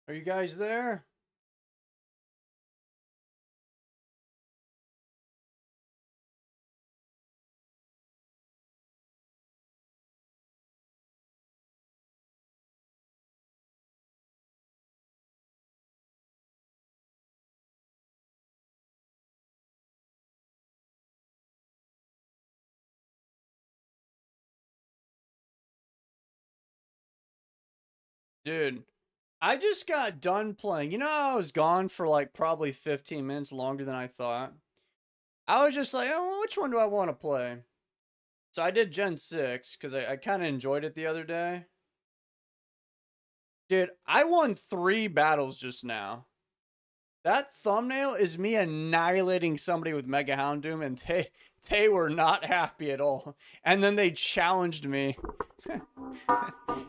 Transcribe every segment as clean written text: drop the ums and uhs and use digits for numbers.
Are you guys there? Dude, I just got done playing. You know, I was gone for like probably 15 minutes longer than I thought. I was just like, oh, which one do I want to play? So I did Gen 6 because I kind of enjoyed it the other day. Dude, I won 3 battles just now. That thumbnail is me annihilating somebody with Mega Houndoom, and they were not happy at all. And then they challenged me.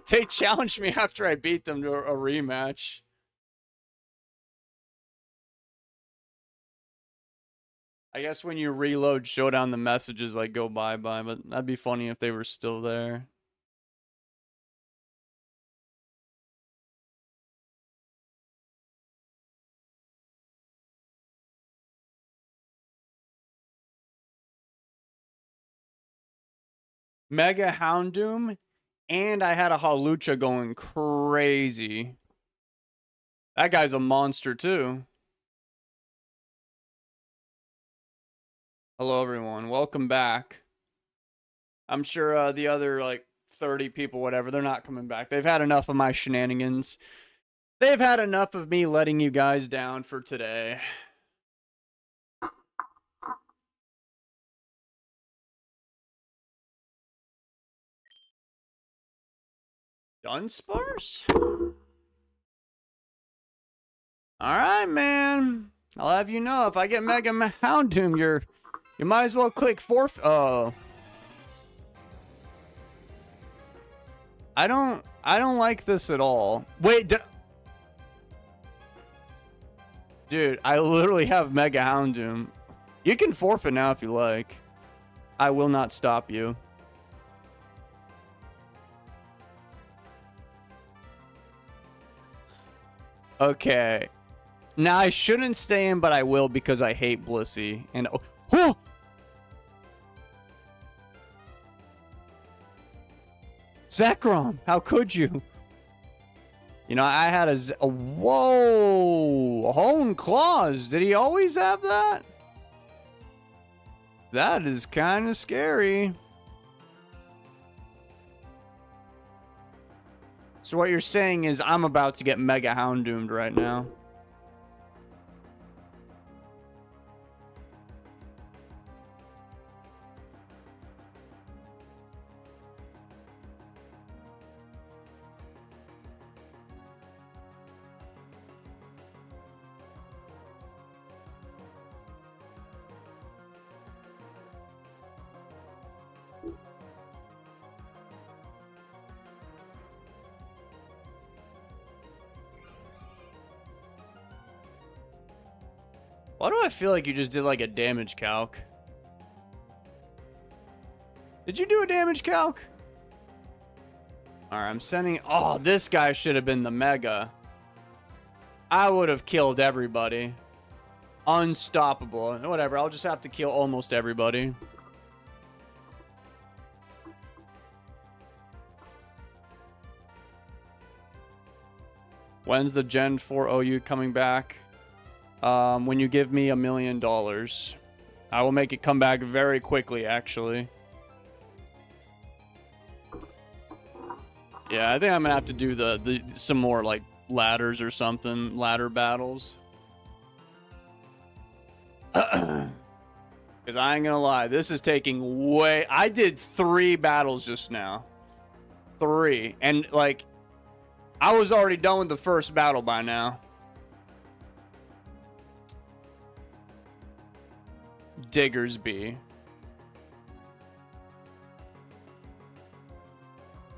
They challenged me after I beat them to a rematch. I guess when you reload Showdown, the messages like go bye-bye, but that'd be funny if they were still there. Mega Houndoom, and I had a Halucha going crazy. That guy's a monster too. Hello everyone, welcome back. I'm sure the other like 30 people, whatever, they're not coming back. They've had enough of my shenanigans. They've had enough of me letting you guys down for today. Dunsparce? Alright, man. I'll have you know, if I get Mega Houndoom, you might as well click forfeit. Oh. I don't like this at all. Wait, dude, I literally have Mega Houndoom. You can forfeit now if you like. I will not stop you. Okay. Now I shouldn't stay in, but I will because I hate Blissey. And oh, Zekrom, how could you? You know, I had a whoa, Hone Claws. Did he always have that? That is kind of scary. So what you're saying is I'm about to get Mega Houndoomed right now. Why do I feel like you just did like a damage calc? Did you do a damage calc? Alright, I'm sending... Oh, this guy should have been the Mega. I would have killed everybody. Unstoppable. Whatever, I'll just have to kill almost everybody. When's the Gen 4 OU coming back? When you give me $1 million. I will make it come back very quickly, actually. Yeah, I think I'm gonna have to do the some more like ladders or something, ladder battles. Because I ain't gonna lie, this is taking way... I did 3 battles just now. 3. And like, I was already done with the first battle by now. Diggersby.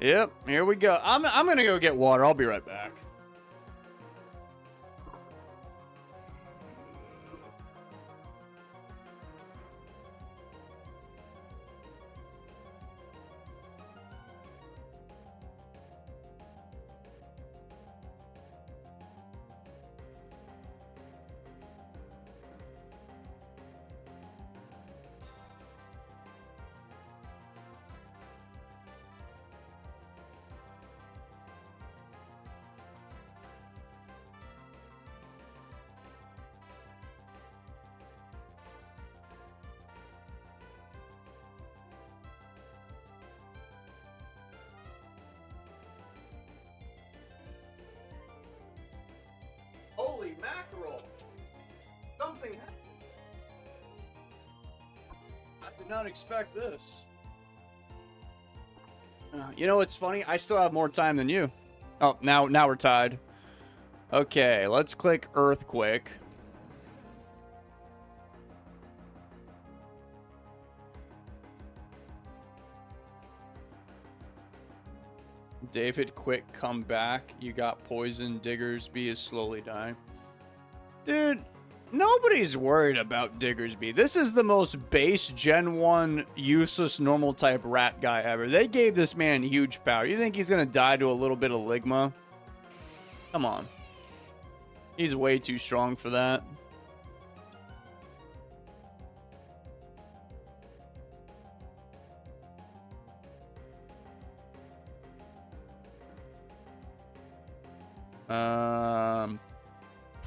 Yep, here we go. I'm gonna go get water. I'll be right back. Did not expect this. You know what's funny? I still have more time than you. Oh, now we're tied. Okay, let's click Earthquake. David, quick, come back. You got poison. Diggersby is slowly dying. Dude, nobody's worried about Diggersby. This is the most base Gen 1 useless normal type rat guy ever. They gave this man huge power. You think he's going to die to a little bit of Ligma? Come on. He's way too strong for that.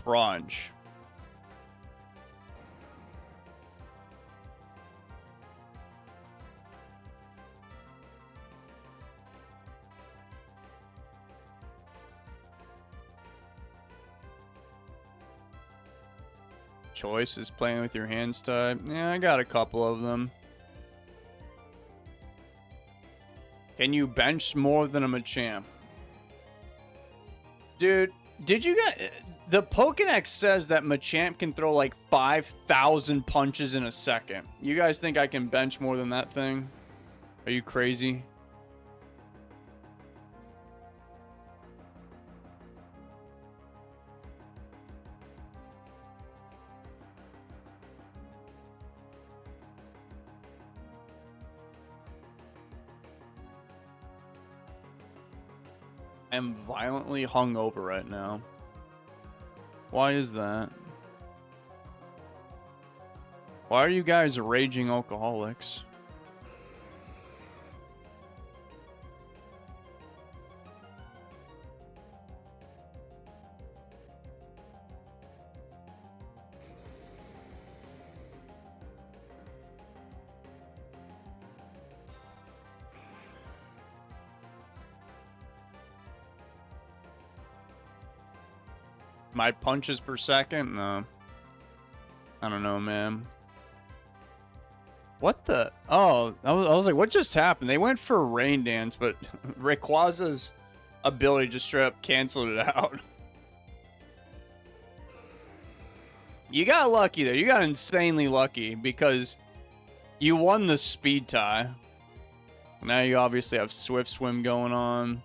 Crunch. Choice is playing with your hands tied. Yeah, I got a couple of them. Can you bench more than a Machamp? Dude, did you get... The Pokédex says that Machamp can throw like 5,000 punches in a second. You guys think I can bench more than that thing? Are you crazy? I'm violently hungover right now. Why is that? Why are you guys raging alcoholics? My punches per second? No. I don't know, man. What the? Oh, I was like, what just happened? They went for Rain Dance, but Rayquaza's ability just straight up canceled it out. You got lucky there. You got insanely lucky because you won the speed tie. Now you obviously have Swift Swim going on.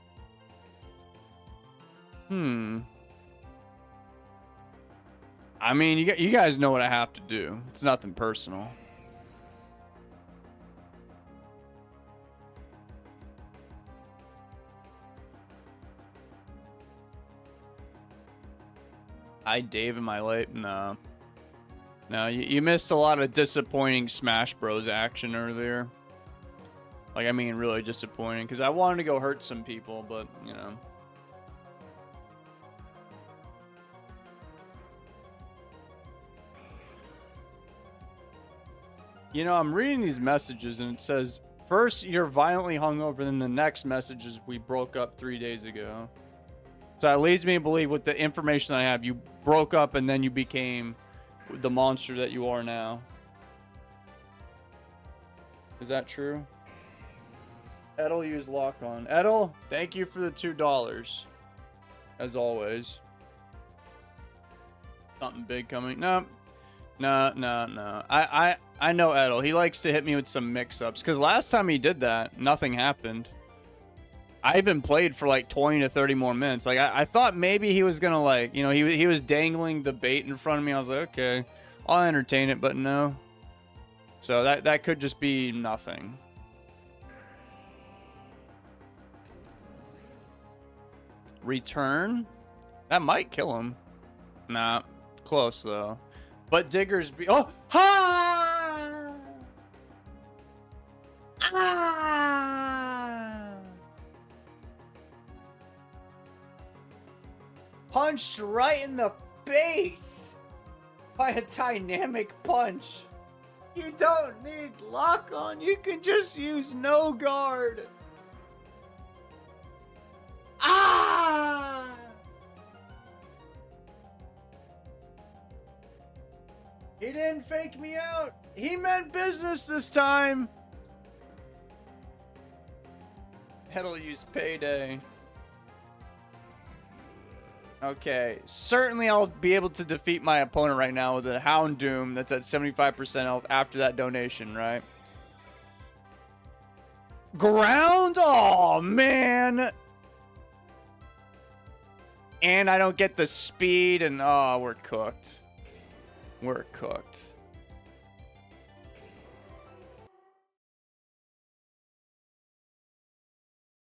I mean, you guys know what I have to do. It's nothing personal. Dave, am I late? No. No, you missed a lot of disappointing Smash Bros. Action earlier. Like, I mean, really disappointing. Because I wanted to go hurt some people, but, you know. You know, I'm reading these messages and it says, first you're violently hungover, then the next message is we broke up 3 days ago. So that leads me to believe with the information I have, you broke up and then you became the monster that you are now. Is that true? Edel used lock on. Edel, thank you for the $2. As always. Something big coming. No. No. I know Edel. He likes to hit me with some mix-ups. Because last time he did that, nothing happened. I even played for like 20 to 30 more minutes. Like, I thought maybe he was going to like, you know, he was dangling the bait in front of me. I was like, okay, I'll entertain it, but no. So that could just be nothing. Return? That might kill him. Nah, close though. But Diggersby. Oh! Ha! Ah! Punched right in the face by a dynamic punch. You don't need lock on. You can just use no guard. Ah! He He didn't fake me out. He meant business this time. Head'll use payday. Okay, certainly I'll be able to defeat my opponent right now with a Houndoom that's at 75% health after that donation, right? Ground? Oh, man. And I don't get the speed, and oh, we're cooked. We're cooked.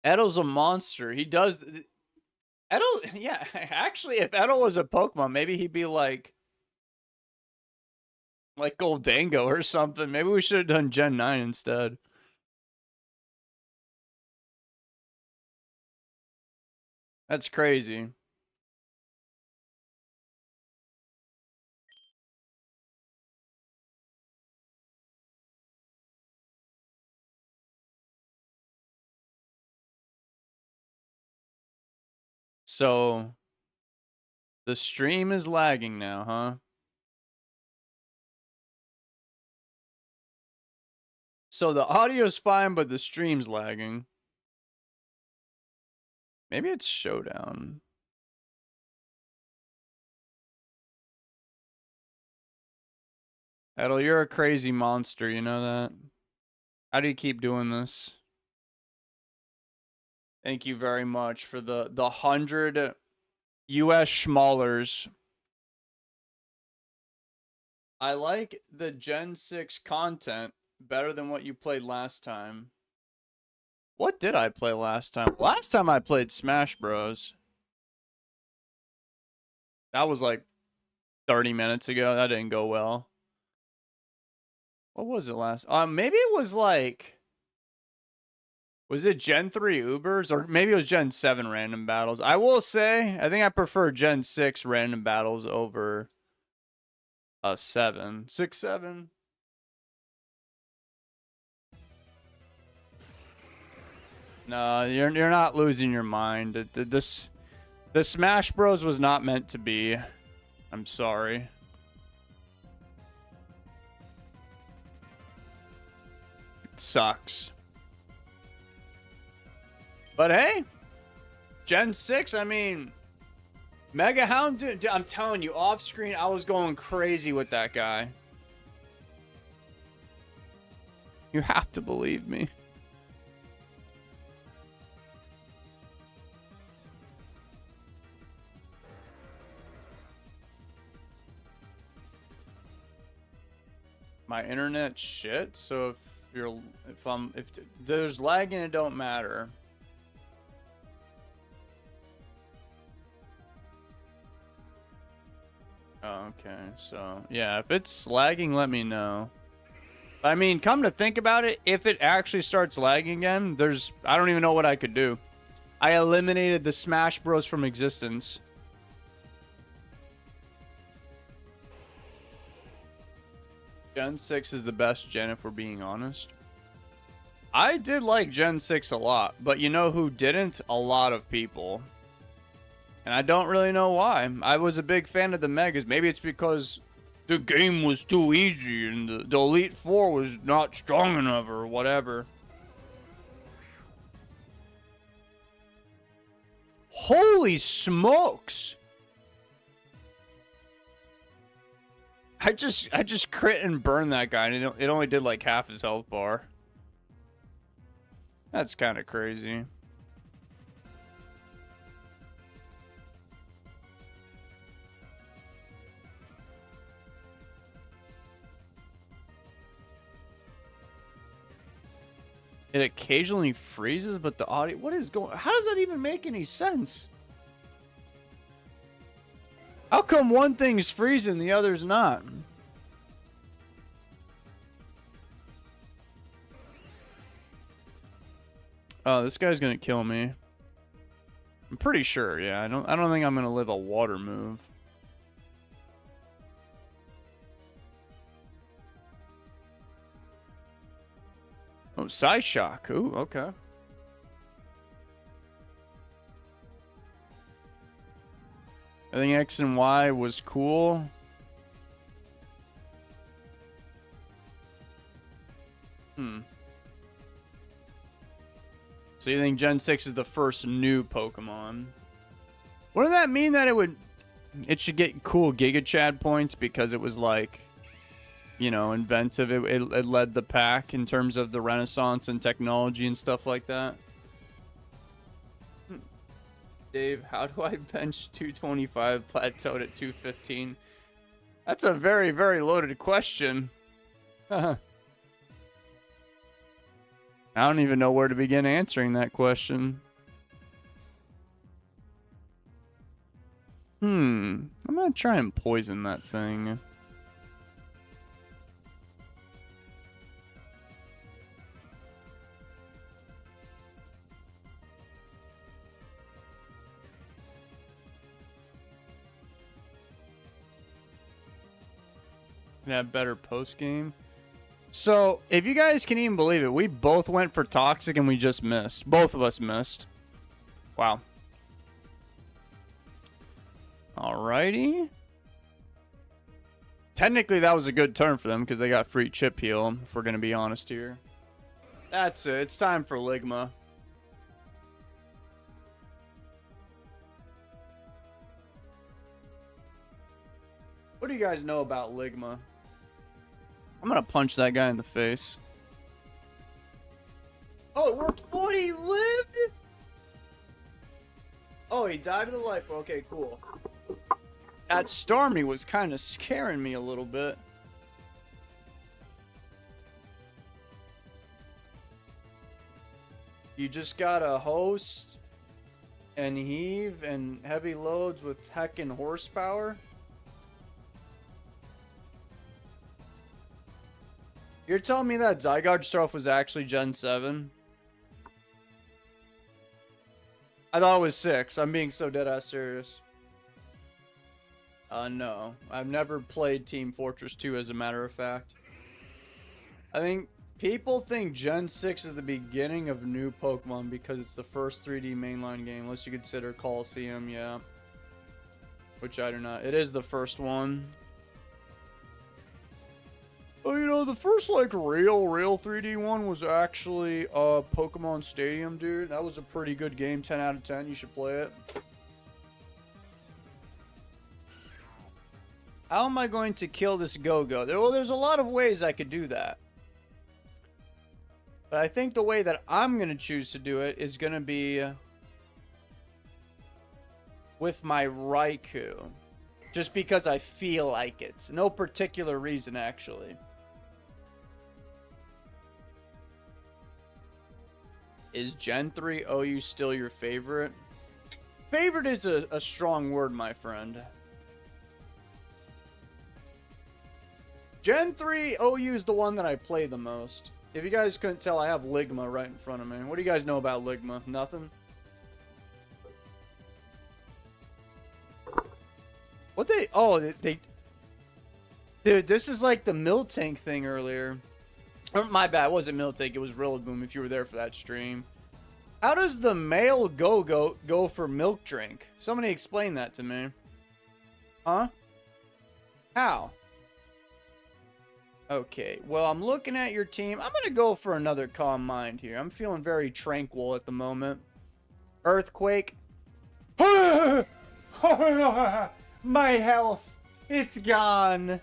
Edo's a monster. He does... Edo, yeah, actually, if Edo was a Pokemon, maybe he'd be like Goldango or something. Maybe we should have done Gen 9 instead. That's crazy. So, the stream is lagging now, huh? So the audio's fine, but the stream's lagging. Maybe it's Showdown. Edel, you're a crazy monster, you know that? How do you keep doing this? Thank you very much for the 100 US schmallers. I like the Gen 6 content better than what you played last time. What did I play last time? Last time I played Smash Bros. That was like 30 minutes ago. That didn't go well. What was it last? Maybe it was like... Was it Gen 3 Ubers? Or maybe it was Gen 7 random battles. I will say, I think I prefer Gen 6 random battles over... 7. 6, 7. No, you're not losing your mind. The Smash Bros was not meant to be. I'm sorry. It sucks. But hey, Gen 6, I mean, Mega Houndoom, I'm telling you, off screen, I was going crazy with that guy. You have to believe me. My internet shit, so if there's lagging, it don't matter. Oh, okay, so yeah, if it's lagging, let me know. I mean, come to think about it, if it actually starts lagging again, I don't even know what I could do. I eliminated the Smash Bros from existence. Gen 6 is the best gen, if we're being honest. I did like Gen 6 a lot, but you know who didn't? A lot of people. And I don't really know why. I was a big fan of the Megas. Maybe it's because the game was too easy and the Elite Four was not strong enough or whatever. Holy smokes! I just crit and burned that guy, and it only did like half his health bar. That's kind of crazy. It occasionally freezes, but the audio... What is going... How does that even make any sense? How come one thing's freezing, the other's not? Oh, this guy's gonna kill me. I'm pretty sure, yeah. I don't think I'm gonna live a water move. Oh, Psyshock. Ooh, okay. I think X and Y was cool. Hmm. So you think Gen 6 is the first new Pokemon? Wouldn't that mean that it should get cool Giga Chad points because it was like, you know, inventive? It led the pack in terms of the renaissance and technology and stuff like that. Dave, how do I bench 225 plateaued at 215? That's a very, very loaded question. I don't even know where to begin answering that question. I'm gonna try and poison that thing. Have better post game. So, if you guys can even believe it, we both went for Toxic and we just missed. Both of us missed. Wow. Alrighty. Technically, that was a good turn for them because they got free chip heal, if we're going to be honest here. That's it. It's time for Ligma. What do you guys know about Ligma? I'm going to punch that guy in the face. Oh, it worked. Oh, he lived? Oh, he died of the life. Okay, cool. That Starmie was kind of scaring me a little bit. You just gotta host and heave and heavy loads with heckin' horsepower. You're telling me that Zygarde stuff was actually Gen 7? I thought it was 6. I'm being so dead-ass serious. No. I've never played Team Fortress 2, as a matter of fact. I think people think Gen 6 is the beginning of new Pokemon because it's the first 3D mainline game, unless you consider Coliseum, yeah. Which I do not. It is the first one. Oh, you know, the first, like, real 3D one was actually Pokemon Stadium, dude. That was a pretty good game. 10 out of 10. You should play it. How am I going to kill this Go-Go? Well, there's a lot of ways I could do that. But I think the way that I'm going to choose to do it is going to be with my Raichu. Just because I feel like it. No particular reason, actually. Is Gen 3 OU still your favorite? Favorite is a strong word, my friend. Gen 3 OU is the one that I play the most. If you guys couldn't tell, I have Ligma right in front of me. What do you guys know about Ligma? Nothing? What they... Oh, they... Dude, this is like the Miltank thing earlier. Or, my bad, it wasn't Miltank, it was Rillaboom if you were there for that stream. How does the male go for milk drink? Somebody explain that to me. Huh? How? Okay, well, I'm looking at your team. I'm going to go for another Calm Mind here. I'm feeling very tranquil at the moment. Earthquake. My health. It's gone.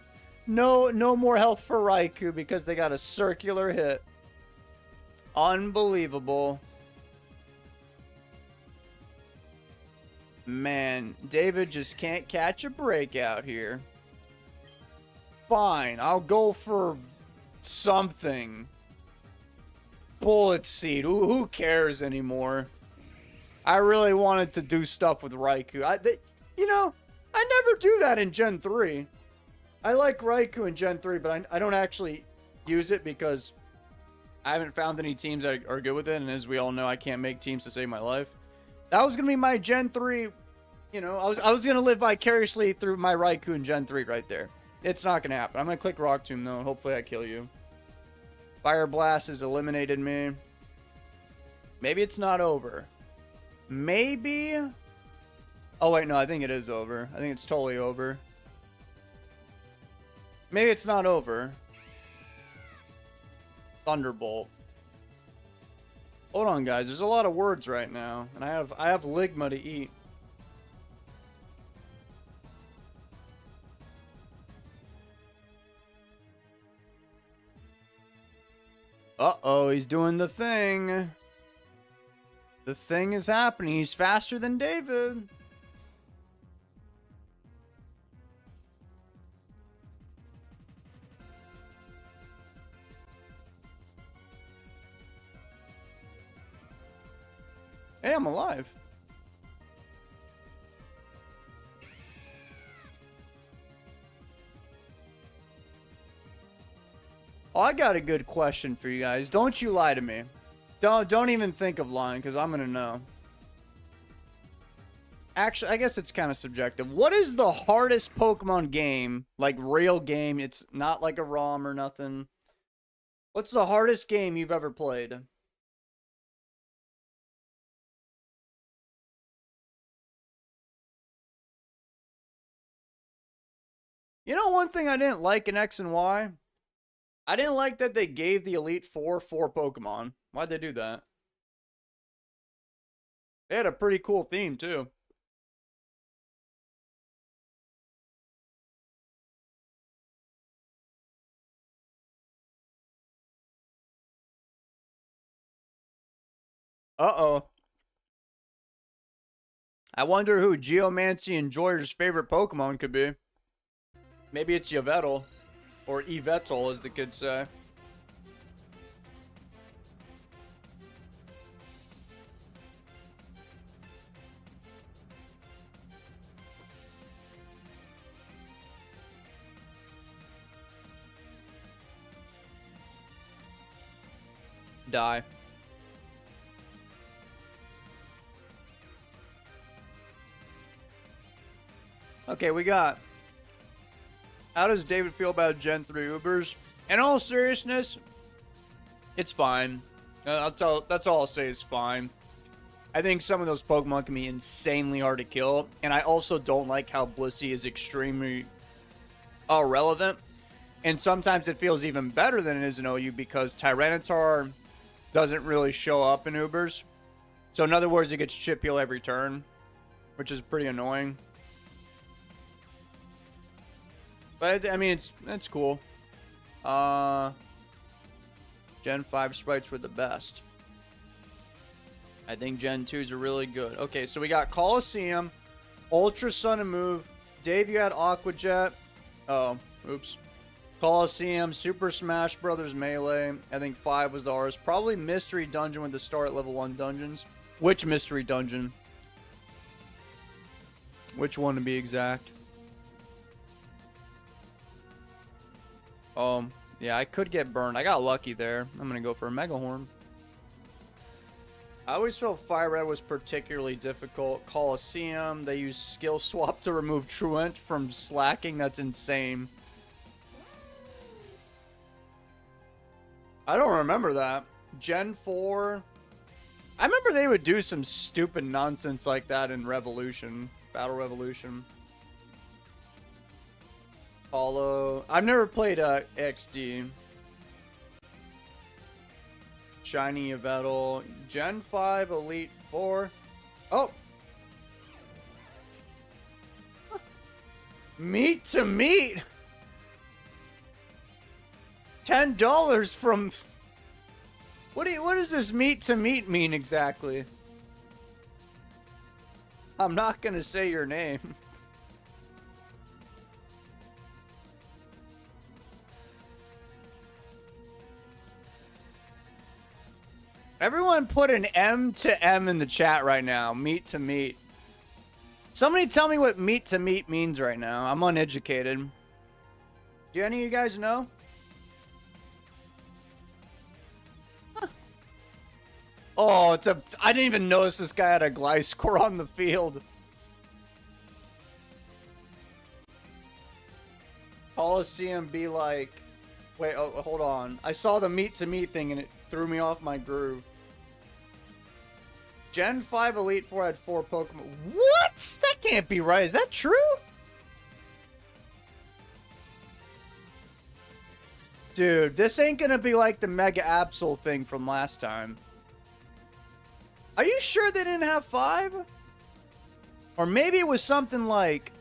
No more health for Raichu because they got a circular hit. Unbelievable. Man, David just can't catch a break out here. Fine, I'll go for something. Bullet Seed. Who cares anymore? I really wanted to do stuff with Raichu. You know, I never do that in Gen 3. I like Raichu in Gen 3, but I don't actually use it because I haven't found any teams that are good with it. And as we all know, I can't make teams to save my life. That was going to be my Gen 3. You know, I was going to live vicariously through my Raichu in Gen 3 right there. It's not going to happen. I'm going to click Rock Tomb, though. Hopefully I kill you. Fire Blast has eliminated me. Maybe it's not over. Maybe... Oh, wait, no. I think it is over. I think it's totally over. Maybe it's not over. Thunderbolt. Hold on, guys. There's a lot of words right now, and I have ligma to eat. Uh-oh, he's doing the thing. The thing is happening. He's faster than David. Hey, I'm alive. Oh, I got a good question for you guys. Don't you lie to me. Don't even think of lying, because I'm gonna know. Actually, I guess it's kind of subjective. What is the hardest Pokemon game, like real game? It's not like a ROM or nothing. What's the hardest game you've ever played? You know, one thing I didn't like in X and Y? I didn't like that they gave the Elite Four 4 Pokemon. Why'd they do that? They had a pretty cool theme, too. Uh-oh. I wonder who Geomancy and Joyer's favorite Pokemon could be. Maybe it's Yveltal. Or Yveltal, as the kids say. Die. Okay, we got... How does David feel about Gen 3 Ubers? In all seriousness, it's fine. That's all I'll say is fine. I think some of those Pokemon can be insanely hard to kill, and I also don't like how Blissey is extremely relevant. And sometimes it feels even better than it is in OU because Tyranitar doesn't really show up in Ubers. So in other words, it gets chip heal every turn, which is pretty annoying. But I mean, it's cool. Gen 5 sprites were the best. I think Gen 2s are really good. Okay, so we got Coliseum, Ultra Sun and Move. Dave, you had Aqua Jet. Oh, oops. Coliseum, Super Smash Brothers Melee. I think 5 was ours. Probably Mystery Dungeon with the start level 1 dungeons. Which Mystery Dungeon? Which one to be exact? Yeah, I could get burned. I got lucky there. I'm gonna go for a Mega Horn. I always felt Fire Red was particularly difficult. Coliseum, they use Skill Swap to remove Truant from slacking. That's insane. I don't remember that. Gen 4. I remember they would do some stupid nonsense like that in Revolution. Battle Revolution. Hollow. I've never played XD. Shiny Yveltal. Gen 5 Elite 4. Oh! Meat to meat! $10 from... What does this meat to meat mean exactly? I'm not gonna say your name. Everyone put an M to M in the chat right now. Meat to meat. Somebody tell me what meat to meat means right now. I'm uneducated. Do any of you guys know? Huh. Oh, I didn't even notice this guy had a Gliscor on the field. Coliseum be like... Wait, oh, hold on. I saw the meat to meat thing and it threw me off my groove. Gen 5 Elite 4 had 4 Pokemon. What? That can't be right. Is that true? Dude, this ain't gonna be like the Mega Absol thing from last time. Are you sure they didn't have 5? Or maybe it was something like...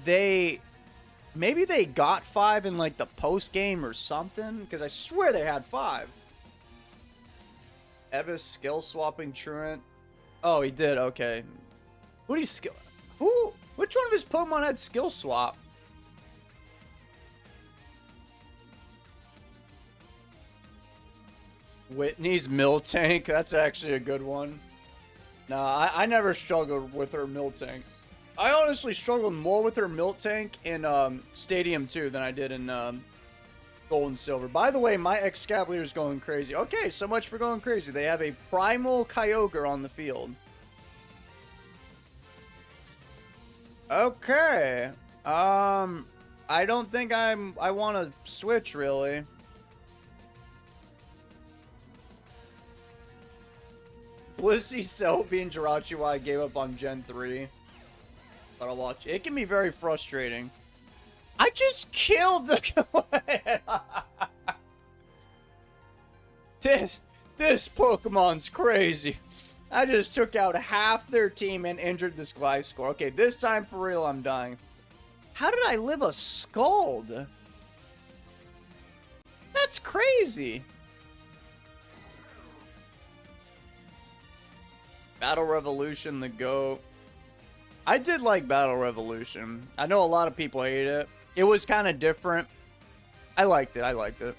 Maybe they got 5 in like the post-game or something? Because I swear they had 5. Evis skill swapping truant. Oh, he did, okay. Who do you skill... Who? Which one of his Pokemon had skill swap? Whitney's Miltank. That's actually a good one. Nah, I never struggled with her Miltank. I honestly struggled more with her Miltank in Stadium 2 than I did in Gold and Silver. By the way, my Excavalier is going crazy. Okay, so much for going crazy. They have a Primal Kyogre on the field. Okay. I don't think I want to switch, really. Blissey, Selby, and Jirachi why I gave up on Gen 3. But I'll watch. It can be very frustrating. I just killed the... This Pokemon's crazy. I just took out half their team and injured this Gliscor. Okay, this time for real, I'm dying. How did I live a Scald? That's crazy. Battle Revolution, the GOAT. I did like Battle Revolution. I know a lot of people hate it. It was kind of different. I liked it. I liked it.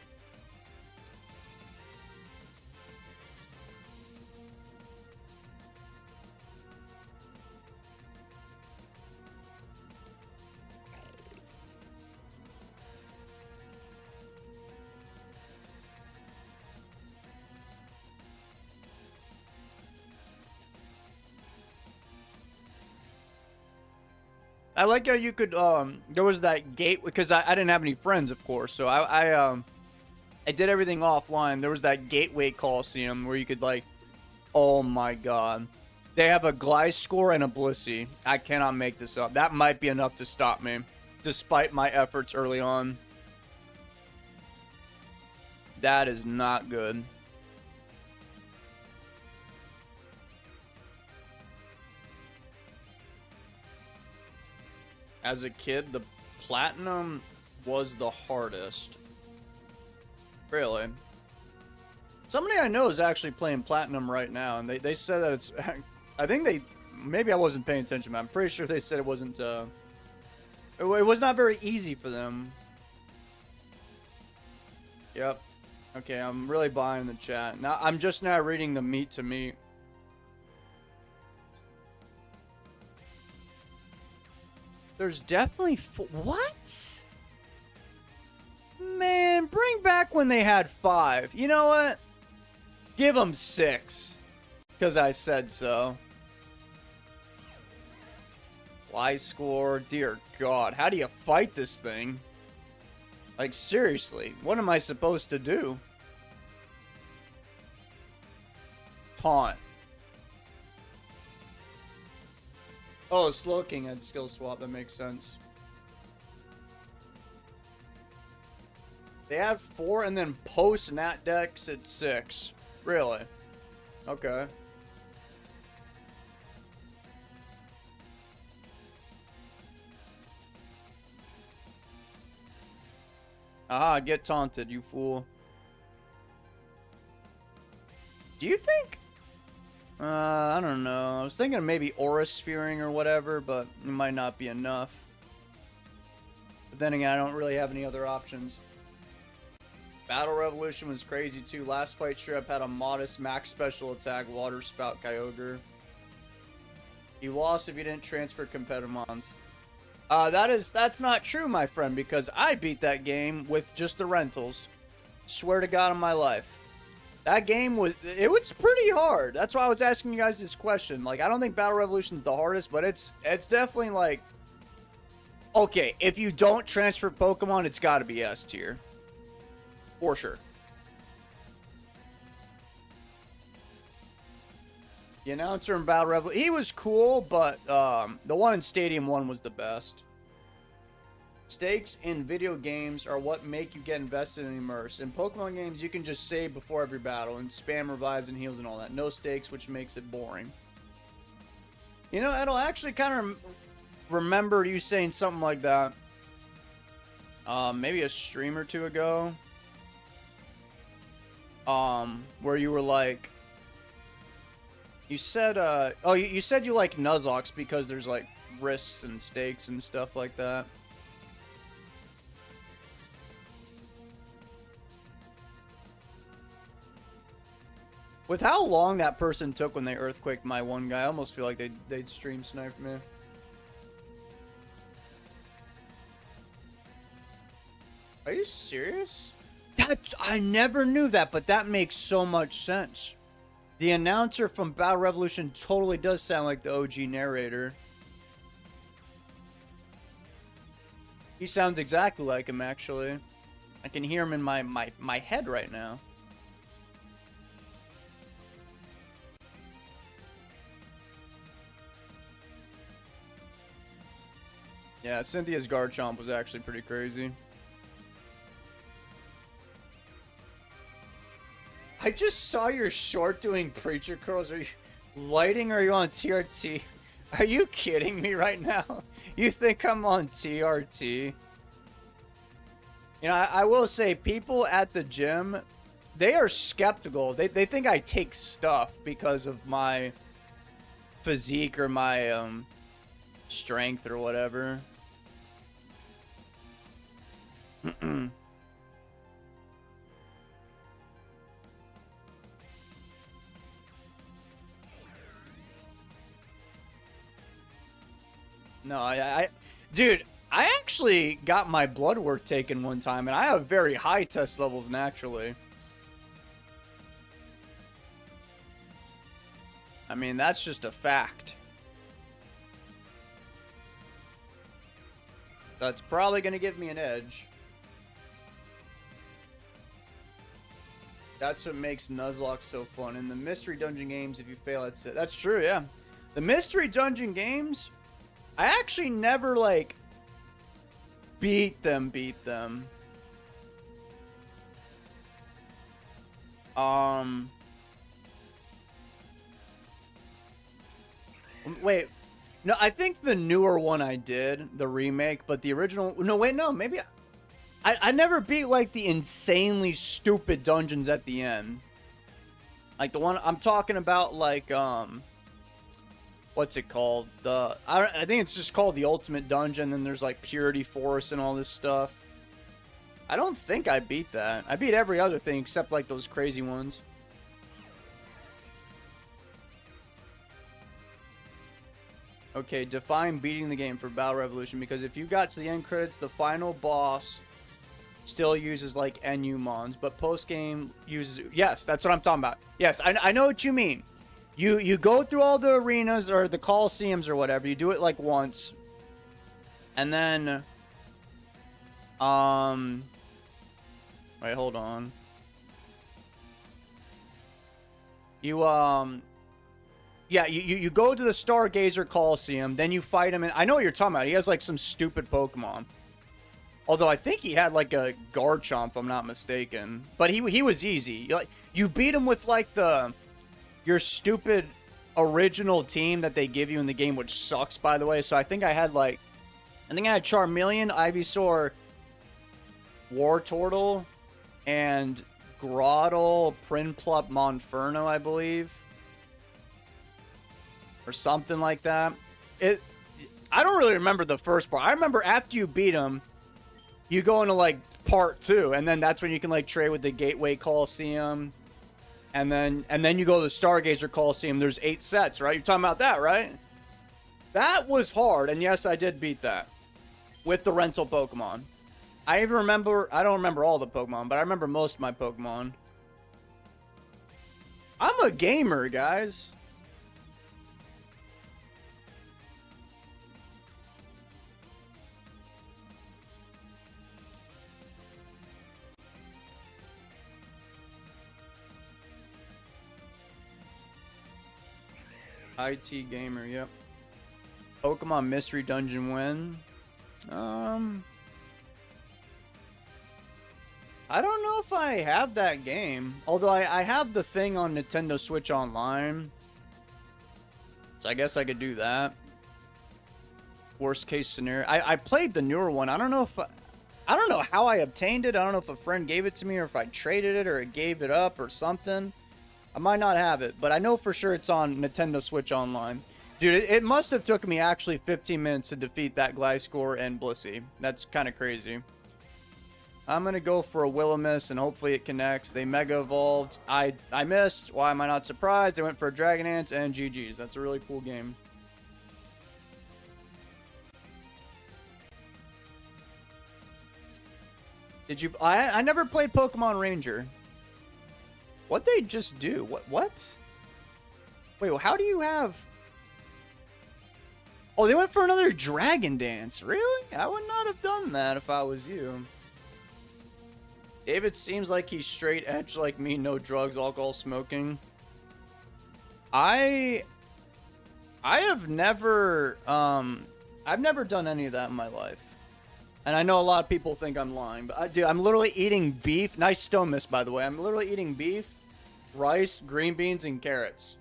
I like how you could, there was that gate, because I didn't have any friends, of course, so I did everything offline. There was that Gateway Coliseum where you could, like, oh my god. They have a Gliscor and a Blissey. I cannot make this up. That might be enough to stop me, despite my efforts early on. That is not good. As a kid, the Platinum was the hardest. Really? Somebody I know is actually playing Platinum right now, and they said that it's... I think they... Maybe I wasn't paying attention, but I'm pretty sure they said it wasn't... It was not very easy for them. Yep. Okay, I'm really buying the chat. Now, I'm just now reading the meat to meat. There's definitely... What? Man, bring back when they had 5. You know what? Give them 6. Because I said so. Gliscor, dear God. How do you fight this thing? Like, seriously. What am I supposed to do? Taunt. Oh, Slowking had skill swap. That makes sense. They have 4 and then post Nat Dex at 6. Really? Okay. Aha, get taunted, you fool. Do you think? I don't know. I was thinking maybe Aura Sphering or whatever, but it might not be enough. But then again, I don't really have any other options. Battle Revolution was crazy too. Last fight Strip had a modest max special attack Water Spout Kyogre. You lost if you didn't transfer competitive mons. That's not true, my friend, because I beat that game with just the rentals. Swear to God on my life. That game was pretty hard. That's why I was asking you guys this question. Like, I don't think Battle Revolution is the hardest, but it's definitely like, okay, if you don't transfer Pokemon, it's got to be S tier. For sure. The announcer in Battle Revolution, he was cool, but the one in Stadium 1 was the best. Stakes in video games are what make you get invested and immersed. In Pokemon games, you can just save before every battle and spam revives and heals and all that. No stakes, which makes it boring. You know, Ed'll, actually kind of remember you saying something like that. Maybe a stream or two ago. Where you were like... You said, oh, you said you like Nuzlocke because there's like risks and stakes and stuff like that. With how long that person took when they earthquaked my one guy, I almost feel like they'd stream snipe me. Are you serious? I never knew that, but that makes so much sense. The announcer from Battle Revolution totally does sound like the OG narrator. He sounds exactly like him, actually. I can hear him in my head right now. Yeah, Cynthia's Garchomp was actually pretty crazy. I just saw your short doing preacher curls. Are you lighting or are you on TRT? Are you kidding me right now? You think I'm on TRT? You know, I will say, people at the gym, they are skeptical. They think I take stuff because of my physique or my strength or whatever. No, dude, I actually got my blood work taken one time, and I have very high test levels naturally. I mean, that's just a fact. That's probably going to give me an edge. That's what makes Nuzlocke so fun. In the mystery dungeon games, if you fail, that's it. That's true, yeah. The mystery dungeon games, I actually never, like, beat them. Wait. No, I think the newer one I did, the remake, but the original... No, wait, no, maybe... I never beat, like, the insanely stupid dungeons at the end. Like, the one I'm talking about, like, what's it called? I think it's just called the Ultimate Dungeon, then there's, like, Purity Forest and all this stuff. I don't think I beat that. I beat every other thing except, like, those crazy ones. Okay, define beating the game for Battle Revolution, because if you got to the end credits, the final boss still uses, like, NU mons, but post-game uses... Yes, that's what I'm talking about. Yes, I know what you mean. You go through all the arenas, or the Coliseums, or whatever. You do it, like, once. And then... Wait, hold on. Yeah, you go to the Stargazer Coliseum, then you fight him, and I know what you're talking about. He has, like, some stupid Pokemon. Although I think he had, like, a Garchomp, if I'm not mistaken. But he was easy. You beat him with, like, your stupid original team that they give you in the game, which sucks, by the way. So I think I had, like... I think I had Charmeleon, Ivysaur, Wartortle, and Grotle, Prinplup, Monferno, I believe. Or something like that. I don't really remember the first part. I remember after you beat him, you go into, like, part 2, and then that's when you can, like, trade with the Gateway Coliseum. And then you go to the Stargazer Coliseum. There's 8 sets, right? You're talking about that, right? That was hard, and yes, I did beat that. With the rental Pokemon. I don't remember all the Pokemon, but I remember most of my Pokemon. I'm a gamer, guys. IT gamer, yep. Pokemon Mystery Dungeon win. I don't know if I have that game. Although I have the thing on Nintendo Switch Online. So I guess I could do that. Worst case scenario. I played the newer one. I don't know if... I don't know how I obtained it. I don't know if a friend gave it to me or if I traded it or it gave it up or something. I might not have it, but I know for sure it's on Nintendo Switch Online. Dude, it must have took me actually 15 minutes to defeat that Gliscor and Blissey. That's kind of crazy. I'm going to go for a Will-O-Wisp, and hopefully it connects. They Mega Evolved. I missed. Why am I not surprised? They went for a Dragon Dance and GG's. That's a really cool game. Did you... I never played Pokemon Ranger. What'd they just do? What? Wait, well, how do you have... Oh, they went for another Dragon Dance. Really? I would not have done that if I was you. David seems like he's straight edge like me. No drugs, alcohol, smoking. I've never... I've never done any of that in my life. And I know a lot of people think I'm lying, but dude, I'm literally eating beef. Nice stone mist, by the way. I'm literally eating beef, rice, green beans, and carrots.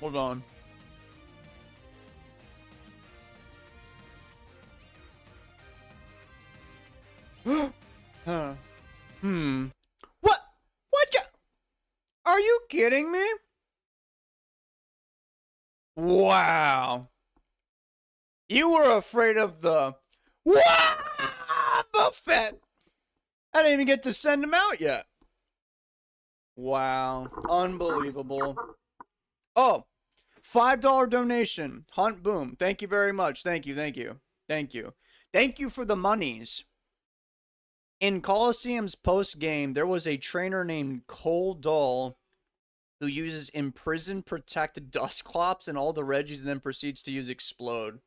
Hold on. Huh. What? What? Are you kidding me? Wow. You were afraid of the... Buffet. I didn't even get to send him out yet. Wow. Unbelievable. Oh. $5 donation. Hunt Boom. Thank you very much. Thank you. Thank you. Thank you. Thank you for the monies. In Colosseum's post-game, there was a trainer named Cole Doll who uses Imprison Protect Dusclops and all the Regis and then proceeds to use Explode.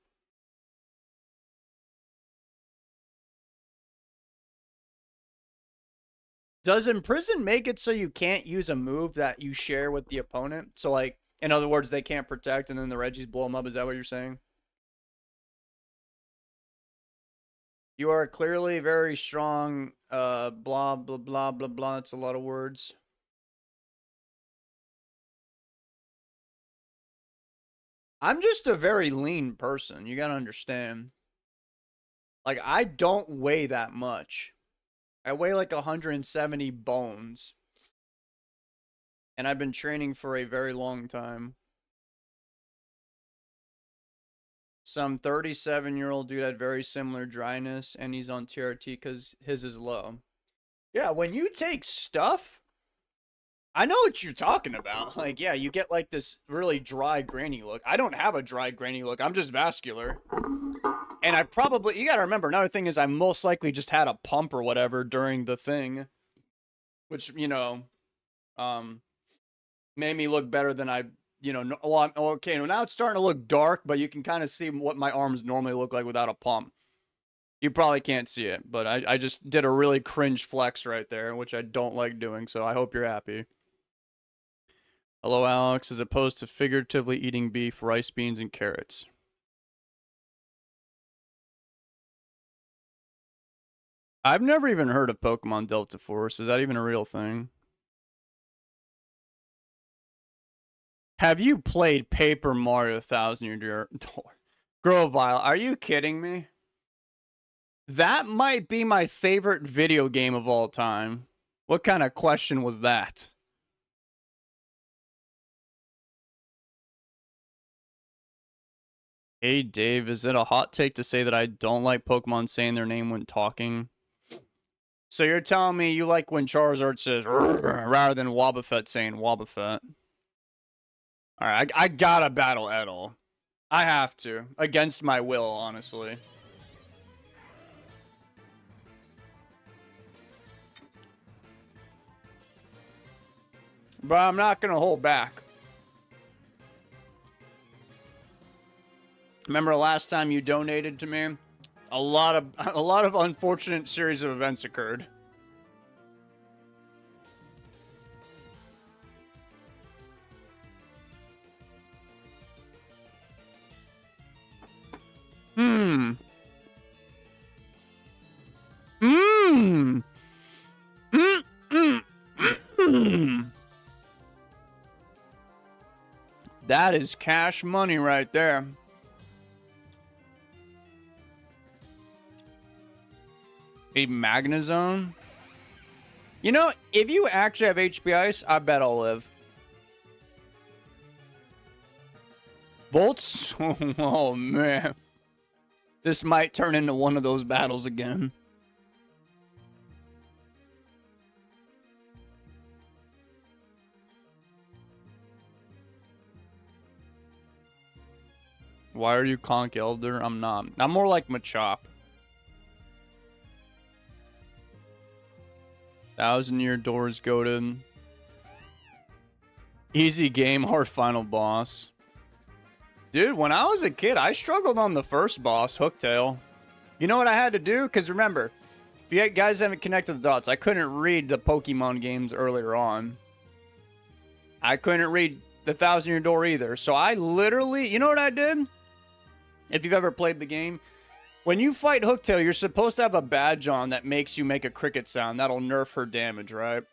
Does Imprison make it so you can't use a move that you share with the opponent? So, like, in other words, they can't protect and then the Regis blow them up? Is that what you're saying? You are clearly very strong, blah, blah, blah, blah, blah. That's a lot of words. I'm just a very lean person. You gotta understand. Like, I don't weigh that much. I weigh like 170 bones. And I've been training for a very long time. Some 37-year-old dude had very similar dryness, and he's on TRT because his is low. Yeah, when you take stuff, I know what you're talking about. Like, yeah, you get like this really dry, grainy look. I don't have a dry, grainy look. I'm just vascular. And I probably, you gotta remember, another thing is I most likely just had a pump or whatever during the thing. Which, you know, made me look better than I... You know, well, okay, now it's starting to look dark, but you can kind of see what my arms normally look like without a pump. You probably can't see it, but I just did a really cringe flex right there, which I don't like doing, so I hope you're happy. Hello, Alex. As opposed to figuratively eating beef, rice, beans, and carrots. I've never even heard of Pokemon Delta Force. Is that even a real thing? Have you played Paper Mario 1000 Year Door? Grovile, are you kidding me? That might be my favorite video game of all time. What kind of question was that? Hey, Dave, is it a hot take to say that I don't like Pokemon saying their name when talking? So you're telling me you like when Charizard says rather than Wobbuffet saying Wobbuffet? Alright, I gotta battle Edel. I have to. Against my will, honestly. But I'm not gonna hold back. Remember last time you donated to me? A lot of unfortunate series of events occurred. That is cash money right there. A Magnezone? You know, if you actually have HP Ice, I bet I'll live. Volts? Oh, man. This might turn into one of those battles again. Why are you Conk Elder? I'm not. I'm more like Machop. 1,000-year doors goated. Easy game, hard final boss. Dude, when I was a kid, I struggled on the first boss, Hooktail. You know what I had to do? Because remember, if you guys haven't connected the dots, I couldn't read the Pokemon games earlier on. I couldn't read the 1,000-year door either. So I literally, you know what I did? If you've ever played the game, when you fight Hooktail, you're supposed to have a badge on that makes you make a cricket sound. That'll nerf her damage, right?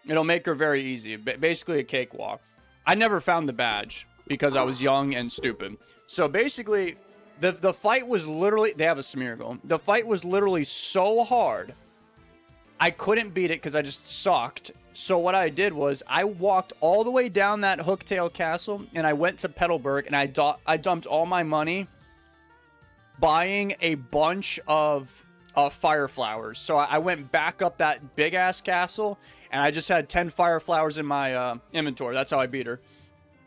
It'll make her very easy. Basically a cakewalk. I never found the badge because I was young and stupid. So basically, the fight was literally... They have a Smeargle. The fight was literally so hard, I couldn't beat it because I just sucked. So what I did was I walked all the way down that Hooktail Castle, and I went to Petalburg, and I dumped all my money buying a bunch of fire flowers. So I went back up that big-ass castle, and I just had 10 fire flowers in my inventory. That's how I beat her.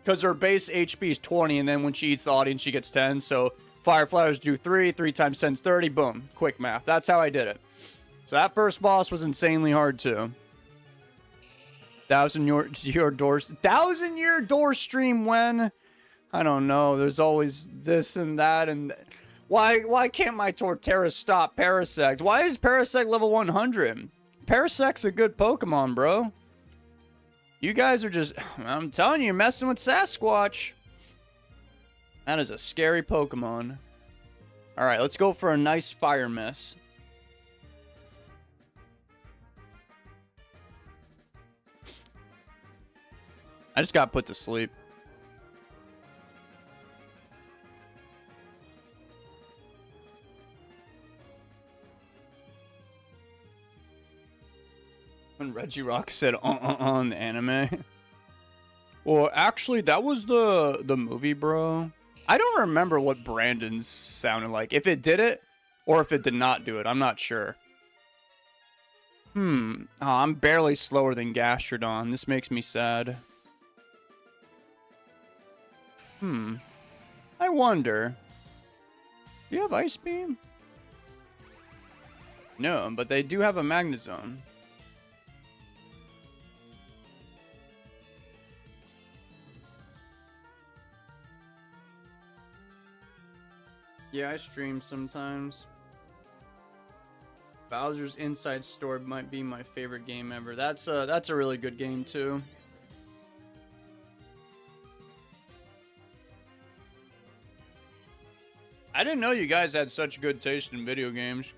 Because her base HP is 20, and then when she eats the audience, she gets 10. So fire flowers do 3. 3 times 10 is 30. Boom. Quick math. That's how I did it. So that first boss was insanely hard, too. 1,000-year doors. 1,000-year door stream when? I don't know. There's always this and that. And why can't my Torterra stop Parasect? Why is Parasect level 100? Parasect's a good Pokemon, bro. You guys are just... I'm telling you, you're messing with Sasquatch. That is a scary Pokemon. Alright, let's go for a nice Fire Miss. I just got put to sleep. When Regirock said in the anime. Well, actually, that was the movie, bro. I don't remember what Brandon's sounded like. If it did it, or if it did not do it. I'm not sure. Oh, I'm barely slower than Gastrodon. This makes me sad. I wonder. Do you have Ice Beam? No, but they do have a Magnezone. Yeah, I stream sometimes. Bowser's Inside Story might be my favorite game ever. That's a really good game too. I didn't know you guys had such good taste in video games.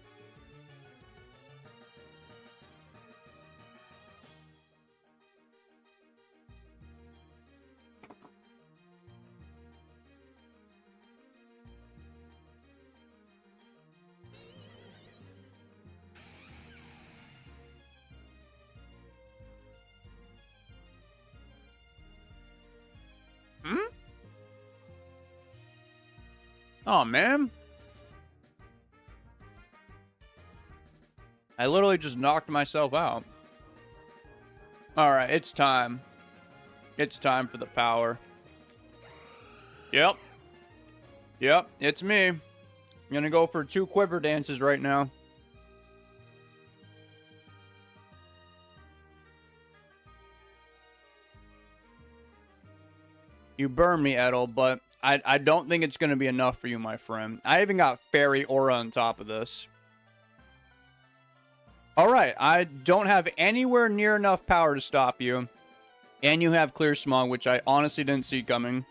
Oh, man. I literally just knocked myself out. Alright, it's time. It's time for the power. Yep. Yep, it's me. I'm gonna go for 2 quiver dances right now. You burn me, Edel, but I don't think it's going to be enough for you, my friend. I even got Fairy Aura on top of this. All right, I don't have anywhere near enough power to stop you. And you have Clear Smog, which I honestly didn't see coming.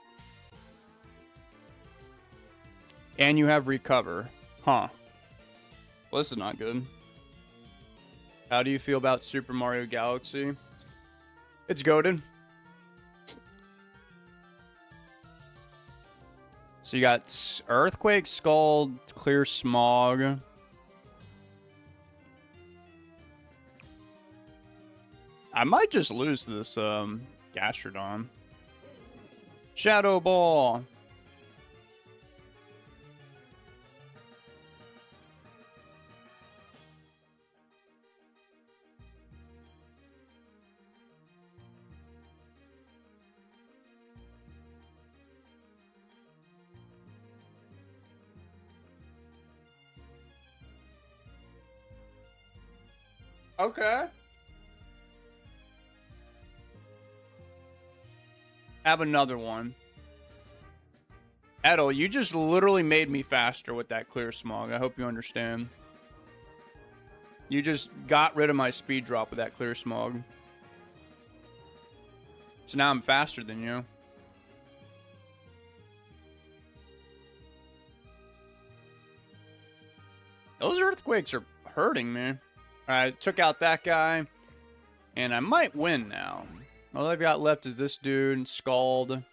And you have Recover. Huh. Well, this is not good. How do you feel about Super Mario Galaxy? It's goated. So you got Earthquake, Scald, Clear Smog. I might just lose this Gastrodon. Shadow Ball. Okay. Have another one. Edel, you just literally made me faster with that Clear Smog. I hope you understand. You just got rid of my speed drop with that Clear Smog. So now I'm faster than you. Those Earthquakes are hurting me. Alright, took out that guy. And I might win now. All I've got left is this dude, Scald.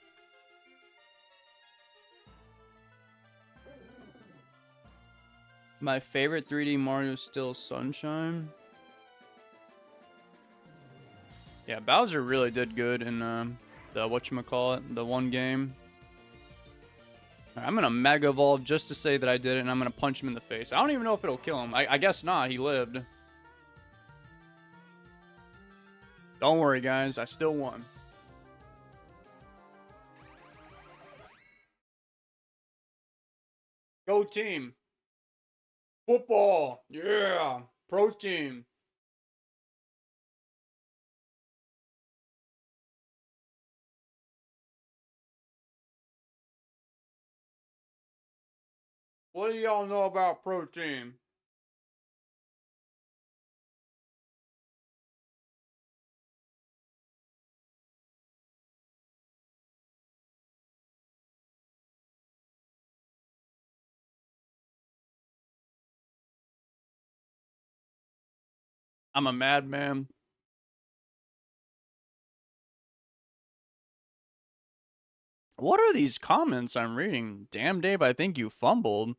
My favorite 3D Mario is still Sunshine. Yeah, Bowser really did good in the whatchamacallit, the one game. Right, I'm gonna Mega Evolve just to say that I did it, and I'm gonna punch him in the face. I don't even know if it'll kill him. I guess not, he lived. Don't worry, guys. I still won. Go team. Football. Yeah. Pro team. What do y'all know about pro team? I'm a madman. What are these comments I'm reading? Damn, Dave, I think you fumbled.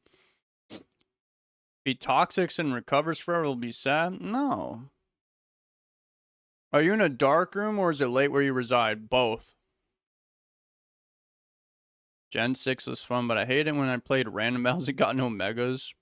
Be toxic and recovers forever will be sad? No. Are you in a dark room or is it late where you reside? Both. Gen 6 was fun, but I hate it when I played random battles and got no megas.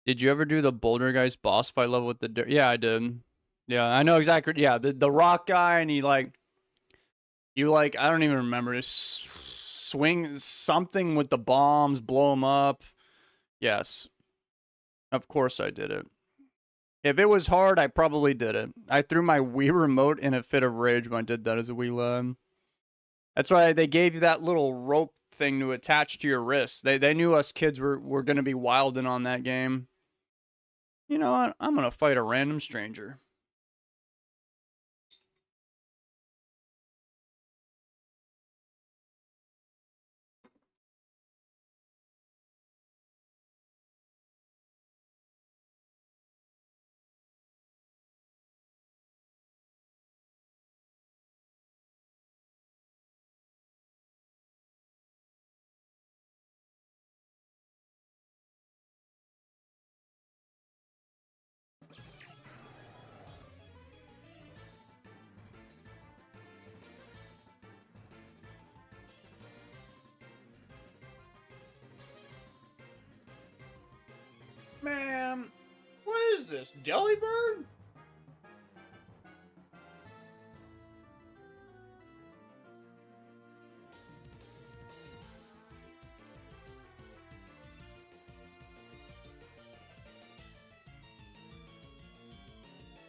Did you ever do the Boulder Guy's boss fight level with the... Yeah, I did. Yeah, I know exactly. Yeah, the rock guy, and he, like... You, like, I don't even remember. Just swing something with the bombs, blow them up. Yes. Of course I did it. If it was hard, I probably did it. I threw my Wii remote in a fit of rage when I did that as a Wii lad. That's why they gave you that little rope thing to attach to your wrist. They knew us kids were going to be wilding on that game. You know what? I'm going to fight a random stranger. Man, what is this? Delibird?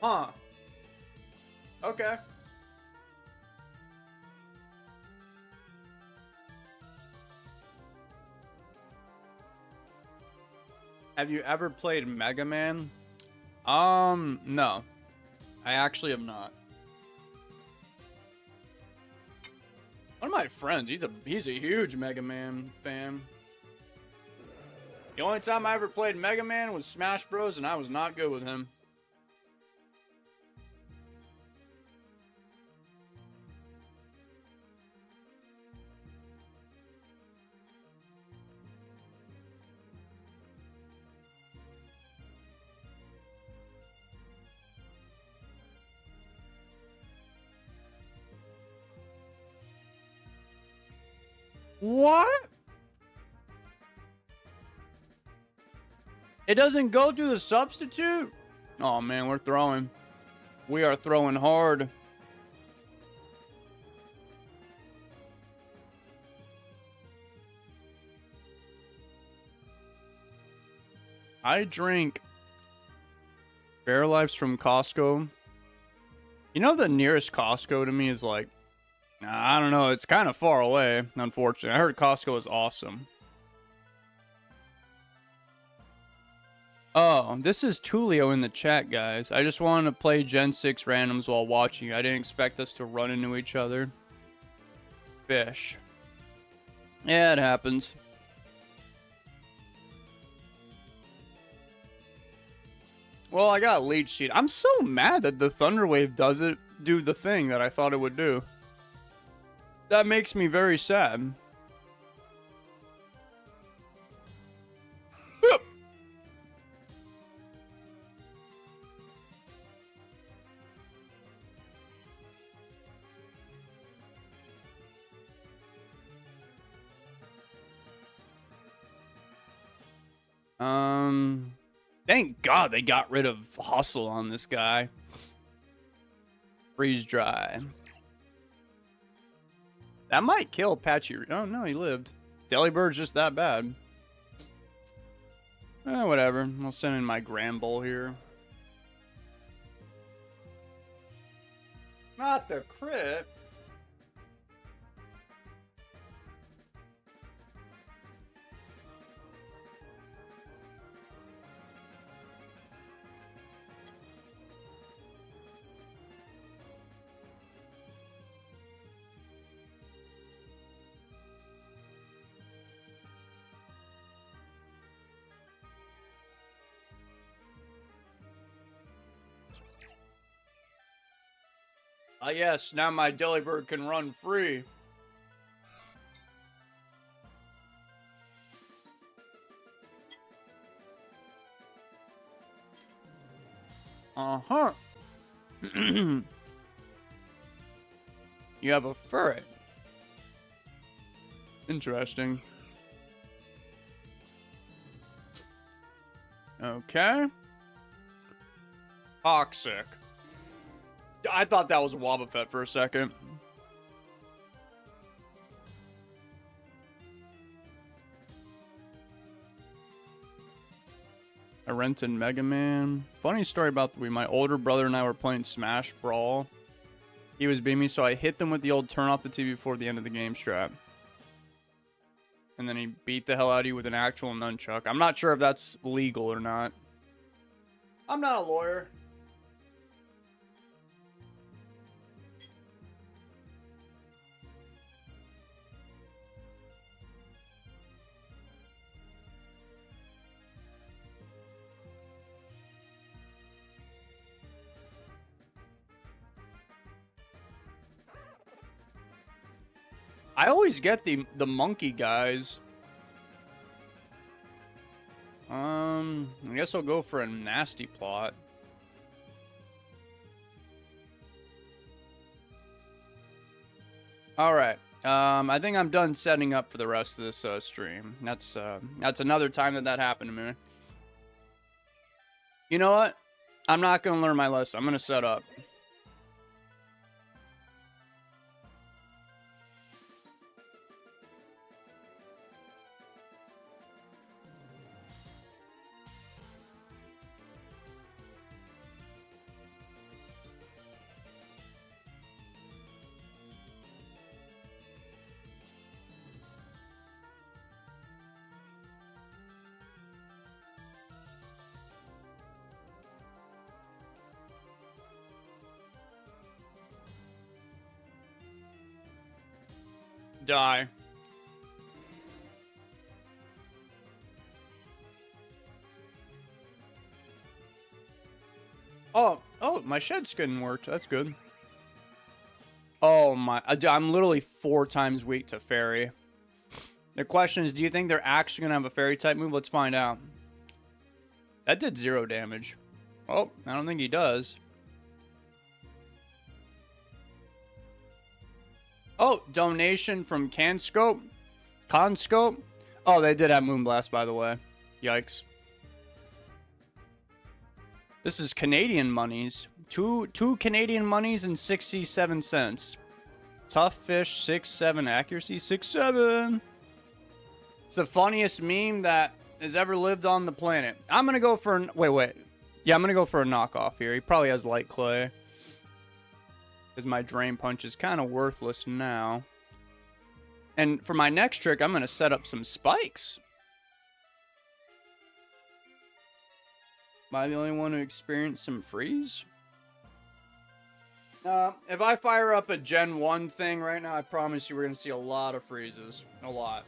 Huh. Okay. Have you ever played Mega Man? No. I actually have not. One of my friends, he's a huge Mega Man fan. The only time I ever played Mega Man was Smash Bros, and I was not good with him. What? It doesn't go through the substitute? Oh man, we're throwing. We are throwing hard. I drink Fairlifes from Costco. You know, the nearest Costco to me is like, I don't know, it's kind of far away, unfortunately. I heard Costco is awesome. Oh, this is Tulio in the chat, guys. I just wanted to play Gen 6 randoms while watching. I didn't expect us to run into each other. Fish. Yeah, it happens. Well, I got Leech Seed. I'm so mad that the Thunder Wave doesn't do the thing that I thought it would do. That makes me very sad. Thank God they got rid of Hustle on this guy. Freeze Dry. That might kill Patchy. Oh, no, he lived. Delibird's just that bad. Whatever. I'll send in my Gramble here. Not the crit. Yes, now my Delibird can run free. Uh-huh. You have a ferret. Interesting. Okay. Toxic. I thought that was a Wobbuffet for a second. I rented Mega Man. Funny story about my older brother and I were playing Smash Brawl. He was beating me, so I hit them with the old turn off the TV before the end of the game strap. And then he beat the hell out of you with an actual nunchuck. I'm not sure if that's legal or not. I'm not a lawyer. I always get the monkey guys. I guess I'll go for a nasty plot. All right. I think I'm done setting up for the rest of this stream. That's another time that happened to me. You know what? I'm not gonna learn my lesson. I'm gonna set up. Die. Oh, my shed skin worked. That's good. Oh my, I'm literally 4 times weak to fairy. The question is, do you think they're actually gonna have a fairy type move? Let's find out. That did 0 damage. Oh, I don't think he does. Oh, donation from Conscope. Oh, they did have Moonblast, by the way. Yikes. This is Canadian monies. Two Canadian monies and 67 cents. Tough fish, 6-7 accuracy, 6-7. It's the funniest meme that has ever lived on the planet. I'm gonna go for wait. Yeah, I'm gonna go for a knockoff here. He probably has light clay. Because my drain punch is kind of worthless now. And for my next trick, I'm gonna set up some spikes. Am I the only one who experienced some freeze? If I fire up a Gen 1 thing right now, I promise you we're going to see a lot of freezes. A lot.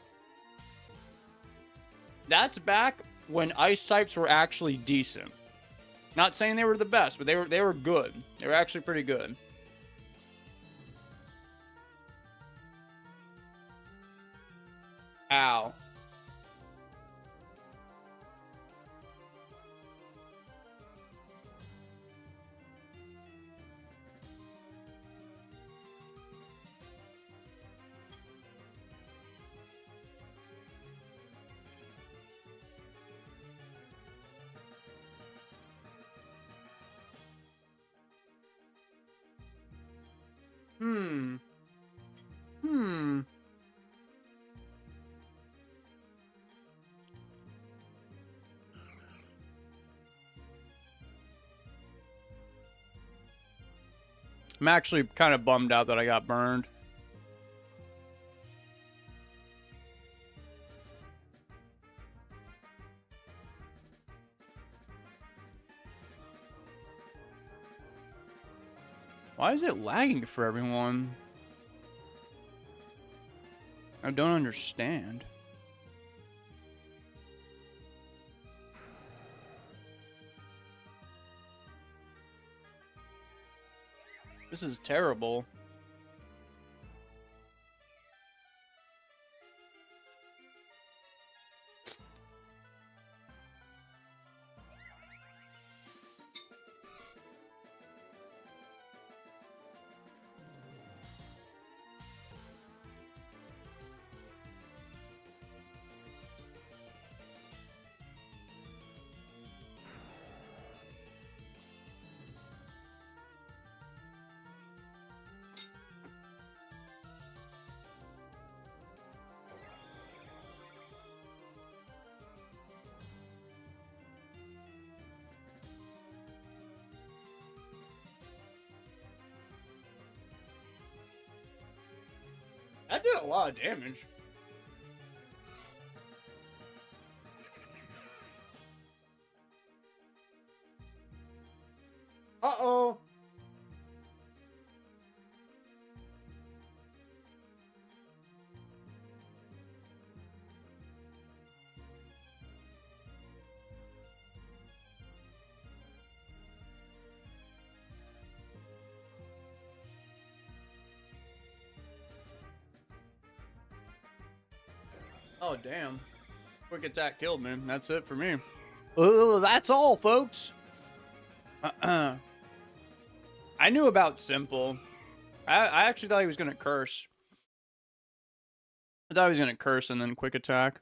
That's back when ice types were actually decent. Not saying they were the best, but they were good. They were actually pretty good. Ow. I'm actually kind of bummed out that I got burned. Why is it lagging for everyone? I don't understand. This is terrible. That did a lot of damage. Uh-oh. Oh, damn. Quick attack killed me. That's it for me. That's all, folks. I knew about simple. I actually thought he was going to curse. I thought he was going to curse and then quick attack.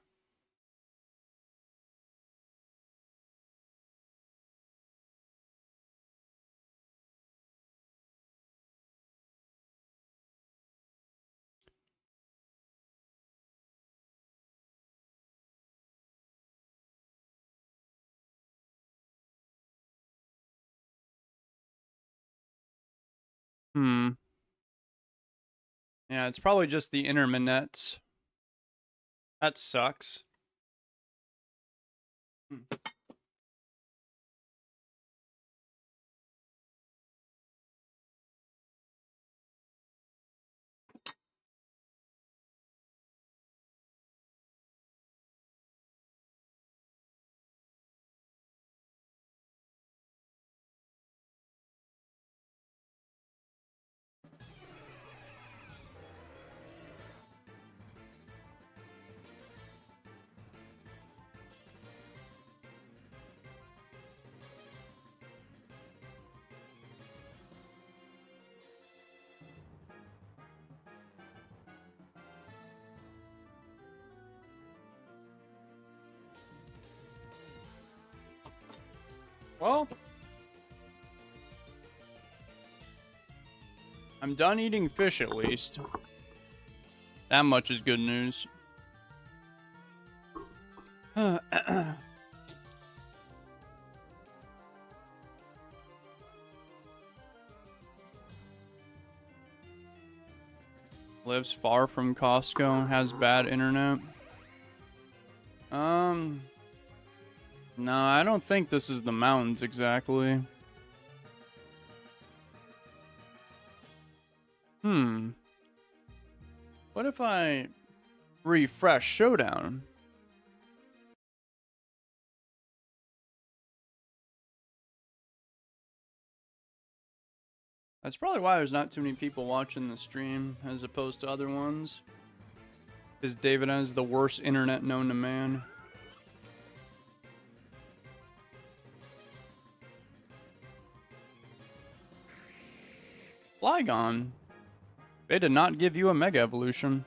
Yeah, it's probably just the interminets. That sucks. Well, I'm done eating fish at least. That much is good news. Lives far from Costco, has bad internet. No, I don't think this is the mountains exactly. What if I refresh Showdown? That's probably why there's not too many people watching the stream as opposed to other ones. Because David has the worst internet known to man. Flygon. They did not give you a Mega Evolution.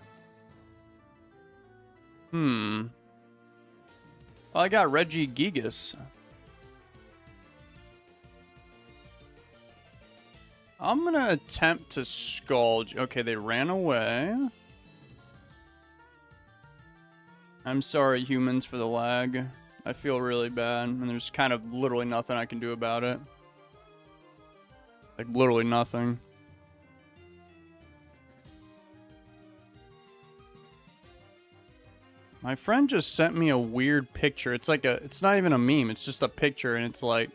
Well, I got Regigigas. I'm gonna attempt to Scald. Okay, they ran away. I'm sorry, humans, for the lag. I feel really bad, and there's kind of literally nothing I can do about it. Like, literally nothing. My friend just sent me a weird picture. It's like it's not even a meme, it's just a picture, and it's like,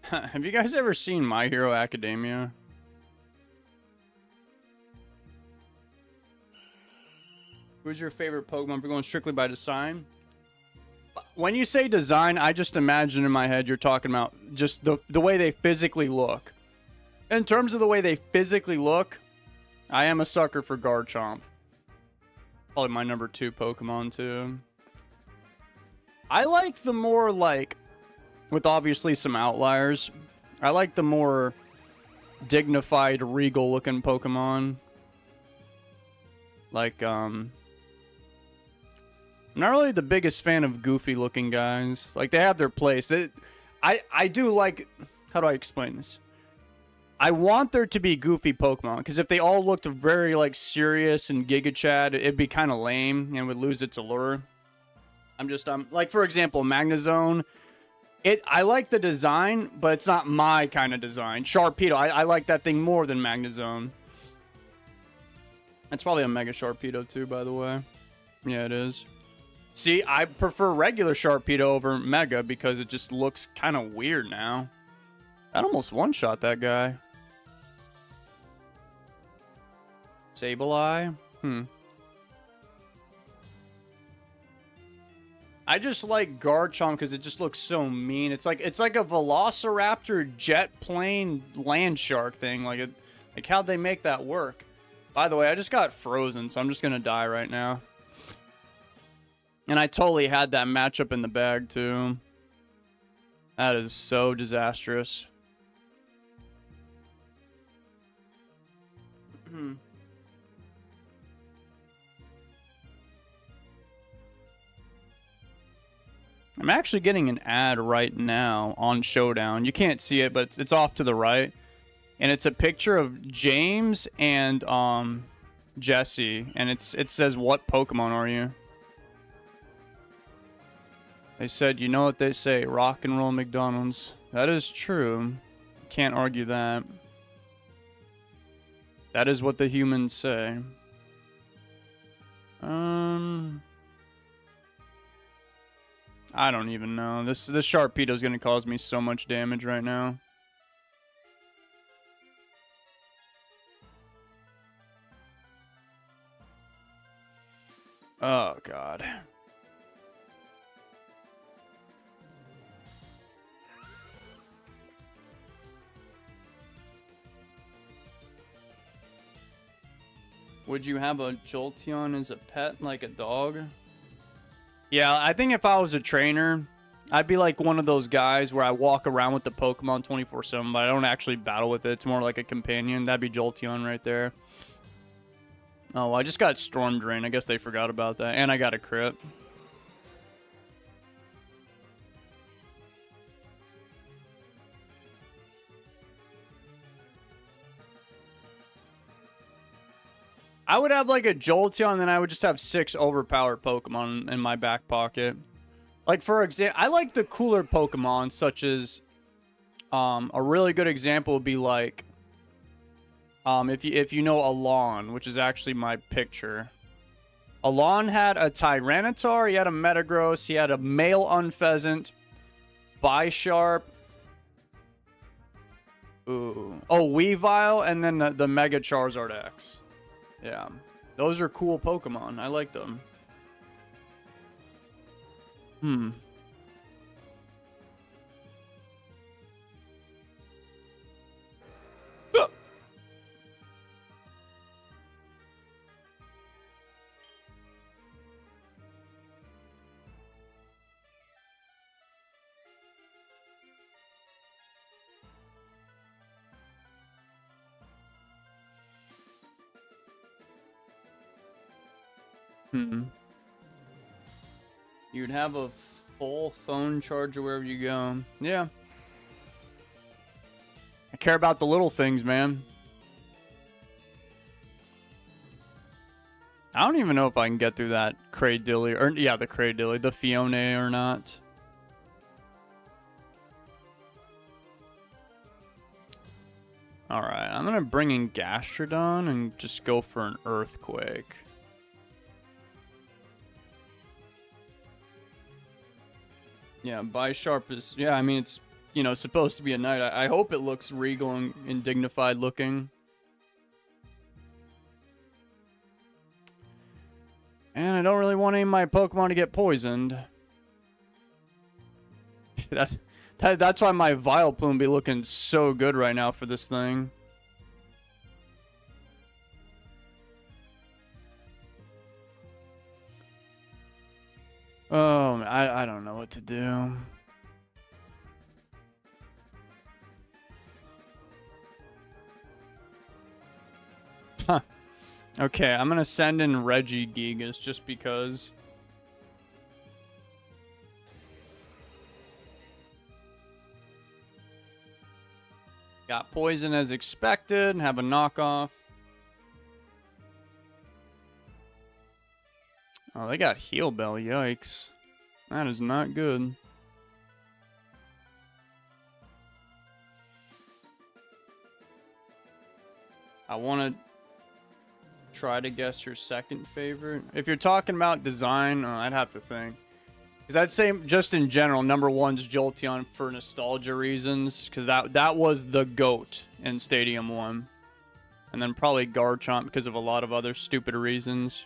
have you guys ever seen My Hero Academia? Who's your favorite Pokemon if you're going strictly by design? When you say design, I just imagine in my head you're talking about just the way they physically look. In terms of the way they physically look, I am a sucker for Garchomp. Probably my number 2 Pokemon too. I like the more, like, with obviously some outliers, I like the more dignified, regal looking Pokemon. Like, I'm not really the biggest fan of goofy looking guys. Like, they have their place. I do like, how do I explain this? I want there to be goofy Pokemon, because if they all looked very, like, serious and Giga Chad, it'd be kind of lame and would lose its allure. Like, for example, Magnezone. I like the design, but it's not my kind of design. Sharpedo, I like that thing more than Magnezone. That's probably a Mega Sharpedo too, by the way. Yeah, it is. See, I prefer regular Sharpedo over Mega because it just looks kind of weird now. That almost one-shot that guy. Sableye? I just like Garchomp because it just looks so mean. It's like a Velociraptor jet plane land shark thing. Like how'd they make that work? By the way, I just got frozen, so I'm just gonna die right now. And I totally had that matchup in the bag too. That is so disastrous. I'm actually getting an ad right now on Showdown. You can't see it, but it's off to the right. And it's a picture of James and Jesse. And it says, "What Pokemon are you?" They said, you know what they say, rock and roll McDonald's. That is true. Can't argue that. That is what the humans say. I don't even know. This Sharpedo is going to cause me so much damage right now. Oh, God. Would you have a Jolteon as a pet, like a dog? Yeah, I think if I was a trainer, I'd be like one of those guys where I walk around with the Pokemon 24/7, but I don't actually battle with it. It's more like a companion. That'd be Jolteon right there. Oh, I just got Storm Drain. I guess they forgot about that. And I got a crit. I would have like a Jolteon, and then I would just have 6 overpowered Pokemon in my back pocket. Like, for example, I like the cooler Pokemon, such as a really good example would be like if you know Alon, which is actually my picture. Alon had a Tyranitar, he had a Metagross, he had a male Unpheasant, Bisharp. Ooh. Oh, Weavile, and then the Mega Charizard X. Yeah. Those are cool Pokemon. I like them. Hmm. You'd have a full phone charger wherever you go. Yeah. I care about the little things, man. I don't even know if I can get through that Cradilly, or yeah, the Cradilly, the Fione or not. Alright, I'm gonna bring in Gastrodon and just go for an Earthquake. Yeah, Bisharp is... Yeah, I mean, it's, you know, supposed to be a knight. I hope it looks regal and dignified looking. And I don't really want any of my Pokemon to get poisoned. That's why my Vileplume be looking so good right now for this thing. Oh, I don't know what to do. Huh. Okay, I'm gonna send in Regigigas just because. Got poison as expected and have a knockoff. Oh, they got Heal Bell. Yikes. That is not good. I want to try to guess your second favorite. If you're talking about design, I'd have to think. Because I'd say just in general, number one's Jolteon for nostalgia reasons. Because that was the GOAT in Stadium 1. And then probably Garchomp because of a lot of other stupid reasons.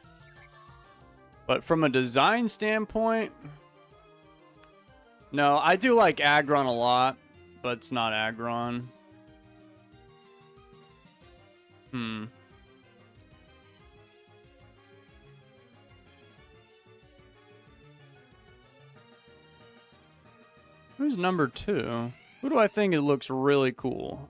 But from a design standpoint, no, I do like Aggron a lot, but it's not Aggron. Who's number 2? Who do I think it looks really cool?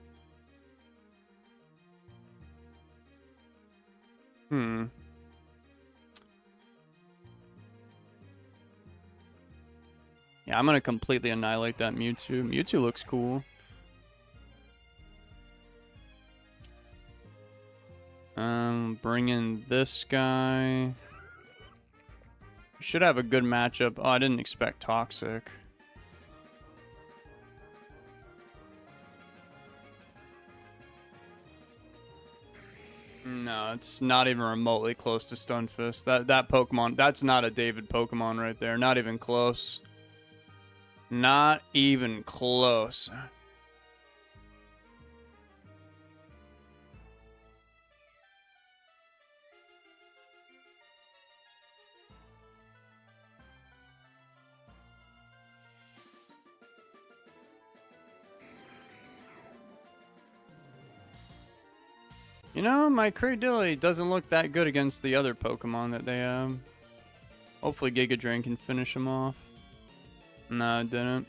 Yeah, I'm going to completely annihilate that Mewtwo. Mewtwo looks cool. Bring in this guy. Should have a good matchup. Oh, I didn't expect Toxic. No, it's not even remotely close to Stunfisk. That Pokemon, that's not a David Pokemon right there. Not even close. Not even close. You know, my Cradilly doesn't look that good against the other Pokemon that they have. Hopefully Giga Drain can finish him off. No, it didn't.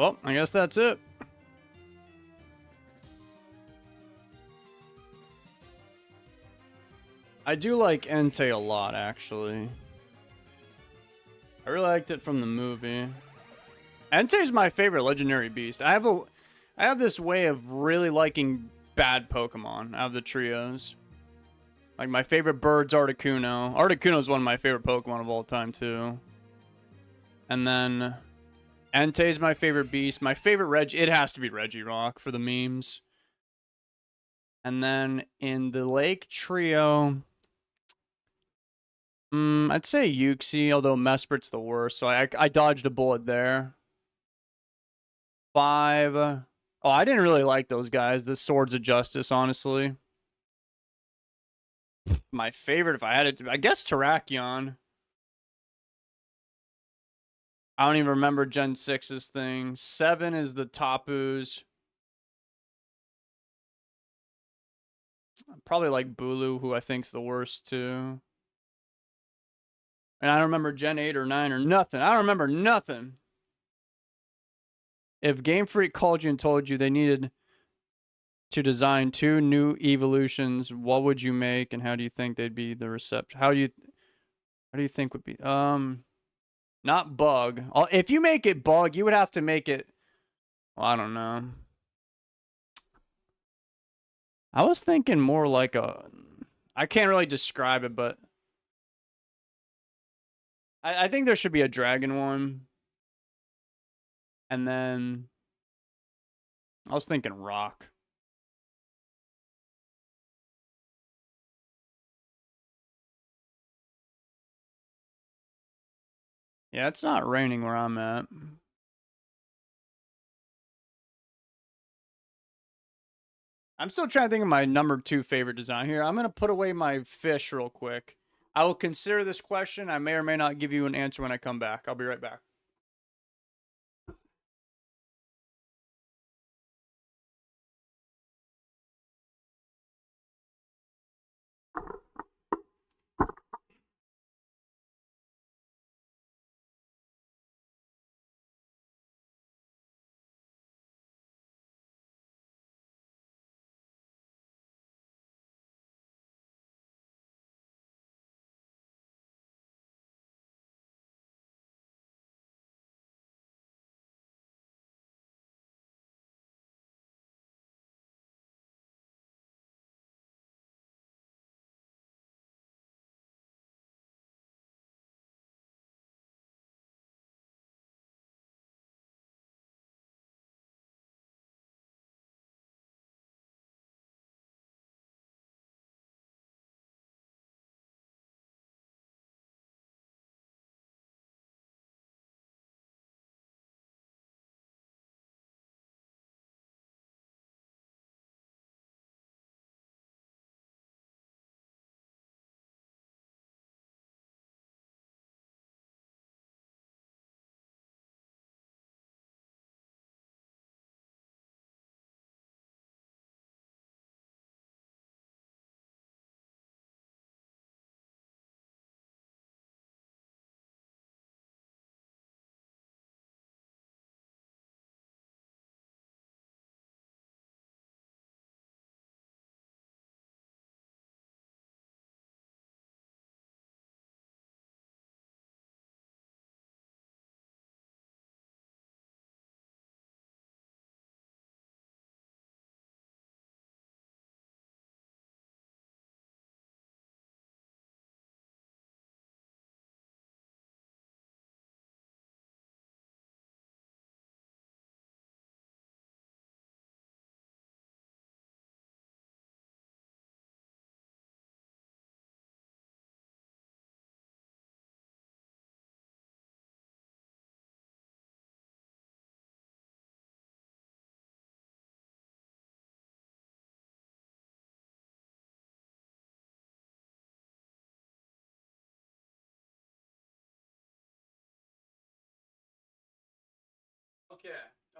Well, I guess that's it. I do like Entei a lot, actually. I really liked it from the movie. Entei's my favorite legendary beast. I have this way of really liking bad Pokemon out of the trios. Like, my favorite bird's Articuno. Articuno's one of my favorite Pokemon of all time, too. And then Entei's my favorite beast. My favorite it has to be Regirock for the memes. And then in the Lake Trio, I'd say Uxie, although Mesprit's the worst, so I dodged a bullet there. 5. Oh, I didn't really like those guys. The Swords of Justice, honestly. My favorite, if I had it, I guess Terrakion. I don't even remember Gen 6's thing. 7 is the Tapus. Probably like Bulu, who I think's the worst too. And I don't remember Gen 8 or 9 or nothing. I don't remember nothing. If Game Freak called you and told you they needed to design 2 new evolutions, what would you make and how do you think they'd be the reception? How do you think would be not bug. If you make it bug, you would have to make it, well, I don't know. I was thinking more like I can't really describe it, but I think there should be a dragon one. And then I was thinking rock. Yeah, it's not raining where I'm at. I'm still trying to think of my number 2 favorite design here. I'm going to put away my fish real quick. I will consider this question. I may or may not give you an answer when I come back. I'll be right back.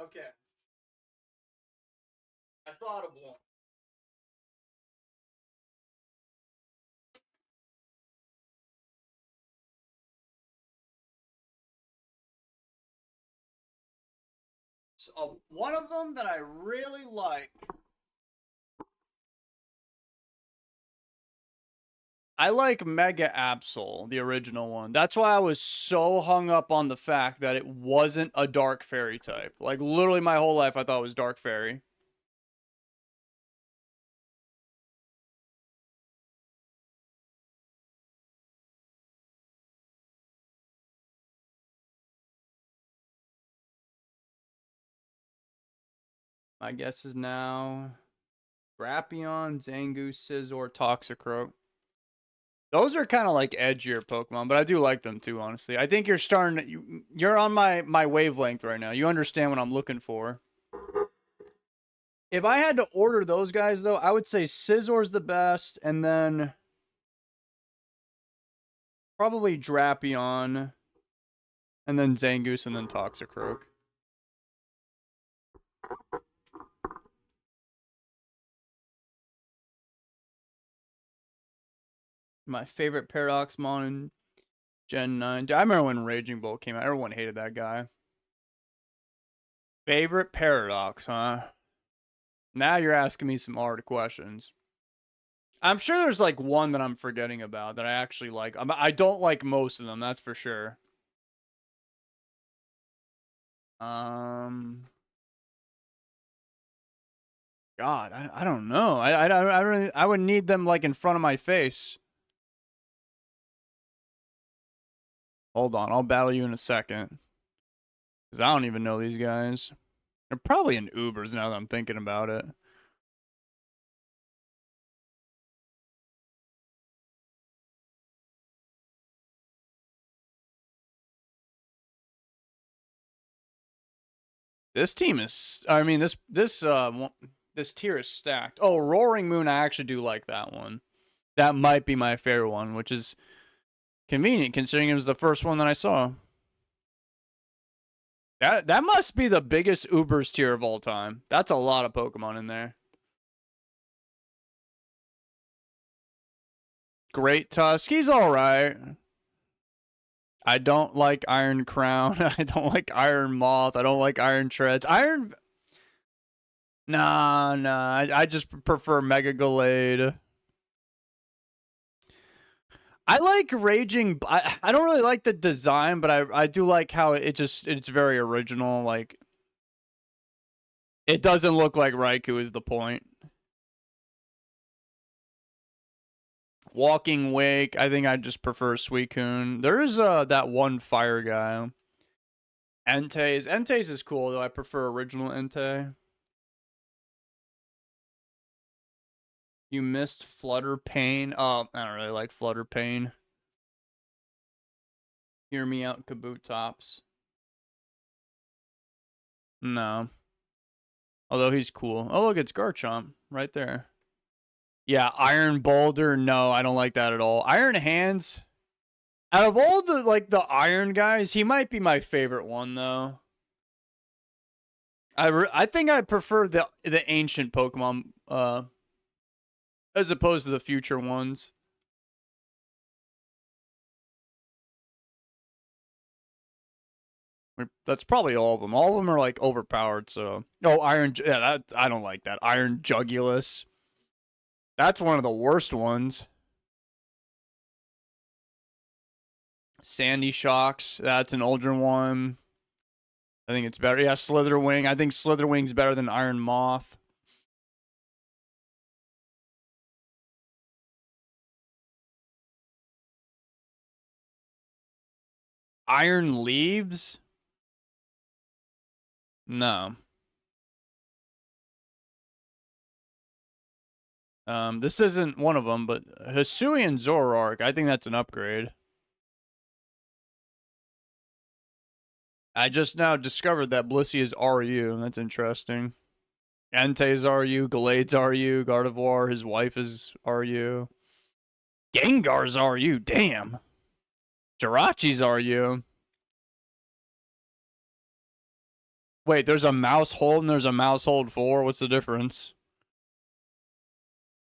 Okay. I thought of one. So, one of them that I really like. I like Mega Absol, the original one. That's why I was so hung up on the fact that it wasn't a Dark Fairy type. Like, literally my whole life I thought it was Dark Fairy. My guess is now Drapion, Zangoose, Scizor, Toxicroak. Those are kind of like edgier Pokemon, but I do like them too, honestly. I think you're starting you're on my wavelength right now. You understand what I'm looking for. If I had to order those guys though, I would say Scizor's the best, and then probably Drapion, and then Zangoose, and then Toxicroak. My favorite Paradoxmon in Gen 9. I remember when Raging Bolt came out. Everyone hated that guy. Favorite Paradox, huh? Now you're asking me some hard questions. I'm sure there's like one that I'm forgetting about that I actually like. I don't like most of them, that's for sure. God, I don't know. I would need them like in front of my face. Hold on, I'll battle you in a second. Because I don't even know these guys. They're probably in Ubers now that I'm thinking about it. This team is, I mean, this tier is stacked. Oh, Roaring Moon, I actually do like that one. That might be my favorite one, which is convenient considering it was the first one that I saw. That must be the biggest Ubers tier of all time. That's a lot of Pokemon in there. Great Tusk, he's alright. I don't like Iron Crown. I don't like Iron Moth. I don't like Iron Treads. Nah. I just prefer Mega Gallade. I like Raging. I don't really like the design, but I do like how it's very original. Like, it doesn't look like Raikou is the point. Walking Wake, I think I just prefer Suicune. There is that one fire guy. Entei's is cool though. I prefer original Entei. You missed Flutter Pain. Oh, I don't really like Flutter Pain. Hear me out, Kabutops. No. Although he's cool. Oh look, it's Garchomp right there. Yeah, Iron Boulder. No, I don't like that at all. Iron Hands. Out of all the Iron guys, he might be my favorite one though. I think I prefer the ancient Pokemon as opposed to the future ones. That's probably all of them. All of them are like overpowered. So, oh, Iron. Yeah, that I don't like that. Iron Jugulus. That's one of the worst ones. Sandy Shocks. That's an older one. I think it's better. Yeah, Slitherwing. I think Slitherwing's better than Iron Moth. Iron Leaves? No. This isn't one of them, but Hisuian Zoroark. I think that's an upgrade. I just now discovered that Blissey is RU. That's interesting. Entei's RU, Gallade's RU, Gardevoir, his wife is RU. Gengar's RU, damn. Jirachi's RU. Wait, there's a mouse hold and there's a mouse hold 4. What's the difference?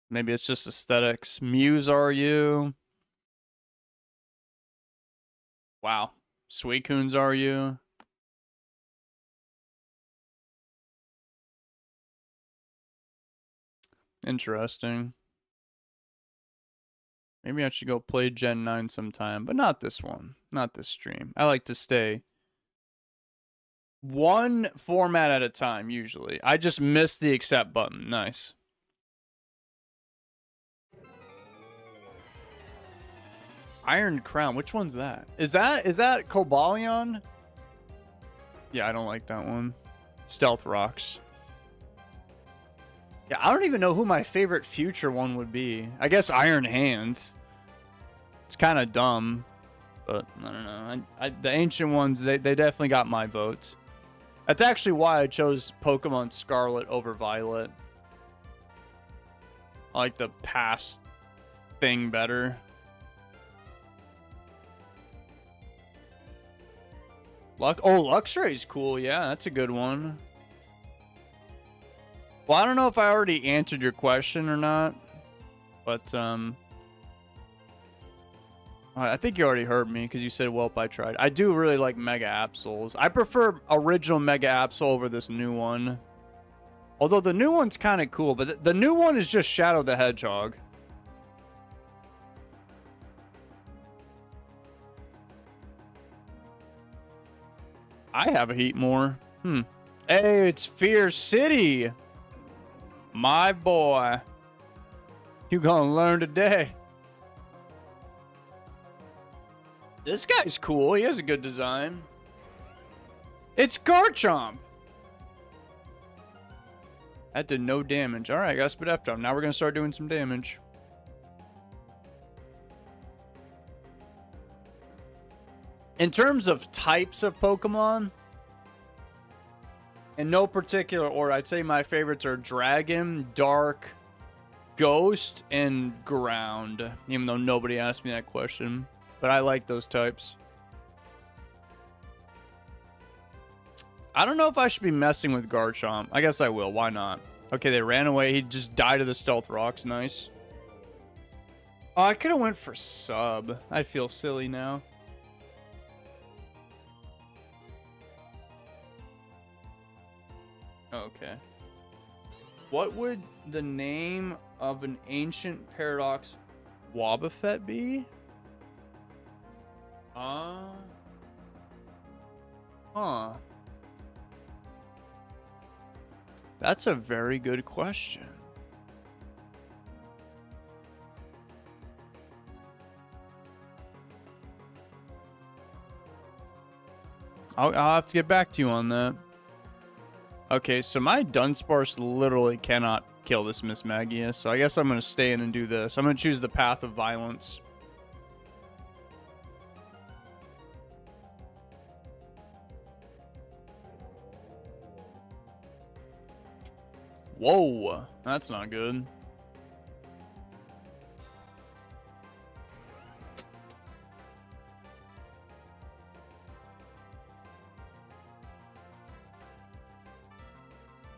Maybe it's just aesthetics. Muse RU. Wow. Suicune's RU. Interesting. Maybe I should go play Gen 9 sometime, but not this one. Not this stream. I like to stay one format at a time, usually. I just missed the accept button. Nice. Iron Crown. Which one's that? Is that Cobalion? Yeah, I don't like that one. Stealth Rocks. Yeah, I don't even know who my favorite future one would be. I guess Iron Hands. It's kind of dumb, but I don't know. The ancient ones, they definitely got my vote. That's actually why I chose Pokemon Scarlet over Violet. I like the past thing better. Luxray's cool. Yeah, that's a good one. Well, I don't know if I already answered your question or not, but I think you already heard me because you said, "Welp, I tried." I do really like Mega Absols. I prefer original Mega Absol over this new one. Although the new one's kind of cool, but the new one is just Shadow the Hedgehog. I have a Heatmore. Hey, it's Fear City. My boy. You gonna learn today. This guy's cool. He has a good design. It's Garchomp. That did no damage. Alright, I got spit after him. Now we're gonna start doing some damage. In terms of types of Pokemon, in no particular order, I'd say my favorites are Dragon, Dark, Ghost, and Ground. Even though nobody asked me that question. But I like those types. I don't know if I should be messing with Garchomp. I guess I will. Why not? Okay, they ran away. He just died of the Stealth Rocks. Nice. Oh, I could have went for Sub. I feel silly now. Okay. What would the name of an ancient paradox Wobbuffet be? Huh. That's a very good question. I'll have to get back to you on that. Okay, so my Dunsparce literally cannot kill this Miss Magia, so I guess I'm going to stay in and do this. I'm going to choose the Path of Violence. Whoa, that's not good.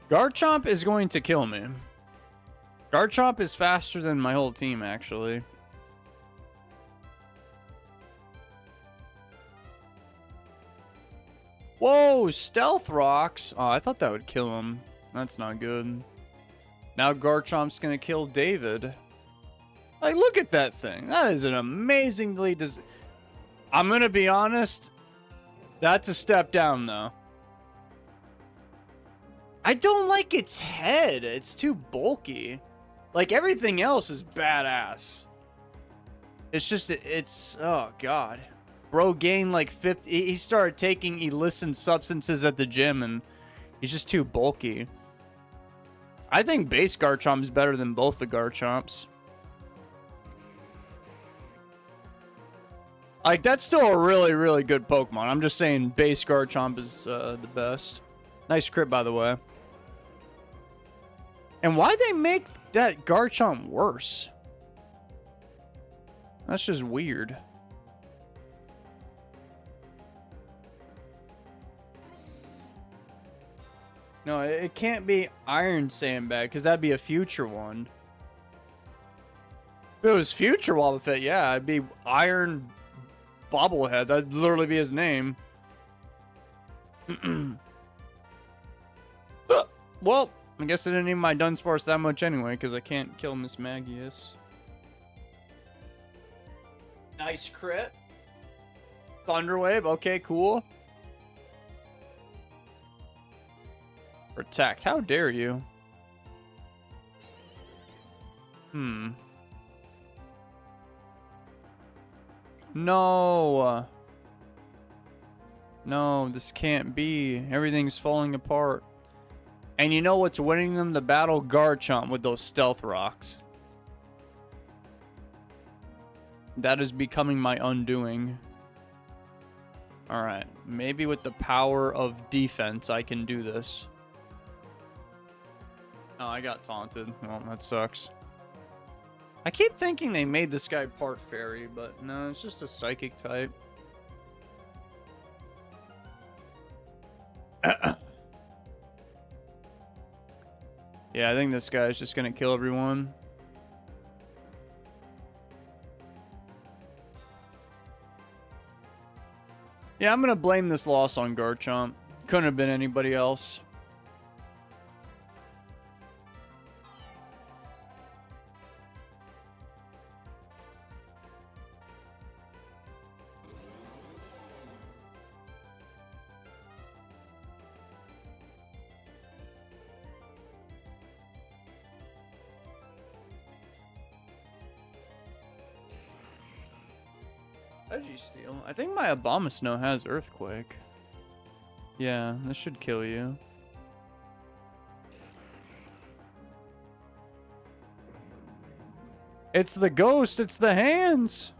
Garchomp is going to kill me. Garchomp is faster than my whole team, actually. Whoa, Stealth Rocks. Oh, I thought that would kill him. That's not good. Now Garchomp's going to kill David. Like, look at that thing. That is an amazingly... I'm going to be honest. That's a step down, though. I don't like its head. It's too bulky. Like, everything else is badass. It's just, it's, oh, God. Bro gained like 50. He started taking illicit substances at the gym, and he's just too bulky. I think base Garchomp is better than both the Garchomps. Like, that's still a really, really good Pokemon. I'm just saying base Garchomp is the best. Nice crit, by the way. And why'd they make that Garchomp worse? That's just weird. No, it can't be Iron Sandbag, because that'd be a future one. If it was future Wobbuffet, yeah, it'd be Iron Bobblehead. That'd literally be his name. Well, I guess I didn't need my Dunsparce that much anyway, because I can't kill Miss Magius. Nice crit. Thunderwave, okay, cool. Protect, how dare you? No. No, this can't be. Everything's falling apart. And you know what's winning them the battle? Garchomp with those stealth rocks. That is becoming my undoing. Alright, maybe with the power of defense I can do this. Oh, I got taunted. Well, that sucks. I keep thinking they made this guy part fairy, but no, it's just a psychic type. Yeah, I think this guy's just gonna kill everyone. Yeah, I'm gonna blame this loss on Garchomp. Couldn't have been anybody else. Steel. I think my Abomasnow has Earthquake. Yeah, this should kill you. It's the ghost, it's the hands!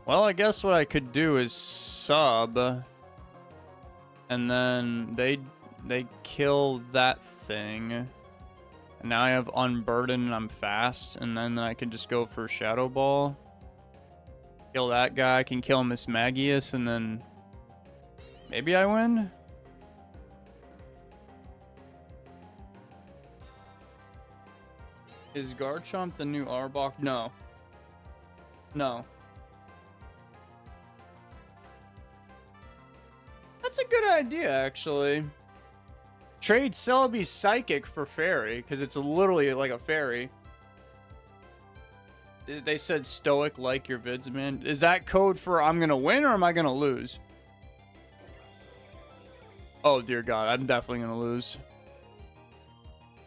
Well, I guess what I could do is sub, and then they kill that thing, and now I have Unburden and I'm fast, and then I can just go for Shadow Ball, kill that guy, I can kill Miss Magius, and then maybe I win? Is Garchomp the new Arbok? No. No. That's a good idea, actually. Trade Celebi Psychic for Fairy, because it's literally like a fairy. They said stoic like your vids, man. Is that code for I'm going to win or am I going to lose? Oh, dear God. I'm definitely going to lose.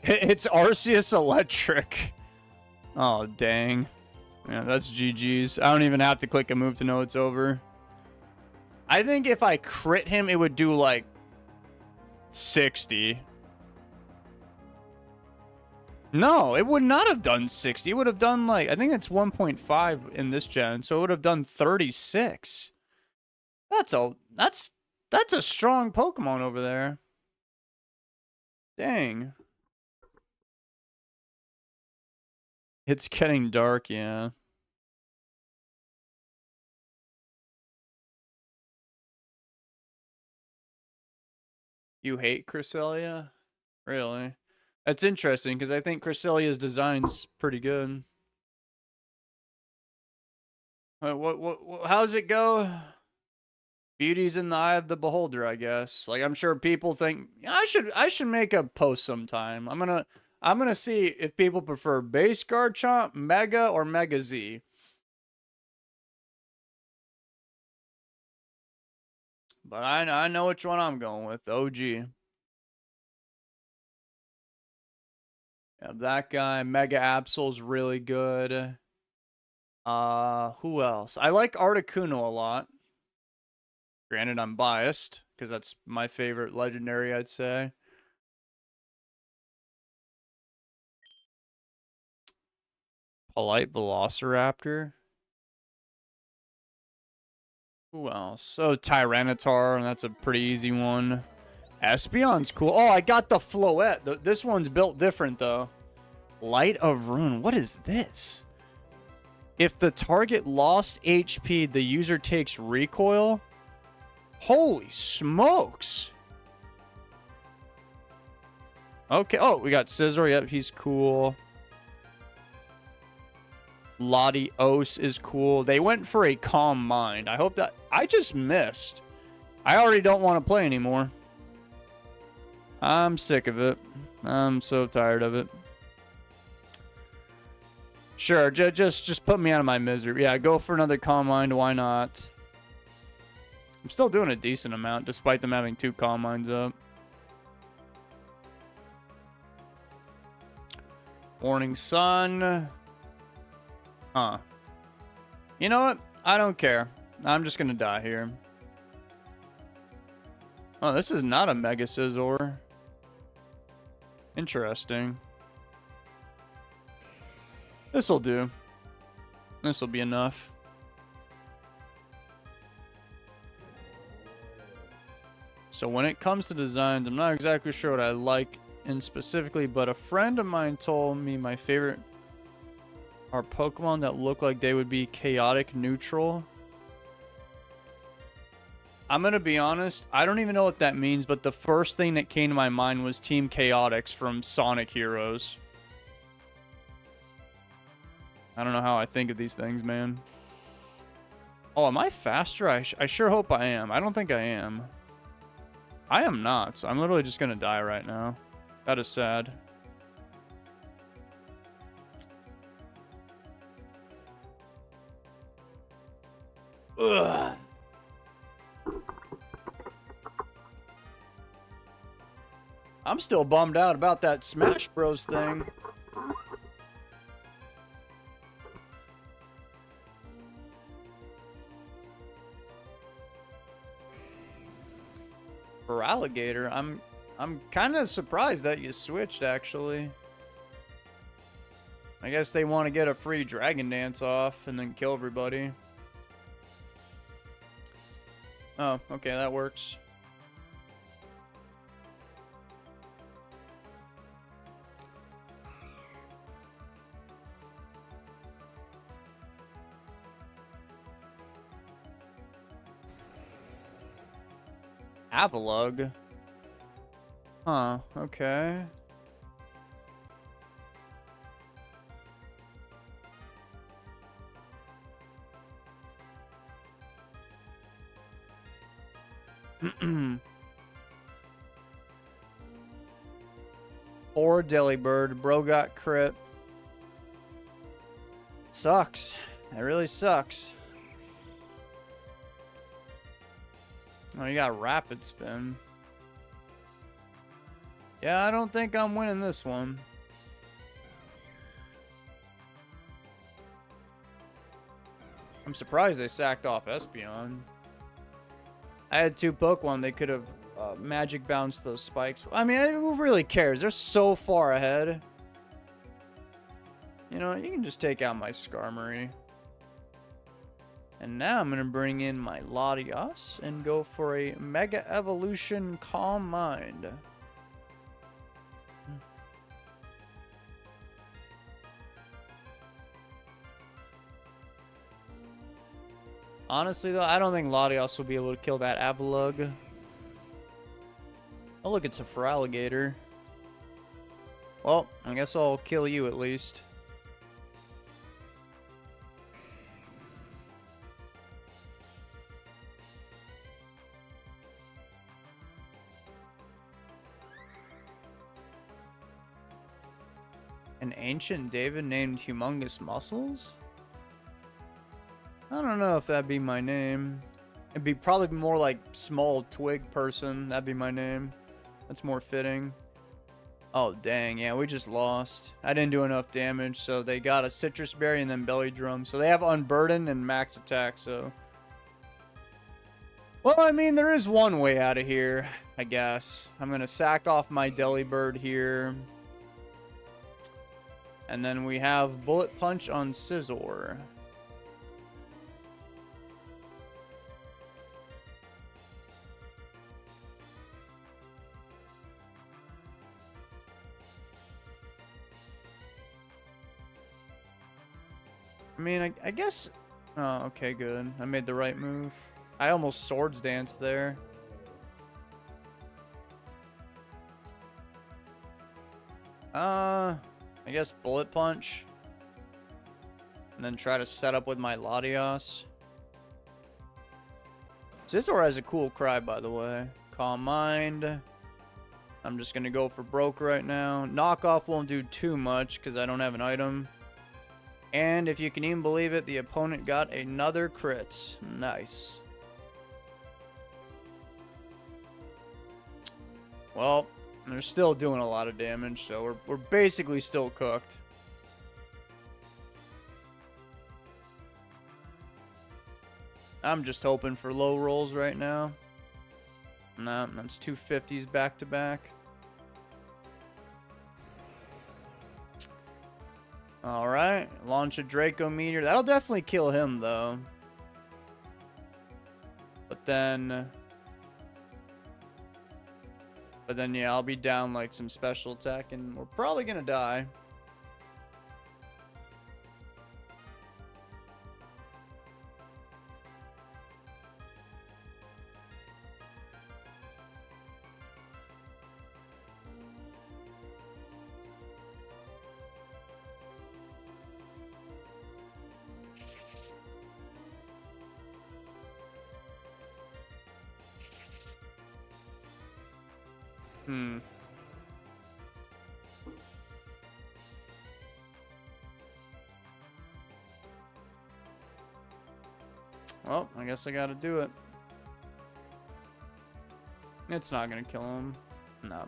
It's Arceus Electric. Oh, dang. Yeah, that's GG's. I don't even have to click a move to know it's over. I think if I crit him, it would do like 60. No, it would not have done 60. It would have done like, I think it's 1.5 in this gen, so it would have done 36. That's a strong Pokemon over there. Dang. It's getting dark, yeah. You hate Cresselia? Really? That's interesting, because I think Cresselia's design's pretty good. How's it go? Beauty's in the eye of the beholder, I guess. Like, I'm sure people think I should make a post sometime. I'm gonna see if people prefer base Garchomp, Mega, or Mega Z. But I know which one I'm going with. OG. Yeah, that guy. Mega Absol's really good. Who else? I like Articuno a lot. Granted, I'm biased, because that's my favorite legendary, I'd say. Polite Velociraptor. Who else? So Tyranitar, and that's a pretty easy one. Espeon's cool. Oh, I got the Floette. This one's built different, though. Light of Ruin. What is this? If the target lost HP, the user takes recoil. Holy smokes. Okay. Oh, we got Scizor. Yep, he's cool. Latios is cool. They went for a Calm Mind. I hope that... I just missed. I already don't want to play anymore. I'm sick of it. I'm so tired of it. Sure, just put me out of my misery. Yeah, go for another Calm Mind. Why not? I'm still doing a decent amount, despite them having 2 Calm Minds up. Warning Sun. Huh. You know what? I don't care. I'm just gonna die here. Oh, this is not a Mega Scizor. Interesting. This'll do. This'll be enough. So when it comes to designs, I'm not exactly sure what I like in specifically, but a friend of mine told me my favorite are Pokemon that look like they would be chaotic neutral. I'm gonna be honest, I don't even know what that means, but the first thing that came to my mind was Team Chaotix from Sonic Heroes. I don't know how I think of these things, man. Oh, am I faster? I sure hope I am. I don't think I am. I am not, so I'm literally just gonna die right now. That is sad. Ugh. I'm still bummed out about that Smash Bros thing. For Alligator, I'm kind of surprised that you switched, actually. I guess they want to get a free Dragon Dance off and then kill everybody. Oh, okay, that works. Avalug? Huh, okay. Poor Delibird. Bro got crit. Sucks. It really sucks. Oh, you got Rapid Spin. Yeah, I don't think I'm winning this one. I'm surprised they sacked off Espeon. I had 2 Pokemon. They could have magic bounced those spikes. I mean, who really cares? They're so far ahead. You know, you can just take out my Skarmory. And now I'm going to bring in my Latios and go for a Mega Evolution Calm Mind. Honestly, though, I don't think Latios will be able to kill that Avalug. Oh, look, it's a Feraligatr. Well, I guess I'll kill you at least. An ancient David named Humongous Muscles? I don't know if that'd be my name. It'd be probably more like Small Twig Person. That'd be my name. That's more fitting. Oh, dang. Yeah, we just lost. I didn't do enough damage, so they got a Citrus Berry and then Belly Drum. So they have Unburden and Max Attack, so... Well, I mean, there is one way out of here, I guess. I'm going to sack off my Delibird here. And then we have Bullet Punch on Scizor. I mean, I guess... Oh, okay, good. I made the right move. I almost Swords Dance there. I guess Bullet Punch. And then try to set up with my Latios. Scizor has a cool cry, by the way. Calm Mind. I'm just going to go for Broke right now. Knockoff won't do too much because I don't have an item. And if you can even believe it, the opponent got another crit. Nice. Well, they're still doing a lot of damage, so we're basically still cooked. I'm just hoping for low rolls right now. No, that's 250s back to back. Alright, launch a Draco Meteor. That'll definitely kill him, though. But then, yeah, I'll be down like some special attack, and we're probably gonna die. Well, I guess I gotta do it. It's not gonna kill him. No.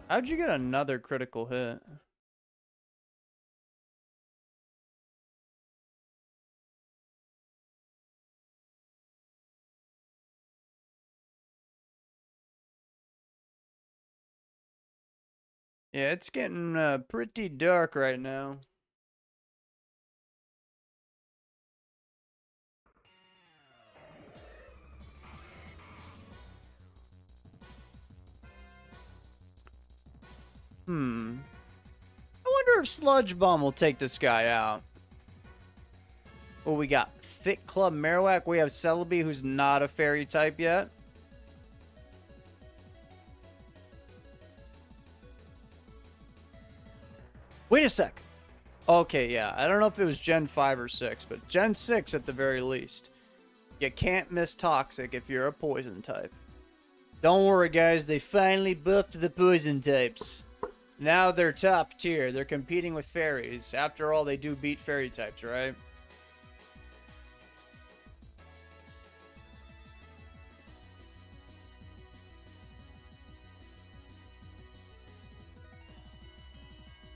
How'd you get another critical hit? Yeah, it's getting pretty dark right now. I wonder if Sludge Bomb will take this guy out. Well, we got Thick Club Marowak. We have Celebi, who's not a fairy type yet. Wait a sec. Okay, yeah. I don't know if it was Gen 5 or 6, but Gen 6 at the very least. You can't miss Toxic if you're a poison type. Don't worry, guys. They finally buffed the poison types. Now they're top tier. They're competing with fairies. After all, they do beat fairy types, right?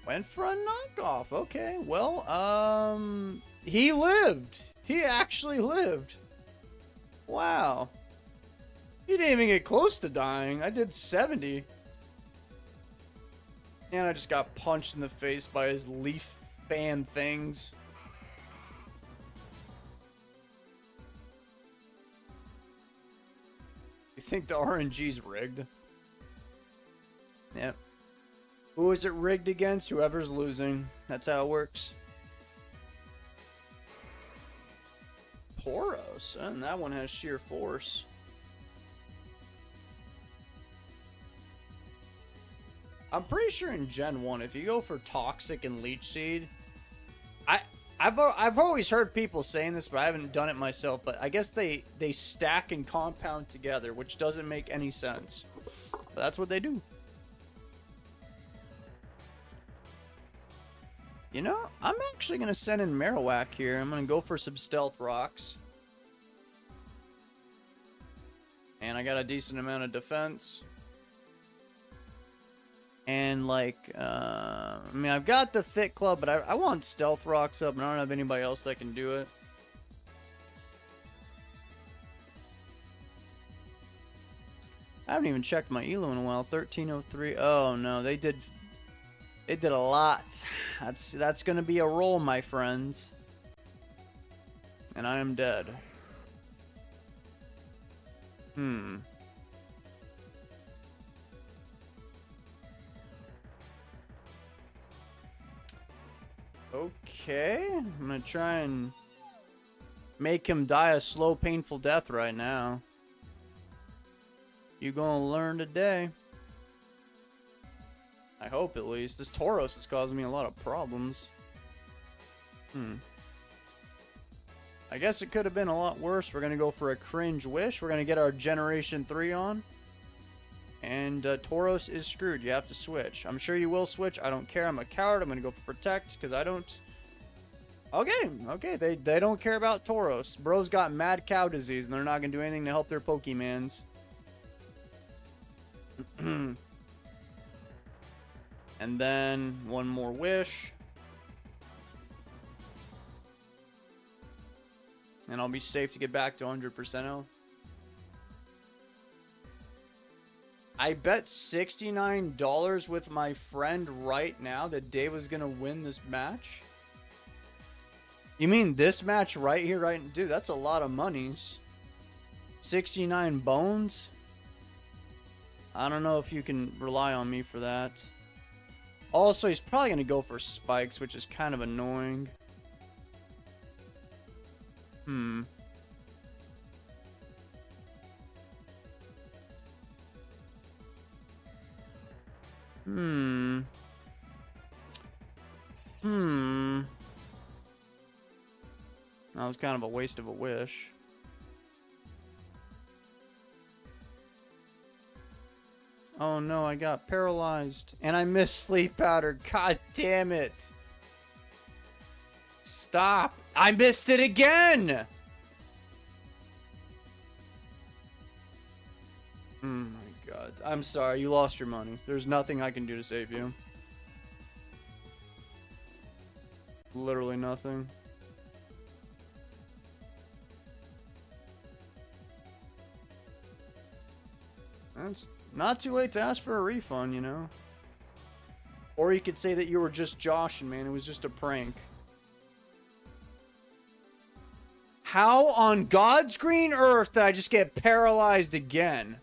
Went for a knockoff. Okay, well, he lived. He actually lived. Wow. He didn't even get close to dying. I did 70. And I just got punched in the face by his leaf fan things. You think the RNG's rigged? Yep. Who is it rigged against? Whoever's losing. That's how it works. Poros, and that one has sheer force. I'm pretty sure in Gen 1, if you go for Toxic and Leech Seed, I've always heard people saying this, but I haven't done it myself, but I guess they stack and compound together, which doesn't make any sense. But that's what they do. You know, I'm actually going to send in Marowak here. I'm going to go for some Stealth Rocks. And I got a decent amount of defense. And, like, I mean, I've got the Thick Club, but I want Stealth Rocks up, and I don't have anybody else that can do it. I haven't even checked my ELO in a while. 1303. Oh, no, they did a lot. That's going to be a roll, my friends. And I am dead. Okay, I'm gonna try and make him die a slow, painful death right now. You gonna learn today. I hope, at least. This Tauros is causing me a lot of problems. I guess it could have been a lot worse. We're gonna go for a cringe wish. We're gonna get our Generation 3 on. And Tauros is screwed. You have to switch. I'm sure you will switch. I don't care. I'm a coward. I'm gonna go for Protect, because I don't... Okay, they don't care about Tauros. Bro's got mad cow disease, and they're not gonna do anything to help their Pokemans. And then one more wish. And I'll be safe to get back to 100% health. I bet $69 with my friend right now that Dave was going to win this match. You mean this match right here, right? Dude, that's a lot of monies. 69 bones? I don't know if you can rely on me for that. Also, he's probably going to go for spikes, which is kind of annoying. That was kind of a waste of a wish. Oh no, I got paralyzed. And I missed sleep powder. God damn it. Stop. I missed it again. Oh my god. I'm sorry. You lost your money. There's nothing I can do to save you. Literally nothing. It's not too late to ask for a refund, you know? Or you could say that you were just joshing, man. It was just a prank. How on God's green earth did I just get paralyzed again?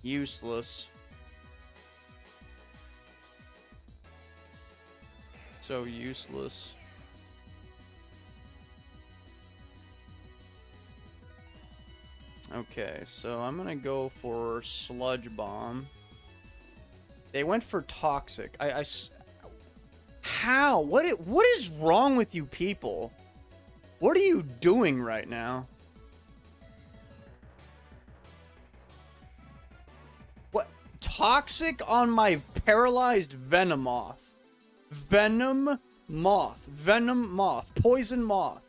Useless. So useless. Okay, so I'm gonna go for Sludge Bomb. They went for Toxic. How? What is wrong with you people? What are you doing right now? What? Toxic on my paralyzed Venomoth. Venom Moth. Venom Moth. Poison Moth.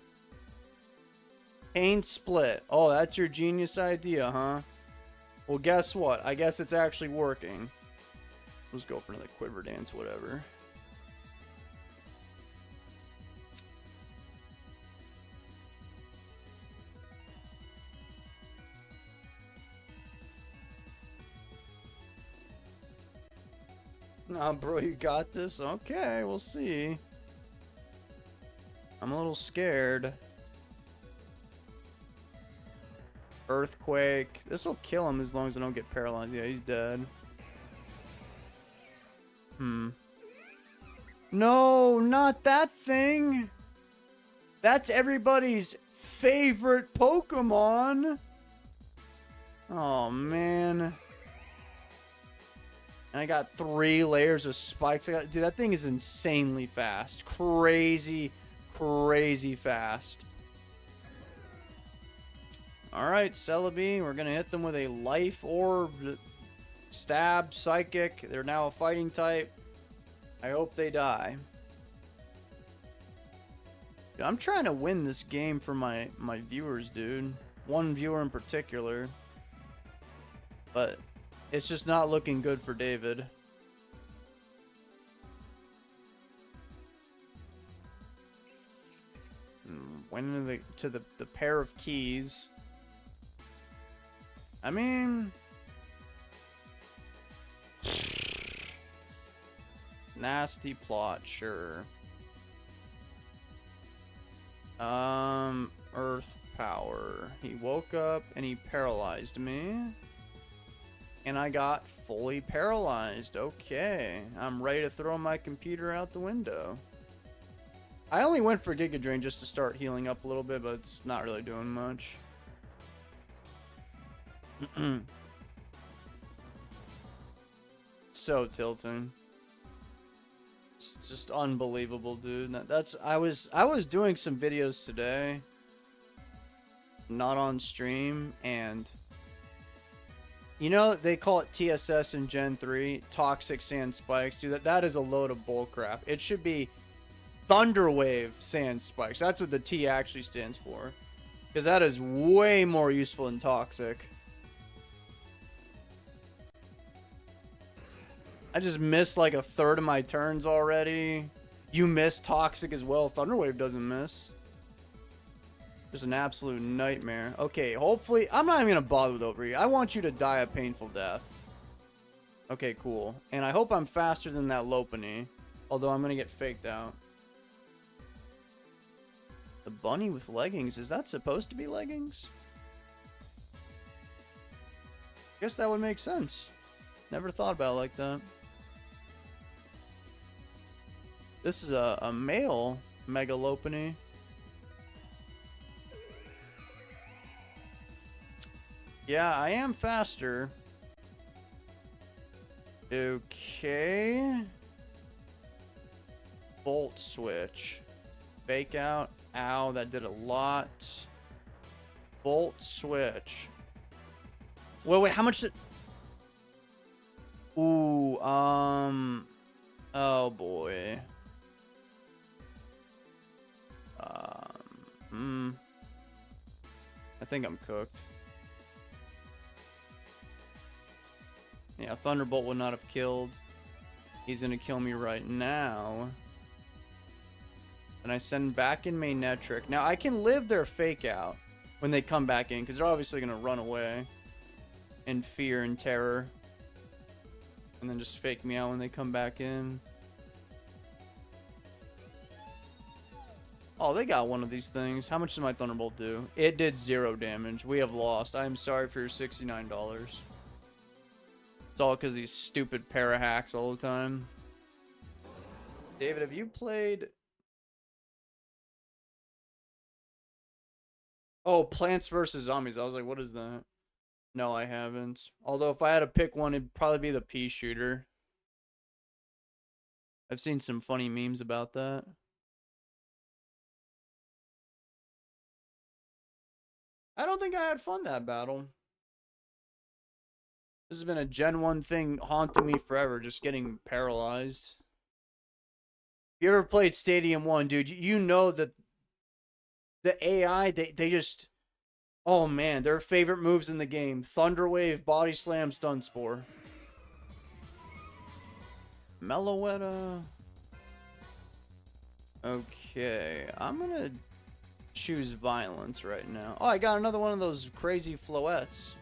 Pain Split. Oh, that's your genius idea, huh? Well, guess what? I guess it's actually working. Let's go for another Quiver Dance, whatever. Nah, bro, you got this? Okay, we'll see. I'm a little scared. Earthquake. This will kill him as long as I don't get paralyzed. Yeah, he's dead. No, not that thing. That's everybody's favorite Pokemon. Oh, man. And I got 3 layers of spikes. Dude, that thing is insanely fast. Crazy, crazy fast. Alright, Celebi, we're going to hit them with a Life Orb, Stab, Psychic. They're now a fighting type. I hope they die. I'm trying to win this game for my viewers, dude. One viewer in particular. But it's just not looking good for David. Went to the pair of keys. I mean, nasty plot, sure. Earth Power. He woke up and he paralyzed me. And I got fully paralyzed. Okay, I'm ready to throw my computer out the window. I only went for Giga Drain just to start healing up a little bit, but it's not really doing much. So tilting. It's just unbelievable, dude. I was doing some videos today, not on stream, and you know they call it TSS in Gen 3, toxic sand spikes. Dude, that is a load of bullcrap. It should be Thunderwave sand spikes. That's what the T actually stands for, because that is way more useful than toxic. I just missed like a third of my turns already. You missed toxic as well. Thunderwave doesn't miss. Just an absolute nightmare. Okay, hopefully... I'm not even going to bother with over here. I want you to die a painful death. Okay, cool. And I hope I'm faster than that Lopunny. Although I'm going to get faked out. The bunny with leggings. Is that supposed to be leggings? Guess that would make sense. Never thought about it like that. This is a male Megalopony. Yeah, I am faster. Okay. Volt switch. Fake out. Ow, that did a lot. Volt switch. Wait, how much did... Ooh, oh boy. I think I'm cooked. Yeah, Thunderbolt would not have killed. He's gonna kill me right now. And I send back in Magnetric. Now I can live their fake out when they come back in, because they're obviously gonna run away in fear and terror. And then just fake me out when they come back in. Oh, they got one of these things. How much did my Thunderbolt do? It did 0 damage. We have lost. I am sorry for your $69. It's all because these stupid para hacks all the time. David, have you played... Oh, Plants vs. Zombies. I was like, what is that? No, I haven't. Although if I had to pick one, it'd probably be the pea shooter. I've seen some funny memes about that. I don't think I had fun that battle. This has been a Gen 1 thing haunting me forever, just getting paralyzed. If you ever played Stadium 1, dude, you know that the AI, they just... Oh man, their favorite moves in the game. Thunder Wave, Body Slam, Stun Spore. Meloetta. Okay, I'm gonna choose Violence right now. Oh, I got another one of those crazy Floettes.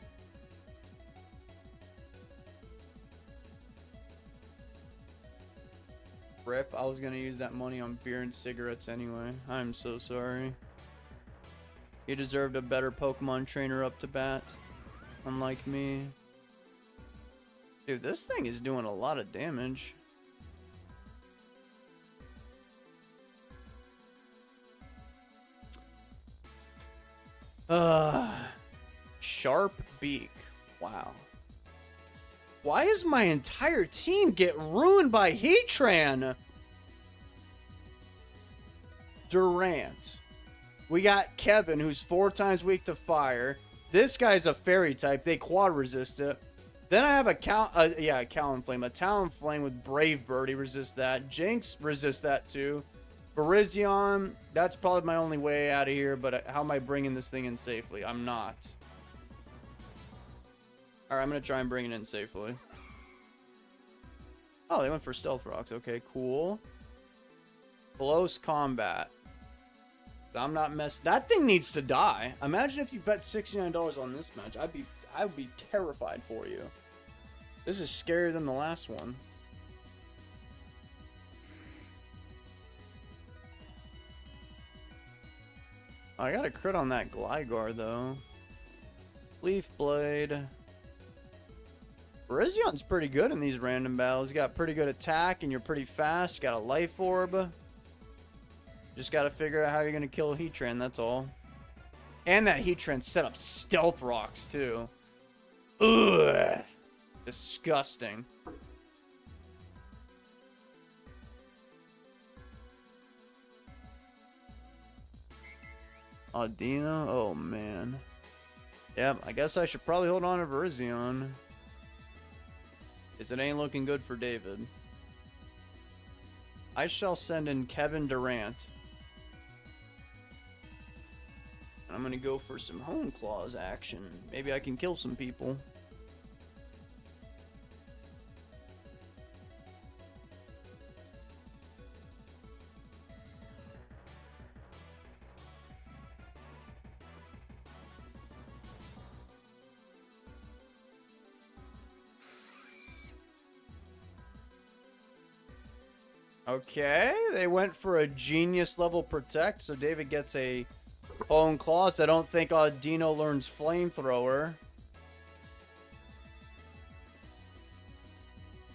Rip, I was gonna use that money on beer and cigarettes anyway. I'm so sorry. You deserved a better Pokemon trainer up to bat. Unlike me. Dude, this thing is doing a lot of damage. Sharp Beak. Wow. Why is my entire team get ruined by Heatran? Durant. We got Kevin, who's 4 times weak to fire. This guy's a fairy type. They quad resist it. Then I have a Talonflame. A Talonflame with Brave Bird. He resists that. Jinx resists that too. Virizion, that's probably my only way out of here, but how am I bringing this thing in safely? I'm not. Alright, I'm going to try and bring it in safely. Oh, they went for Stealth Rocks. Okay, cool. Close combat. I'm not messing. That thing needs to die. Imagine if you bet $69 on this match. I would be terrified for you. This is scarier than the last one. I got a crit on that Gligar though. Leaf Blade. Virizzion's pretty good in these random battles. You got pretty good attack and you're pretty fast. You got a Life Orb. Just got to figure out how you're going to kill Heatran, that's all. And that Heatran set up Stealth Rocks, too. Ugh. Disgusting. Audino? Oh, man. Yep, I guess I should probably hold on to Virizion. Because it ain't looking good for David. I shall send in Kevin Durant. And I'm going to go for some Hone Claws action. Maybe I can kill some people. Okay, they went for a genius level protect, so David gets a Hone Claws. I don't think Audino learns Flamethrower.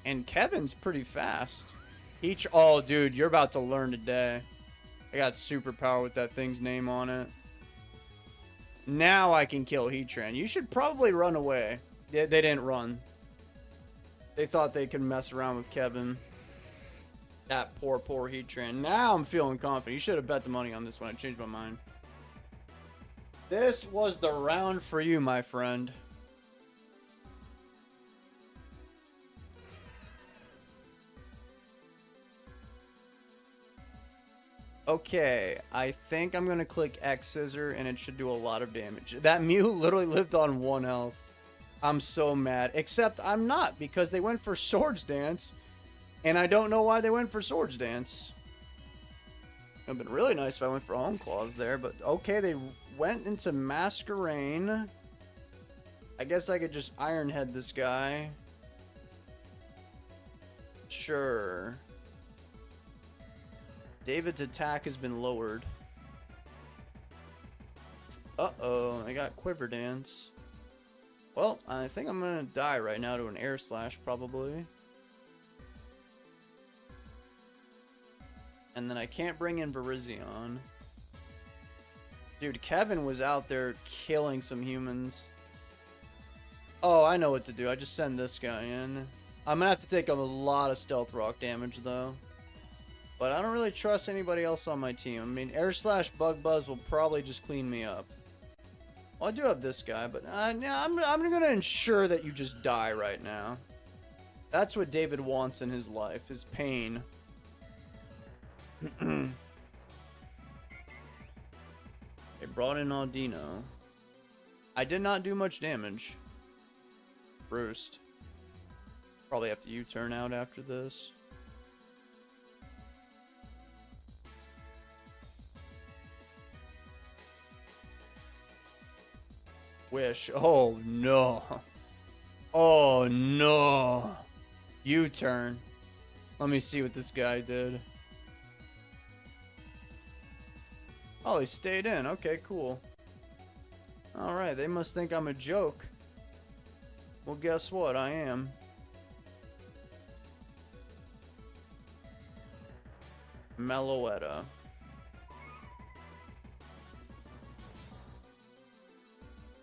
And Kevin's pretty fast. Oh, dude, you're about to learn today. I got superpower with that thing's name on it. Now I can kill Heatran. You should probably run away. They didn't run. They thought they could mess around with Kevin. That poor Heatran. Now I'm feeling confident. You should have bet the money on this one. I changed my mind. This was the round for you, my friend. Okay, I think I'm going to click X Scissor, and it should do a lot of damage. That Mew literally lived on 1 health. I'm so mad. Except I'm not, because they went for Swords Dance. And I don't know why they went for Swords Dance. It would have been really nice if I went for Hone Claws there. But okay, they went into Masquerain. I guess I could just Iron Head this guy. Sure. David's attack has been lowered. Uh-oh, I got Quiver Dance. Well, I think I'm going to die right now to an Air Slash, probably. And then I can't bring in Virizion. Dude, Kevin was out there killing some humans. Oh, I know what to do. I just send this guy in. I'm going to have to take a lot of Stealth Rock damage, though. But I don't really trust anybody else on my team. I mean, Air Slash Bug Buzz will probably just clean me up. Well, I do have this guy, but I'm going to ensure that you just die right now. That's what David wants in his life, is pain. They brought in Audino. I did not do much damage. Roost. Probably have to U-turn out after this. Wish. Oh no. Oh no. U-turn. Let me see what this guy did. Oh, he stayed in. Okay, cool. Alright, they must think I'm a joke. Well, guess what? I am. Meloetta.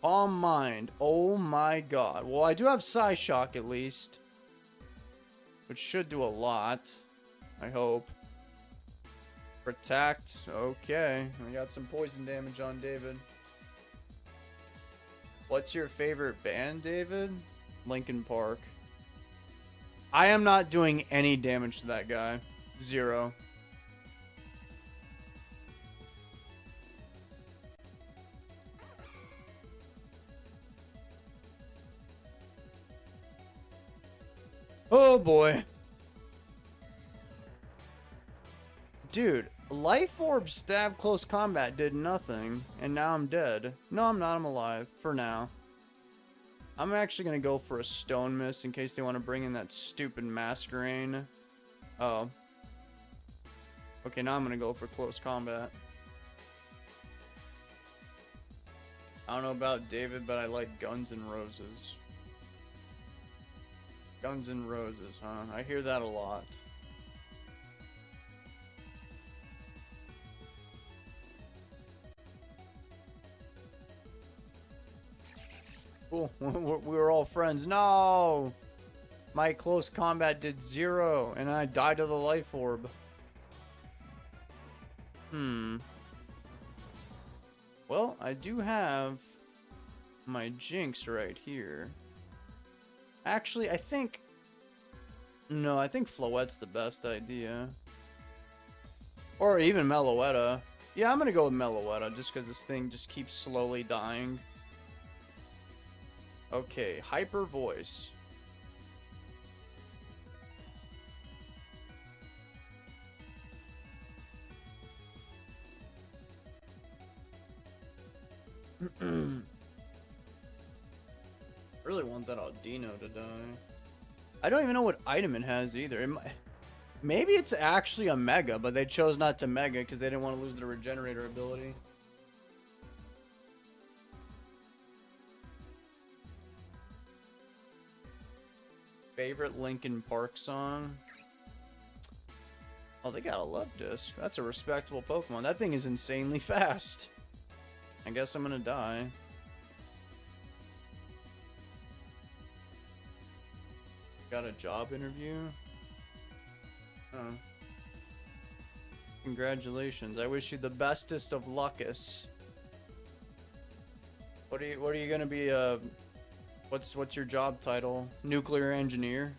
Calm Mind. Oh my god. Well, I do have Psyshock at least. Which should do a lot. I hope. Protect. Okay. I got some poison damage on David. What's your favorite band, David? Linkin Park. I am not doing any damage to that guy. 0. Oh boy. Dude, Life Orb Stab Close Combat did nothing, and now I'm dead. No, I'm not. I'm alive. For now. I'm actually going to go for a Stone Mist in case they want to bring in that stupid Masquerain. Oh. Okay, now I'm going to go for Close Combat. I don't know about David, but I like Guns N' Roses. Guns N' Roses, huh? I hear that a lot. Cool. We were all friends. No! My close combat did 0, and I died to the life orb. Well, I do have my Jinx right here. Actually, I think... No, I think Floette's the best idea. Or even Meloetta. Yeah, I'm gonna go with Meloetta, just because this thing just keeps slowly dying. Okay, Hyper Voice. Really want that Audino to die. I don't even know what item it has either. Maybe it's actually a Mega, but they chose not to Mega because they didn't want to lose their Regenerator ability. Favorite Linkin Park song? Oh, they got a Love Disc. That's a respectable Pokemon. That thing is insanely fast. I guess I'm gonna die. Got a job interview? Oh. Congratulations. I wish you the bestest of luckus. What are you gonna be what's your job title? Nuclear engineer?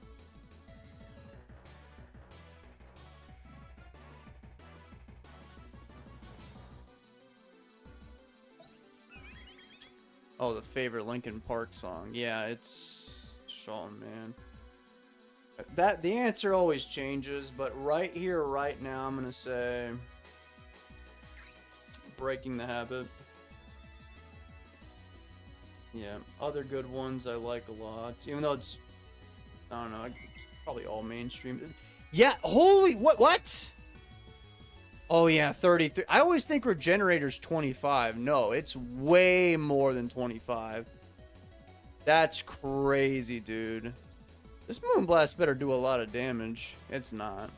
Oh, the favorite Linkin Park song. Yeah, it's Sean, man. The answer always changes, but right here, right now, I'm gonna say Breaking the Habit. Yeah, other good ones I like a lot, even though it's, I don't know, it's probably all mainstream. Yeah, holy, what? Oh yeah, 33. I always think Regenerator's 25. No, it's way more than 25. That's crazy, dude. This Moonblast better do a lot of damage. It's not.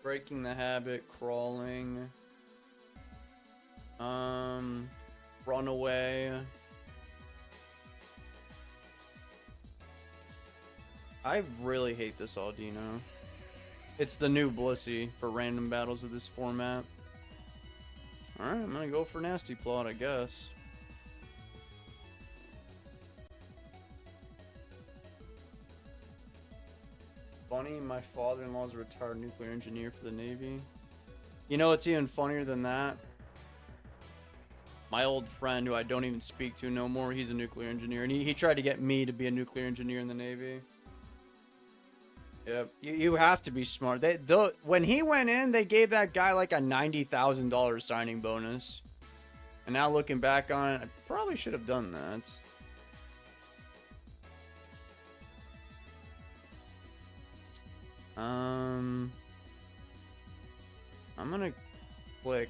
Breaking the Habit, Crawling. Runaway. I really hate this Audino. It's the new Blissey for random battles of this format. Alright, I'm gonna go for Nasty Plot, I guess. Funny, my father-in-law's a retired nuclear engineer for the Navy. You know what's even funnier than that? My old friend, who I don't even speak to no more, he's a nuclear engineer. And he tried to get me to be a nuclear engineer in the Navy. Yep, you have to be smart. When he went in, they gave that guy like a $90,000 signing bonus. And now looking back on it, I probably should have done that. I'm gonna click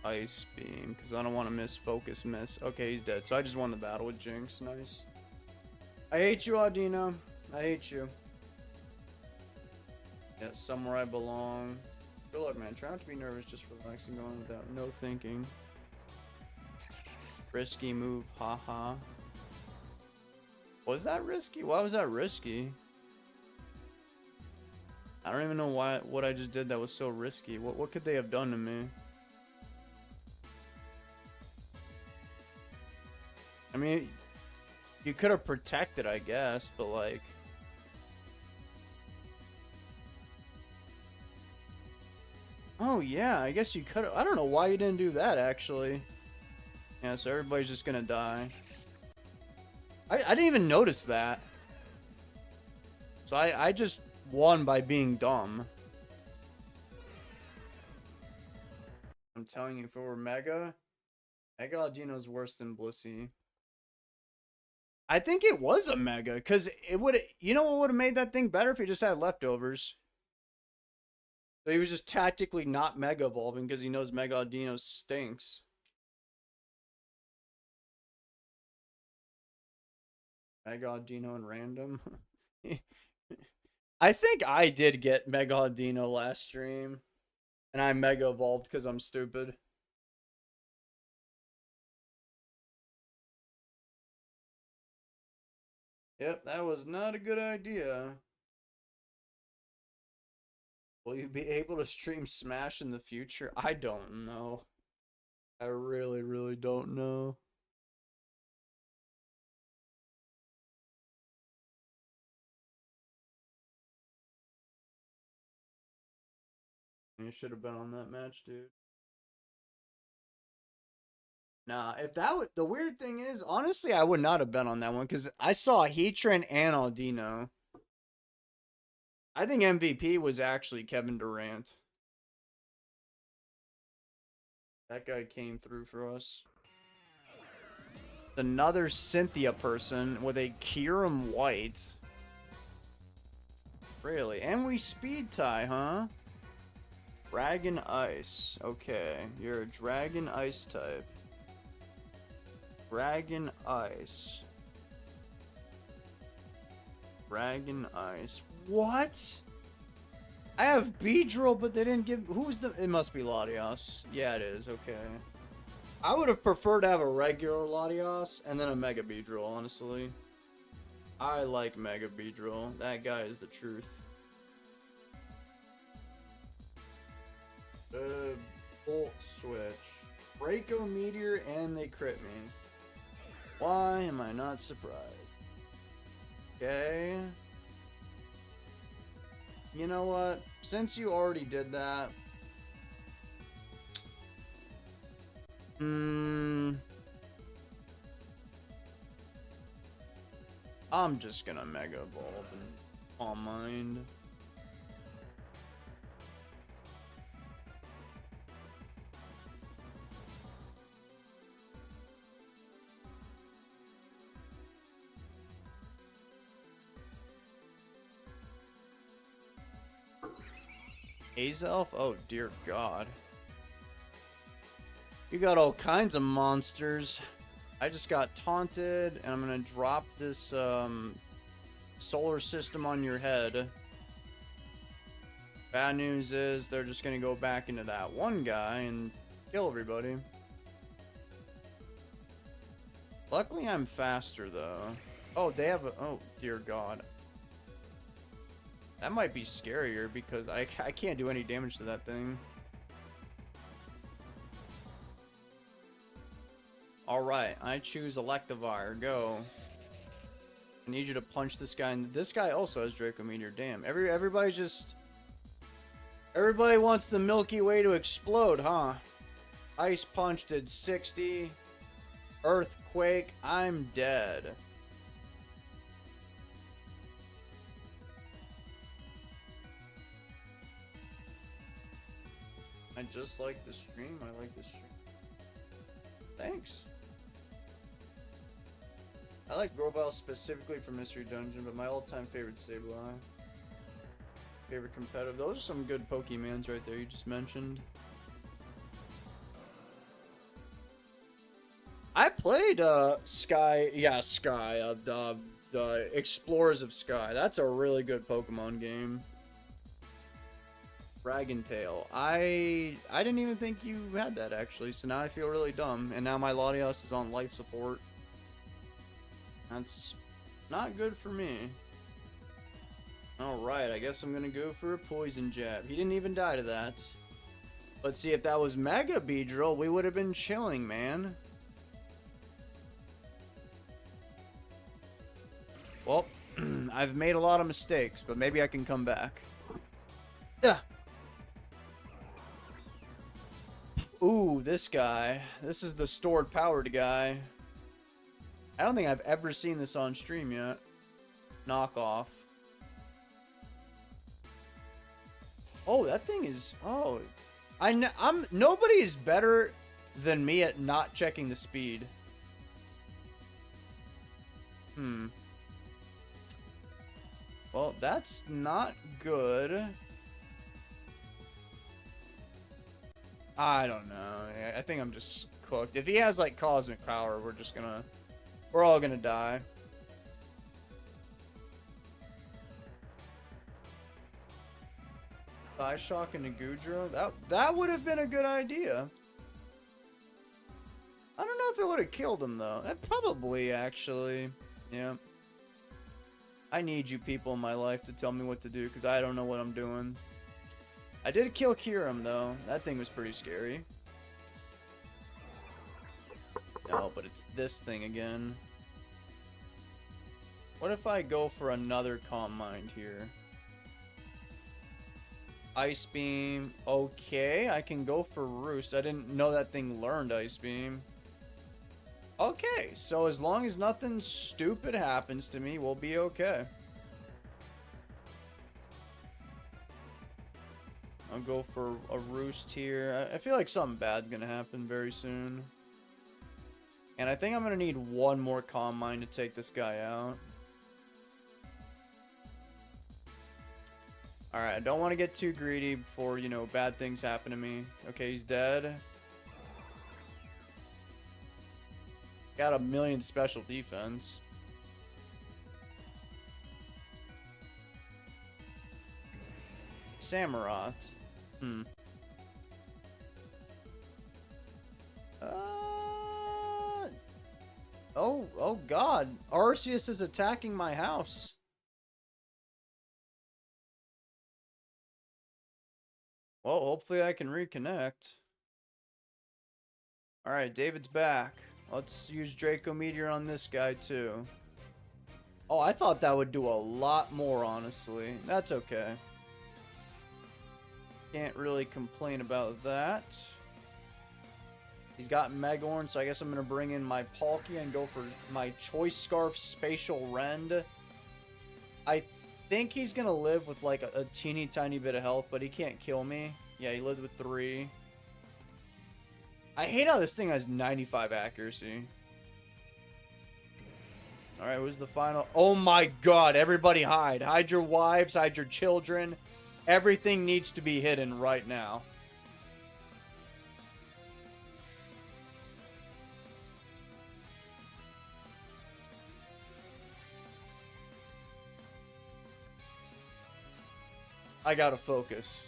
Ice Beam because I don't want to miss Focus Miss. Okay, he's dead. So I just won the battle with Jinx. Nice. I hate you, Audino. I hate you. Yeah, somewhere I belong. Good luck, man. Try not to be nervous, just relaxing, going without no thinking. Risky move, haha. Was that risky? Why was that risky? I don't even know what I just did that was so risky. What could they have done to me? I mean, you could have protected, I guess, but like... Oh, yeah, I guess you could have... I don't know why you didn't do that, actually. Yeah, so everybody's just gonna die. I didn't even notice that. So I just won by being dumb. I'm telling you, if it were Mega Audino's worse than Blissey. I think it was a Mega, because it would... You know what would have made that thing better if he just had leftovers? So he was just tactically not Mega Evolving because he knows Mega Audino stinks. Mega Audino and random. I think I did get Mega Audino last stream. And I Mega Evolved because I'm stupid. Yep, that was not a good idea. Will you be able to stream Smash in the future? I don't know. I really, really don't know. You should have been on that match, dude. Nah, if that was the weird thing is, honestly, I would not have been on that one because I saw Heatran and Aldino. I think MVP was actually Kevin Durant. That guy came through for us. Another Cynthia person with a Kyurem White. Really? And we speed tie, huh? Dragon Ice. Okay, you're a Dragon Ice type. Dragon Ice. Dragon Ice. What? I have Beedrill, but they didn't give... Who's the... It must be Latios. Yeah, it is. Okay. I would have preferred to have a regular Latios and then a Mega Beedrill, honestly. I like Mega Beedrill. That guy is the truth. Volt Switch. Draco Meteor, and they crit me. Why am I not surprised? Okay. You know what? Since you already did that... I'm just gonna Mega Evolve and Calm Mind. Azelf? Oh dear God. You got all kinds of monsters. I just got taunted, and I'm gonna drop this solar system on your head. Bad news is they're just gonna go back into that one guy and kill everybody. Luckily, I'm faster though. Oh, they have a... Oh dear God. That might be scarier because I can't do any damage to that thing. Alright, I choose Electivire. Go. I need you to punch this guy. And this guy also has Draco Meteor. Damn. Everybody just... Everybody wants the Milky Way to explode, huh? Ice Punch did 60. Earthquake. I'm dead. I just like the stream. I like the stream. Thanks. I like Grovyle specifically for Mystery Dungeon, but my all-time favorite Sableye. Favorite competitive. Those are some good Pokemons right there you just mentioned. I played Sky, yeah, Sky, the Explorers of Sky. That's a really good Pokemon game. Dragon Tail. I didn't even think you had that actually, so now I feel really dumb. And now my Latios is on life support. That's not good for me. Alright, I guess I'm gonna go for a Poison Jab. He didn't even die to that. Let's see, if that was Mega Beedrill, we would have been chilling, man. Well, I've made a lot of mistakes, but maybe I can come back. Yeah. Ooh, this guy. This is the stored powered guy. I don't think I've ever seen this on stream yet. Knockoff. Oh, that thing is... Oh. Nobody is better than me at not checking the speed. Well, that's not good. I don't know. I think I'm just cooked. If he has, like, cosmic power, we're all gonna die. Psyshock and Nagudra? That would have been a good idea. I don't know if it would have killed him, though. Probably, actually. Yeah. I need you people in my life to tell me what to do, because I don't know what I'm doing. I did kill Kyurem, though. That thing was pretty scary. No, but it's this thing again. What if I go for another Calm Mind here? Ice Beam. Okay, I can go for Roost. I didn't know that thing learned Ice Beam. Okay, so as long as nothing stupid happens to me, we'll be okay. I'll go for a Roost here. I feel like something bad's gonna happen very soon. And I think I'm gonna need one more Calm Mind to take this guy out. Alright, I don't want to get too greedy before, you know, bad things happen to me. Okay, he's dead. Got a million special defense. Samurott. Oh god. Arceus is attacking my house. Well, hopefully I can reconnect. Alright, David's back. Let's use Draco Meteor on this guy, too. Oh, I thought that would do a lot more, honestly. That's okay. Can't really complain about that. He's got Megorn, so I guess I'm going to bring in my Palkia and go for my Choice Scarf Spatial Rend. I think he's going to live with like a teeny tiny bit of health, but he can't kill me. Yeah, he lived with 3. I hate how this thing has 95 accuracy. Alright, who's the final? Oh my god, everybody hide. Hide your wives, hide your children. Everything needs to be hidden right now. I gotta focus.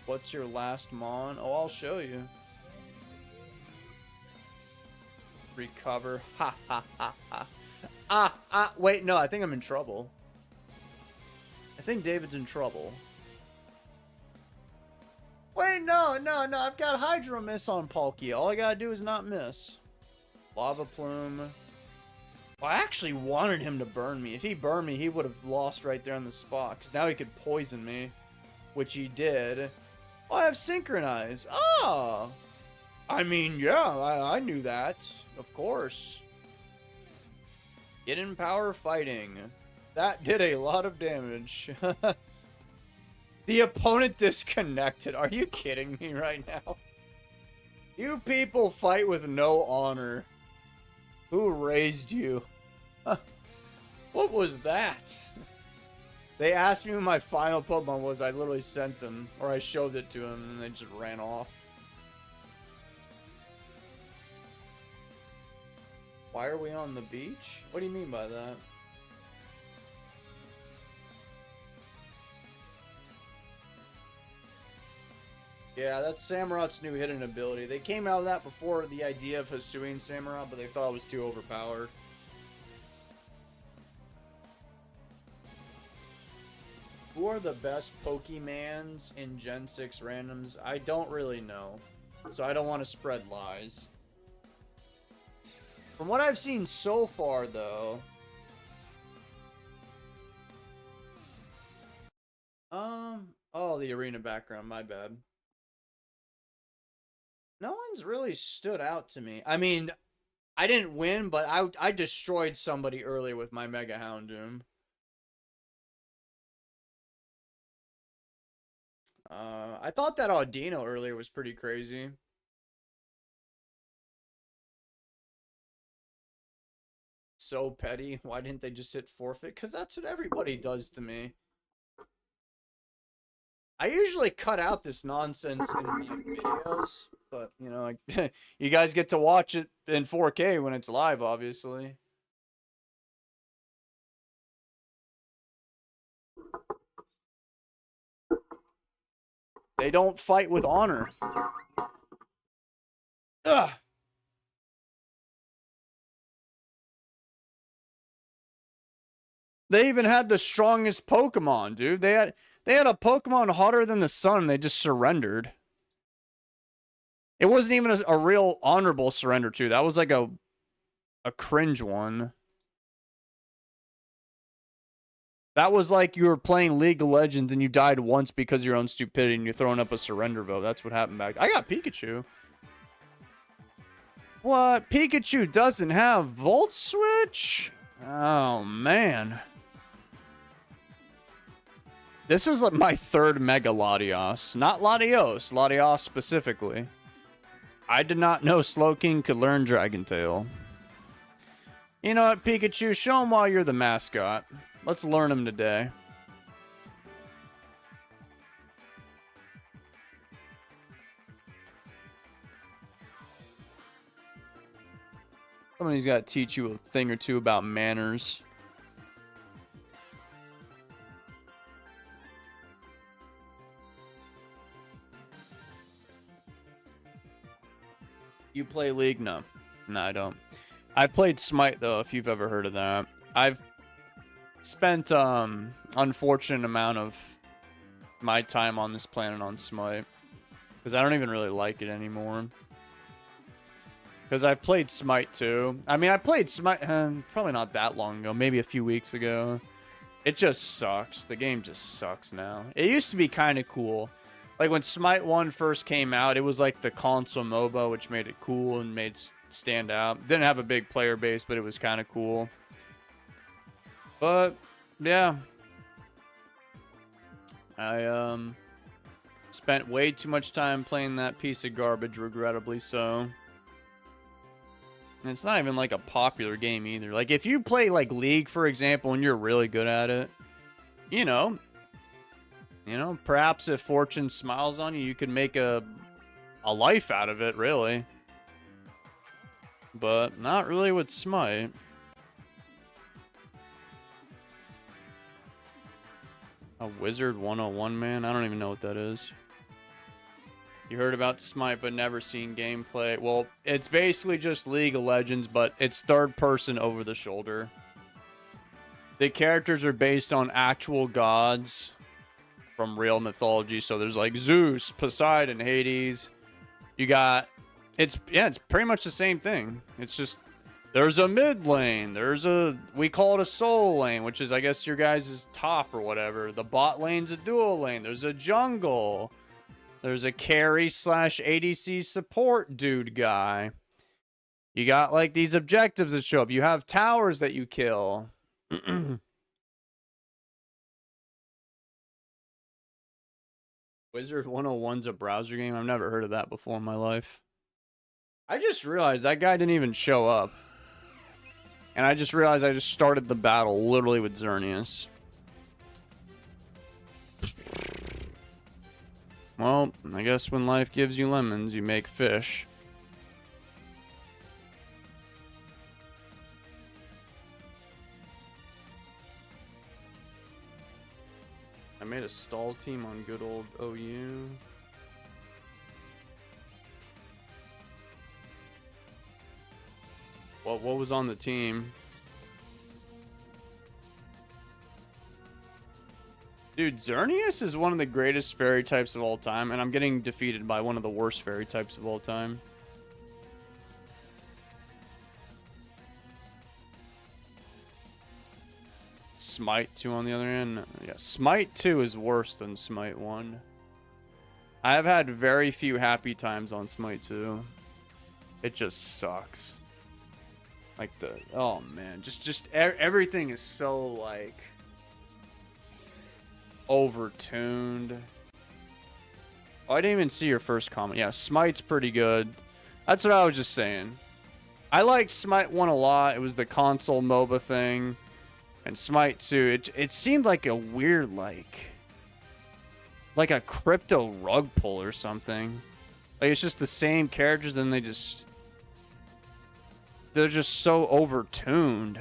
What's your last mon? Oh, I'll show you. Recover. Ha ha ha ha. Wait, no, I think I'm in trouble. I think David's in trouble. Wait, no, I've got Hydro Miss on Palkia. All I gotta do is not miss. Lava Plume. Well, I actually wanted him to burn me. If he burned me, he would have lost right there on the spot. Because now he could poison me. Which he did. Oh, I have Synchronize. Oh! I mean, yeah, I knew that. Of course. Get in power fighting. That did a lot of damage. The opponent disconnected. Are you kidding me right now? You people fight with no honor. Who raised you? What was that? They asked me who my final Pokemon was. I literally sent them. Or I showed it to them and they just ran off. Why are we on the beach? What do you mean by that? Yeah, that's Samurott's new hidden ability. They came out of that before the idea of Hisuian Samurott, but they thought it was too overpowered. Who are the best Pokemans in Gen 6 randoms? I don't really know. So I don't want to spread lies. From what I've seen so far, though... Oh, the arena background, my bad. No one's really stood out to me. I mean, I didn't win, but I destroyed somebody earlier with my Mega Houndoom. I thought that Audino earlier was pretty crazy. So petty. Why didn't they just hit forfeit? Because that's what everybody does to me. I usually cut out this nonsense in my videos, but, you know, you guys get to watch it in 4K when it's live, obviously. They don't fight with honor. Ugh. They even had the strongest Pokemon, dude. They had a Pokemon hotter than the sun, and they just surrendered. It wasn't even a real honorable surrender, too. That was like a cringe one. That was like you were playing League of Legends and you died once because of your own stupidity and you're throwing up a surrender vote. That's what happened back. I got Pikachu. What? Pikachu doesn't have Volt Switch? Oh, man. This is like my third Mega Latios. Not Latios. Latios specifically. I did not know Slowking could learn Dragon Tail. You know what, Pikachu? Show him why you're the mascot. Let's learn him today. Somebody's got to teach you a thing or two about manners. You play League? No. No, I don't. I've played Smite, though, if you've ever heard of that. I've spent unfortunate amount of my time on this planet on Smite. Because I don't even really like it anymore. Because I've played Smite, too. I mean, I played Smite probably not that long ago. Maybe a few weeks ago. It just sucks. The game just sucks now. It used to be kind of cool. Like, when Smite 1 first came out, it was like the console MOBA, which made it cool and made it stand out. Didn't have a big player base, but it was kind of cool. But, yeah. I, spent way too much time playing that piece of garbage, regrettably so. And it's not even, like, a popular game either. Like, if you play, like, League, for example, and you're really good at it, you know, perhaps if fortune smiles on you, you can make a life out of it, really. But not really with Smite. A Wizard 101, man? I don't even know what that is. You heard about Smite, but never seen gameplay. Well, it's basically just League of Legends, but it's third person over the shoulder. The characters are based on actual gods from real mythology. So there's like Zeus, Poseidon, Hades. You got, it's pretty much the same thing. It's just, there's a mid lane. We call it a soul lane, which is, I guess, your guys' top or whatever. The bot lane's a dual lane. There's a jungle. There's a carry / ADC support dude guy. You got like these objectives that show up. You have towers that you kill. Wizard 101's a browser game? I've never heard of that before in my life. I just realized that guy didn't even show up. And I just realized I just started the battle literally with Xerneas. Well, I guess when life gives you lemons, you make fish. I made a stall team on good old OU. What was on the team? Dude, Xerneas is one of the greatest fairy types of all time, and I'm getting defeated by one of the worst fairy types of all time. Smite 2 on the other end. Yeah, Smite 2 is worse than Smite 1. I have had very few happy times on Smite 2. It just sucks. Like oh man, just everything is so like overtuned. Oh, I didn't even see your first comment. Yeah, Smite's pretty good. That's what I was just saying. I liked Smite 1 a lot. It was the console MOBA thing. And Smite 2, it seemed like a weird, like a crypto rug pull or something. Like, it's just the same characters, then they're just so overtuned.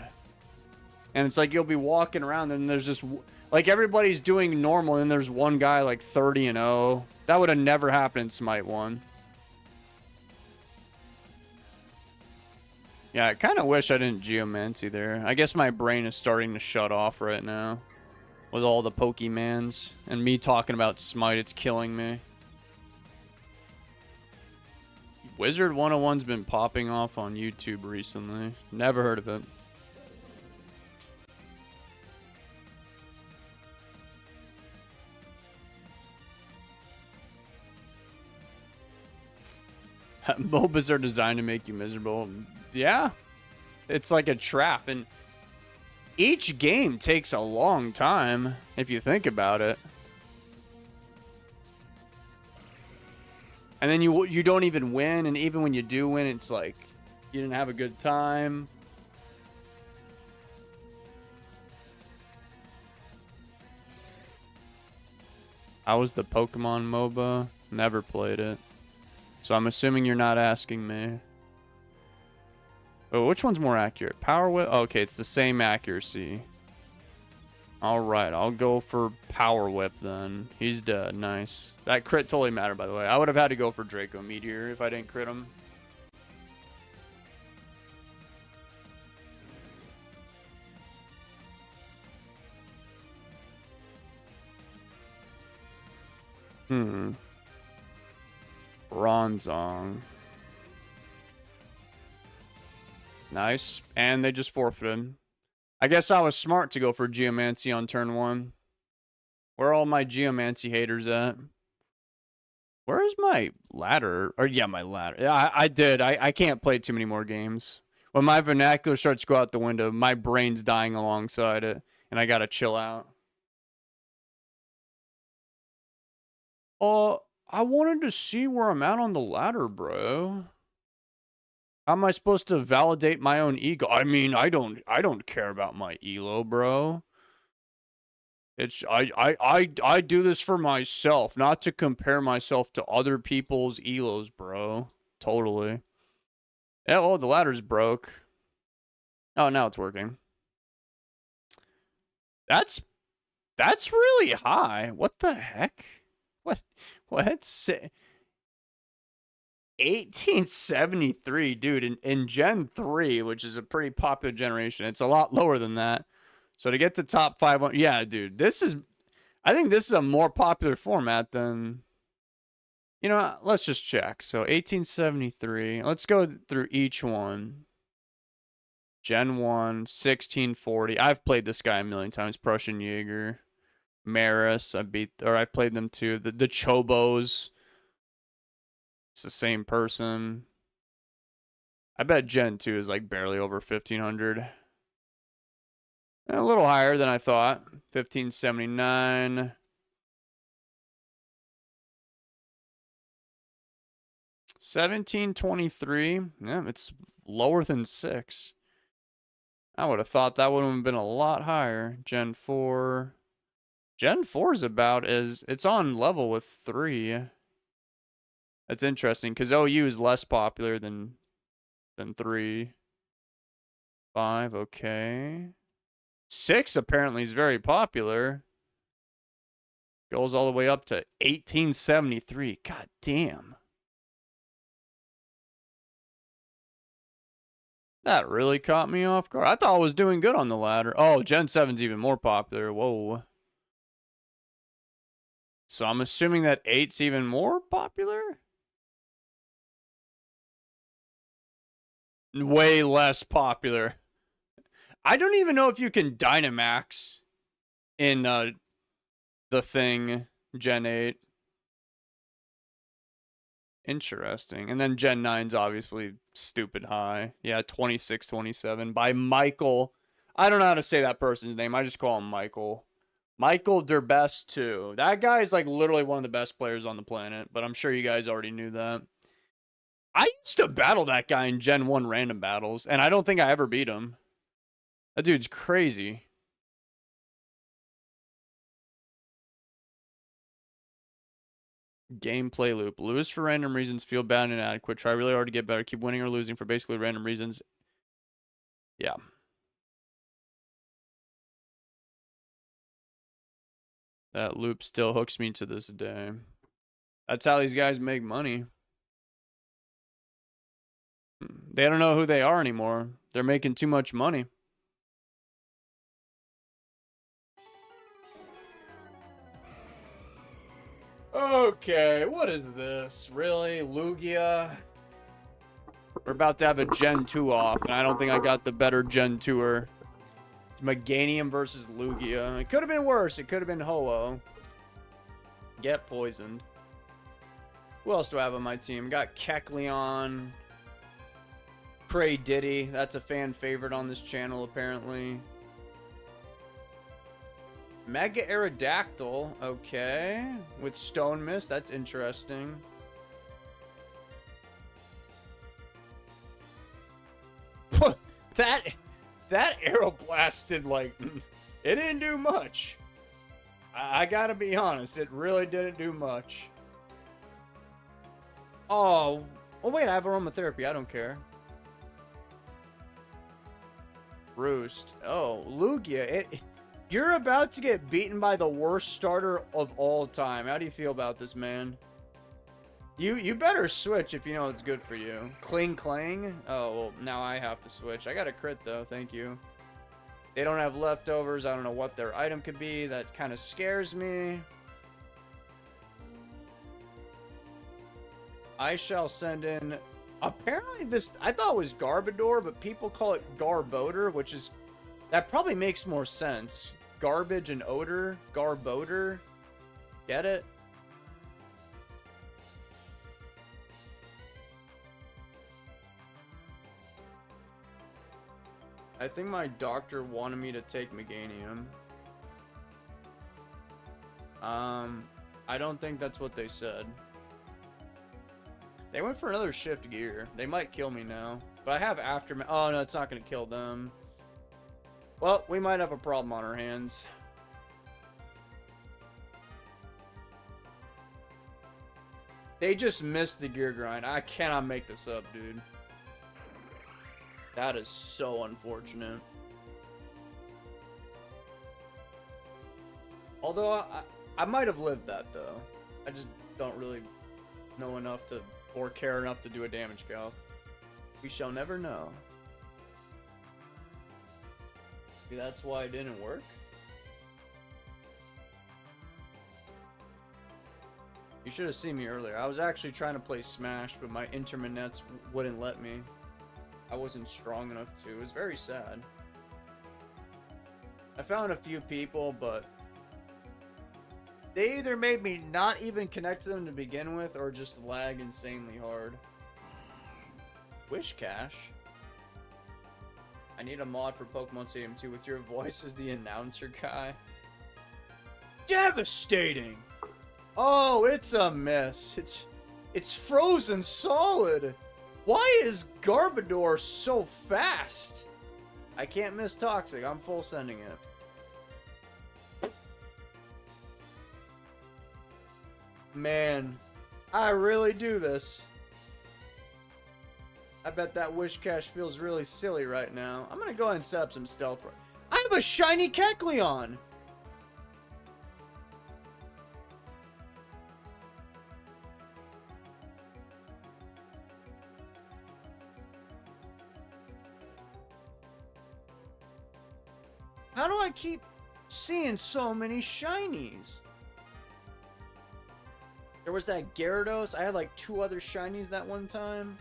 And it's like you'll be walking around and there's just, like, everybody's doing normal and there's one guy like 30-0. That would have never happened in Smite 1. Yeah, I kind of wish I didn't Geomancy there. I guess my brain is starting to shut off right now. With all the Pokemans. And me talking about Smite, it's killing me. Wizard 101's been popping off on YouTube recently. Never heard of it. MOBAs are designed to make you miserable. Yeah. It's like a trap. And each game takes a long time, if you think about it. And then you don't even win. And even when you do win, it's like you didn't have a good time. How was the Pokemon MOBA? Never played it. So I'm assuming you're not asking me. Oh, which one's more accurate? Power Whip? Oh, okay, it's the same accuracy. Alright, I'll go for Power Whip then. He's dead. Nice. That crit totally mattered, by the way. I would have had to go for Draco Meteor if I didn't crit him. Bronzong. Nice. And they just forfeited. I guess I was smart to go for Geomancy on turn 1. Where are all my Geomancy haters at? Where is my ladder? Or yeah, my ladder. Yeah, I did. I can't play too many more games. When my vernacular starts to go out the window, my brain's dying alongside it. And I gotta chill out. I wanted to see where I'm at on the ladder, bro. How am I supposed to validate my own ego? I mean, I don't care about my elo, bro. It's I do this for myself, not to compare myself to other people's elos, bro. Totally. Yeah, oh, the ladder's broke. Oh, now it's working. That's really high. What the heck? What? 1873, dude, in Gen 3, which is a pretty popular generation, it's a lot lower than that. So to get to top 5, yeah, dude, I think this is a more popular format than, you know, let's just check. So 1873, let's go through each one. Gen 1, 1640. I've played this guy a million times. Prussian Jaeger. Maris, I've played them too. The Chobos. It's the same person. I bet Gen 2 is like barely over 1500. A little higher than I thought. 1579. 1723. Yeah, it's lower than 6. I would have thought that would have been a lot higher. Gen 4. Gen 4 is about it's on level with 3. That's interesting because OU is less popular than 3. 5, okay. 6 apparently is very popular. Goes all the way up to 1873. God damn. That really caught me off guard. I thought I was doing good on the ladder. Oh, Gen 7's even more popular. Whoa. So I'm assuming that 8's even more popular? Way less popular. I don't even know if you can Dynamax in the thing, Gen 8. Interesting. And then Gen 9's obviously stupid high. Yeah, 26, 27 by Michael. I don't know how to say that person's name. I just call him Michael. Michael Derbest 2. That guy is like literally one of the best players on the planet, but I'm sure you guys already knew that. I used to battle that guy in Gen 1 random battles, and I don't think I ever beat him. That dude's crazy. Gameplay loop. Lose for random reasons. Feel bad and inadequate. Try really hard to get better. Keep winning or losing for basically random reasons. Yeah. That loop still hooks me to this day. That's how these guys make money. They don't know who they are anymore. They're making too much money. Okay, what is this? Really? Lugia? We're about to have a Gen 2 off, and I don't think I got the better Gen 2er. Meganium versus Lugia. It could have been worse. It could have been Ho-Oh. Get poisoned. Who else do I have on my team? Got Kecleon. Cray Diddy. That's a fan favorite on this channel, apparently. Mega Aerodactyl. Okay. With Stone Mist. That's interesting. That arrow blasted, like, it didn't do much. I gotta be honest, it really didn't do much. Oh wait, I have aromatherapy, I don't care. Roost. Oh, Lugia, you're about to get beaten by the worst starter of all time. How do you feel about this, man? You better switch if you know it's good for you. Cling Clang? Oh, well, now I have to switch. I got a crit, though. Thank you. They don't have leftovers. I don't know what their item could be. That kind of scares me. I shall send in... Apparently this... I thought it was Garbodor, but people call it Garbodor, which is... That probably makes more sense. Garbage and odor. Garbodor. Get it? I think my doctor wanted me to take Meganium. I don't think that's what they said. They went for another shift gear. They might kill me now. But I have aftermath. Oh, no, it's not going to kill them. Well, we might have a problem on our hands. They just missed the gear grind. I cannot make this up, dude. That is so unfortunate. Although, I might have lived that, though. I just don't really know enough to, or care enough to do a damage calc. We shall never know. Maybe that's why it didn't work? You should have seen me earlier. I was actually trying to play Smash, but my interminets wouldn't let me. I wasn't strong enough to. It was very sad. I found a few people, but they either made me not even connect to them to begin with, or just lag insanely hard. Wish Cash. I need a mod for Pokemon Stadium 2 with your voice as the announcer guy. Devastating! Oh, it's a mess. It's frozen solid. Why is Garbodor so fast? I can't miss Toxic. I'm full sending it. Man, I really do this. I bet that Wish Cash feels really silly right now. I'm gonna go ahead and set up some stealth. I have a shiny Kecleon! How do I keep seeing so many shinies? There was that Gyarados. I had like 2 other shinies that one time.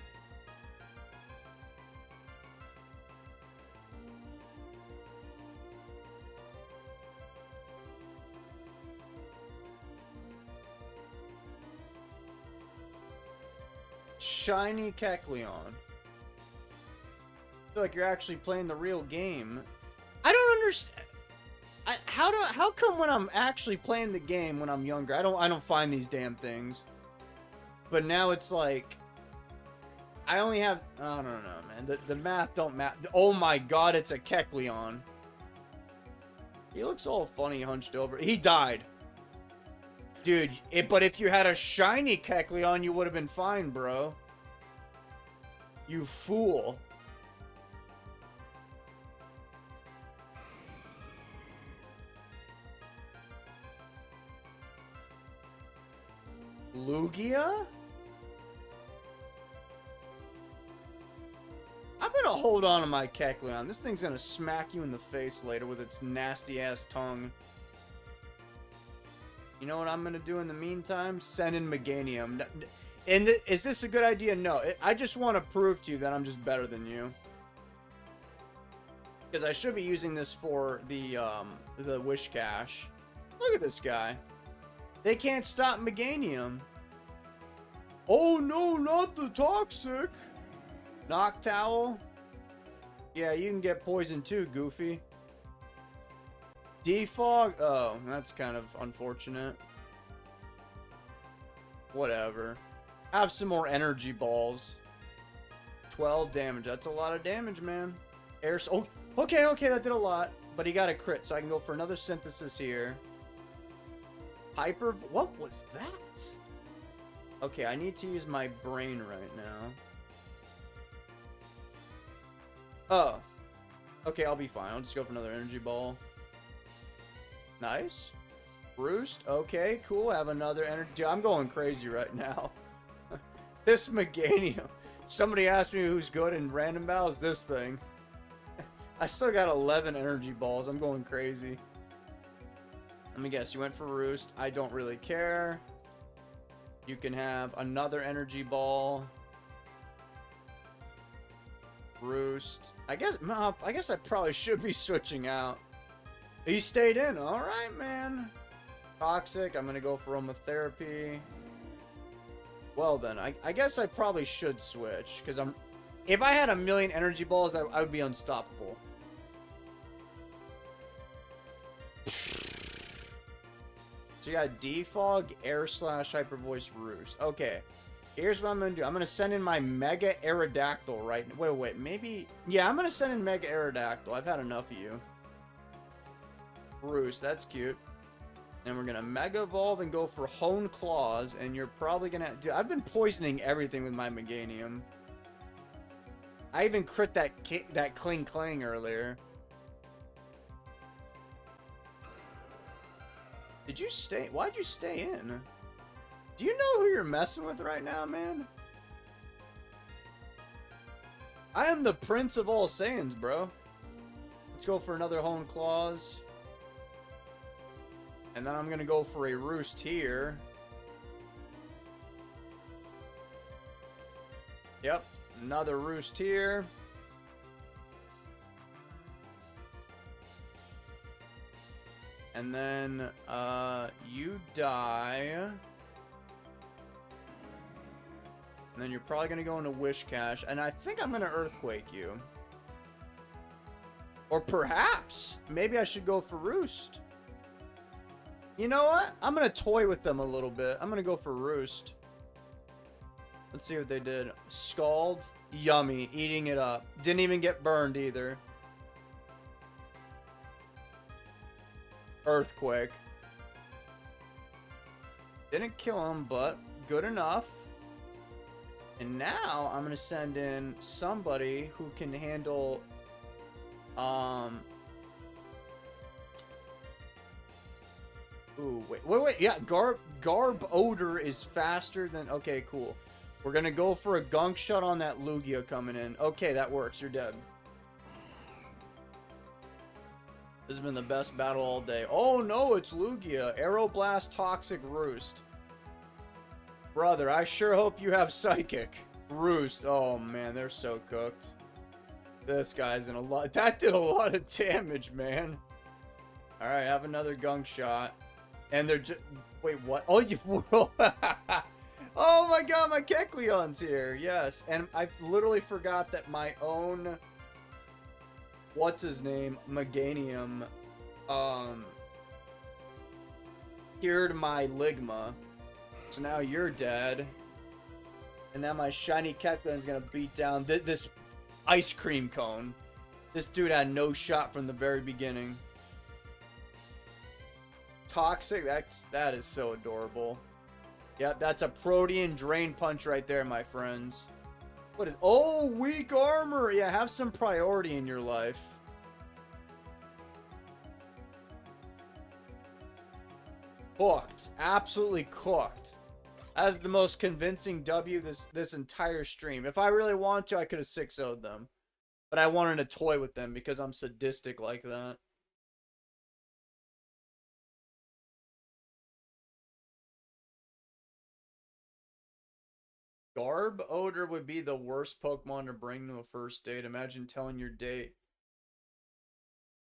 Shiny Kecleon. I feel like you're actually playing the real game. I don't understand. How come when I'm actually playing the game when I'm younger, I don't find these damn things. But now it's like I only have, I don't know, man. The math don't math. Oh my god, it's a Kecleon. He looks all funny hunched over. He died. Dude, but if you had a shiny Kecleon, you would have been fine, bro. You fool. Lugia? I'm gonna hold on to my Kecleon. This thing's gonna smack you in the face later with its nasty-ass tongue. You know what I'm gonna do in the meantime? Send in Meganium. And is this a good idea? No. I just want to prove to you that I'm just better than you. Because I should be using this for the Wish Cache. Look at this guy. They can't stop Meganium. Oh no, not the toxic. Noctowl. Yeah, you can get poisoned too, Goofy. Defog. Oh, that's kind of unfortunate. Whatever. Have some more energy balls. 12 damage. That's a lot of damage, man. Air. Oh, okay, that did a lot. But he got a crit, so I can go for another synthesis here. Hyper. What was that? Okay, I need to use my brain right now. Oh. Okay, I'll be fine. I'll just go for another energy ball. Nice. Roost. Okay, cool. Have another energy. Dude, I'm going crazy right now. This Meganium. Somebody asked me who's good in random battles. This thing. I still got 11 energy balls. I'm going crazy. Let me guess. You went for Roost. I don't really care. You can have another energy ball. Roost. I guess I probably should be switching out. He stayed in. Alright, man. Toxic. I'm going to go for aromatherapy. Well, then. I guess I probably should switch. Because if I had a million energy balls, I would be unstoppable. So you got Defog, Air Slash, Hyper Voice, Roost. Okay. Here's what I'm going to do. I'm going to send in my Mega Aerodactyl right now. Wait. Maybe... Yeah, I'm going to send in Mega Aerodactyl. I've had enough of you. Roost, that's cute. And we're gonna Mega Evolve and go for Hone Claws, and you're probably gonna... Dude, I've been poisoning everything with my Meganium. I even crit that Kling Kling earlier. Did you stay... Why'd you stay in? Do you know who you're messing with right now, man? I am the Prince of all Saiyans, bro. Let's go for another Hone Claws. And then I'm going to go for a Roost here. Yep. Another Roost here. And then, you die. And then you're probably going to go into Wish Cache. And I think I'm going to Earthquake you. Or perhaps, maybe I should go for Roost. You know what? I'm going to toy with them a little bit. I'm going to go for Roost. Let's see what they did. Scald. Yummy. Eating it up. Didn't even get burned either. Earthquake. Didn't kill him, but good enough. And now I'm going to send in somebody who can handle... Ooh, wait. Yeah, Garb Odor is faster than... Okay, cool. We're gonna go for a Gunk Shot on that Lugia coming in. Okay, that works. You're dead. This has been the best battle all day. Oh, no, it's Lugia. Aeroblast, Toxic, Roost. Brother, I sure hope you have Psychic. Roost. Oh, man, they're so cooked. This guy's in a lot... That did a lot of damage, man. Alright, have another Gunk Shot. And they're just... Wait, what? Oh, you... Oh my god, my Kecleon's here. Yes. And I literally forgot that my own... What's his name? Meganium. Cured my Ligma. So now you're dead. And now my shiny Kecleon's gonna beat down this ice cream cone. This dude had no shot from the very beginning. Toxic, that is so adorable. Yep, that's a Protean Drain Punch right there, my friends. What is... Oh, weak armor! Yeah, have some priority in your life. Cooked. Absolutely cooked. As the most convincing W this entire stream. If I really wanted to, I could have 6-0'd them. But I wanted to toy with them because I'm sadistic like that. Garb Odor would be the worst Pokemon to bring to a first date. Imagine telling your date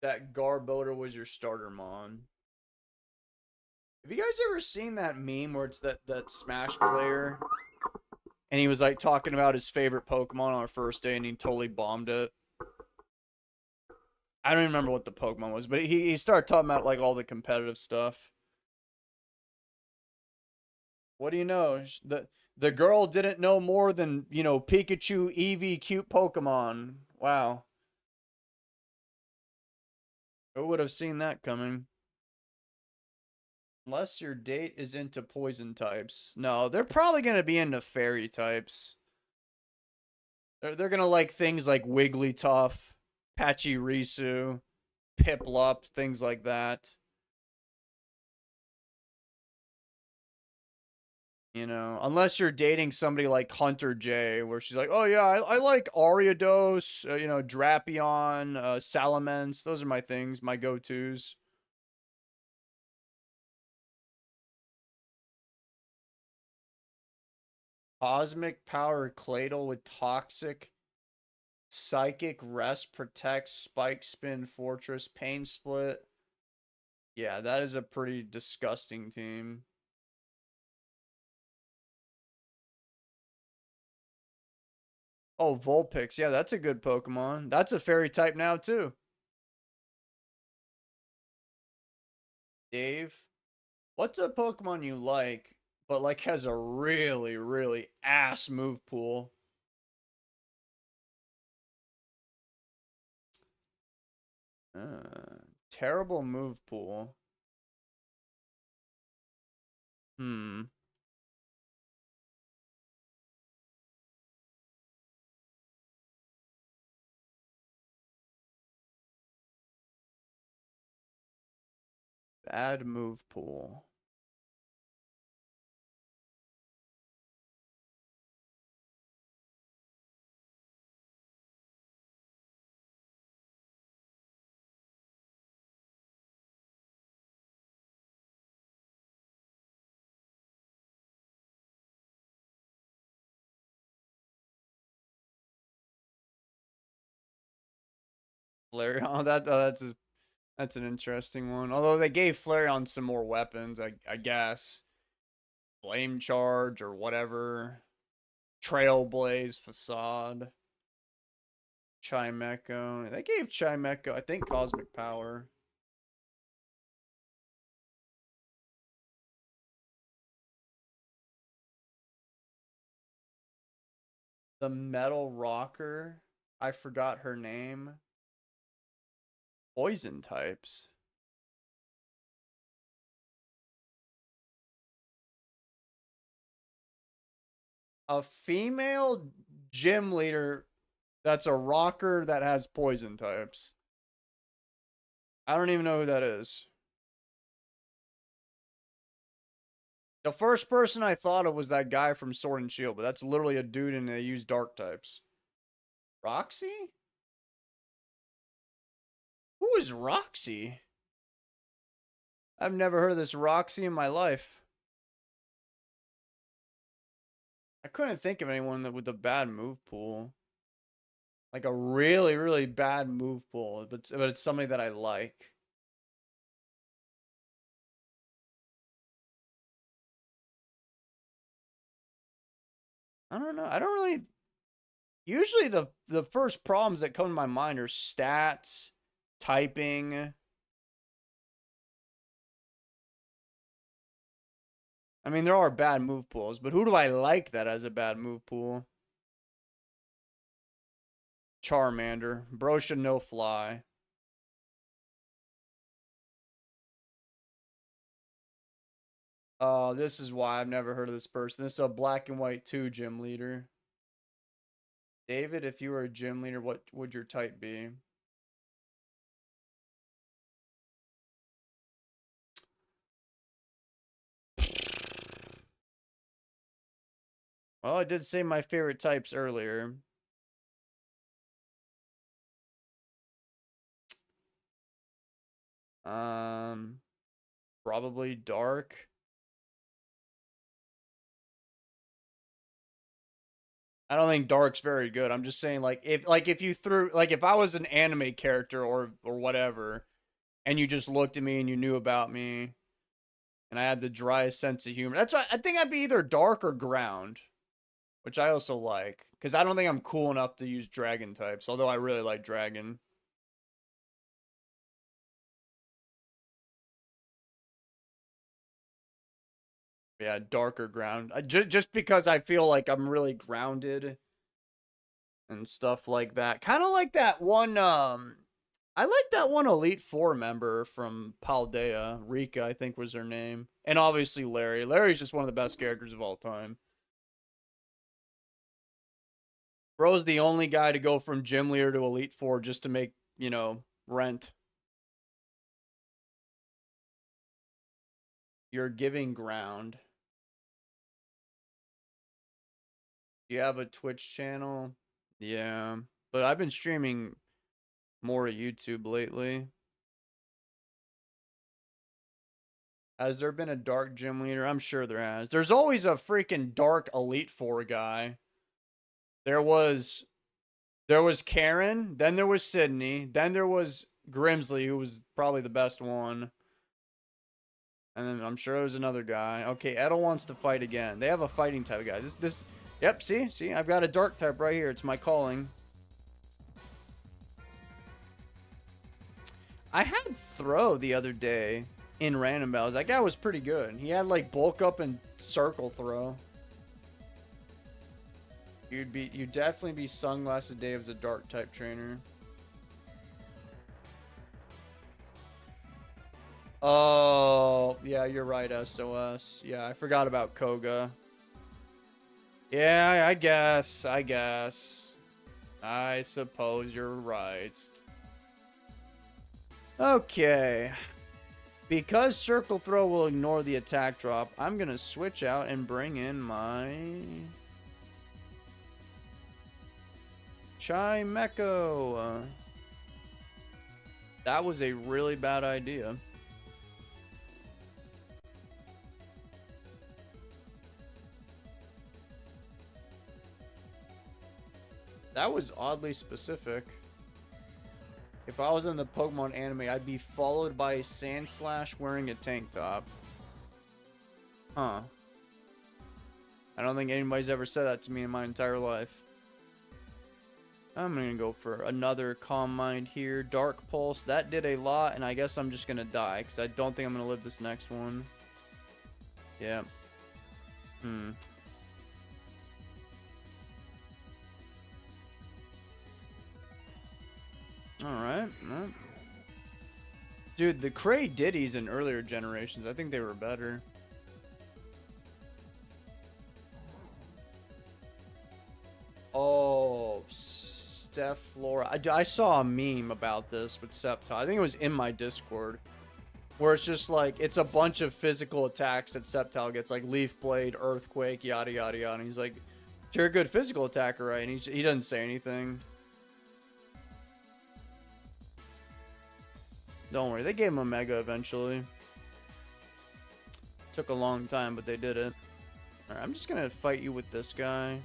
that Garb Odor was your starter mon. Have you guys ever seen that meme where it's that Smash player and he was like talking about his favorite Pokemon on a first day and he totally bombed it? I don't even remember what the Pokemon was, but he started talking about like all the competitive stuff. What do you know? The girl didn't know more than, you know, Pikachu, Eevee, cute Pokemon. Wow. Who would have seen that coming? Unless your date is into poison types. No, they're probably going to be into fairy types. They're going to like things like Wigglytuff, Pachirisu, Piplup, things like that. You know, unless you're dating somebody like Hunter J, where she's like, oh yeah, I like Ariados, you know, Drapion, Salamence. Those are my things, my go-tos. Cosmic Power Claydol with Toxic, Psychic, Rest, Protect, Spike Spin, Fortress, Pain Split. Yeah, that is a pretty disgusting team. Oh, Vulpix. Yeah, that's a good Pokemon. That's a fairy type now, too. Dave, what's a Pokemon you like, but like has a really, really ass move pool? Terrible move pool. Hmm. Bad move pool. Flareon. That's an interesting one. Although they gave Flareon some more weapons, I guess. Flame Charge or whatever. Trailblaze, Facade, Chimecho. They gave Chimecho, I think, Cosmic Power. The Metal Rocker. I forgot her name. Poison types. A female gym leader that's a rocker that has poison types. I don't even know who that is. The first person I thought of was that guy from Sword and Shield, but that's literally a dude and they use dark types. Roxy? Who is Roxy? I've never heard of this Roxy in my life. I couldn't think of anyone that with a bad move pool. Like a really, really bad move pool, but it's somebody that I like. I don't know. I don't really. Usually the first problems that come to my mind are stats, typing. I mean, there are bad move pools, but who do I like that has a bad move pool? Charmander. Bro should know fly. Oh, this is why I've never heard of this person. This is a black and white 2 gym leader. David, if you were a gym leader, what would your type be? Well, I did say my favorite types earlier. Probably dark. I don't think dark's very good. I'm just saying, like, if you threw, like, if I was an anime character or whatever, and you just looked at me and you knew about me, and I had the driest sense of humor, that's why I think I'd be either dark or ground, which I also like, because I don't think I'm cool enough to use dragon types, although I really like dragon. Yeah, darker ground. Just because I feel like I'm really grounded and stuff like that. Kind of like that one. I like that one Elite Four member from Paldea. Rika, I think was her name, and obviously Larry. Larry's just one of the best characters of all time. Bro's the only guy to go from gym leader to Elite Four just to make rent. You're giving ground. Do you have a Twitch channel? Yeah, but I've been streaming more YouTube lately. Has there been a dark gym leader? I'm sure there has. There's always a freaking dark Elite Four guy. There was Karen, then there was Sydney, then there was Grimsley, who was probably the best one. And then I'm sure there was another guy. Okay, Edel wants to fight again. They have a fighting type of guy. Yep, see? I've got a dark type right here. It's my calling. I had Throw the other day in random battles. That guy was pretty good. He had like bulk up and circle throw. You'd definitely be Sunglasses Dave as a dark type trainer. Oh, yeah, you're right, SOS. Yeah, I forgot about Koga. Yeah, I guess. I suppose you're right. Okay. Because Circle Throw will ignore the attack drop, I'm going to switch out and bring in my Chimecho. That was a really bad idea. That was oddly specific. If I was in the Pokemon anime, I'd be followed by a Sandslash wearing a tank top. Huh. I don't think anybody's ever said that to me in my entire life. I'm gonna go for another Calm Mind here. Dark Pulse. That did a lot, and I guess I'm just gonna die, because I don't think I'm gonna live this next one. Yeah. Alright. Dude, the Cray Ditties in earlier generations, I think they were better. Oh, Steph Flora. I saw a meme about this with Sceptile. I think it was in my Discord. Where it's just like, it's a bunch of physical attacks that Sceptile gets, like Leaf Blade, Earthquake, yada yada yada. And he's like, you're a good physical attacker, right? And he doesn't say anything. Don't worry, they gave him a Mega eventually. Took a long time, but they did it. Alright, I'm just gonna fight you with this guy.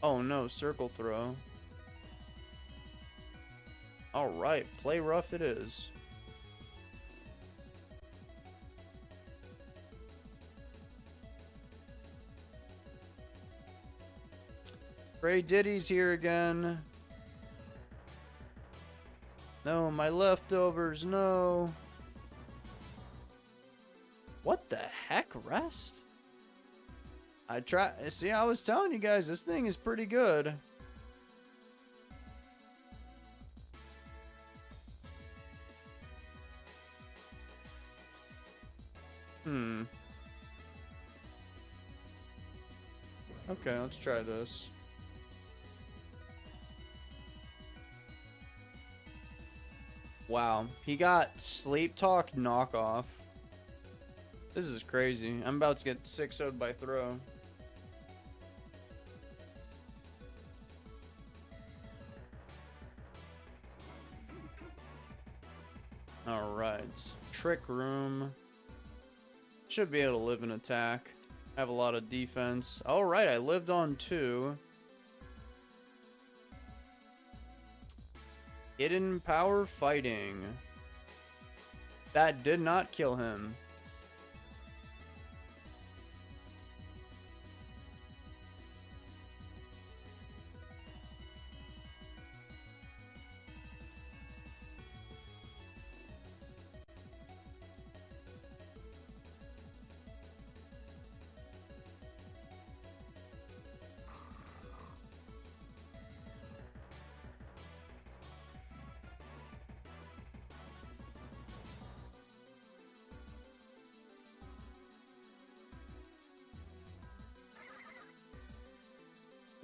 Oh no, Circle Throw. Alright, play rough it is. Gray Diddy's here again. No, my leftovers, no. What the heck, Rest? See, I was telling you guys, this thing is pretty good. Okay, let's try this. Wow, he got Sleep Talk knockoff. This is crazy. I'm about to get 6-0'd by Throw. Alright. Trick Room. Should be able to live and attack. Have a lot of defense. Alright, I lived on 2. Hidden Power Fighting. That did not kill him.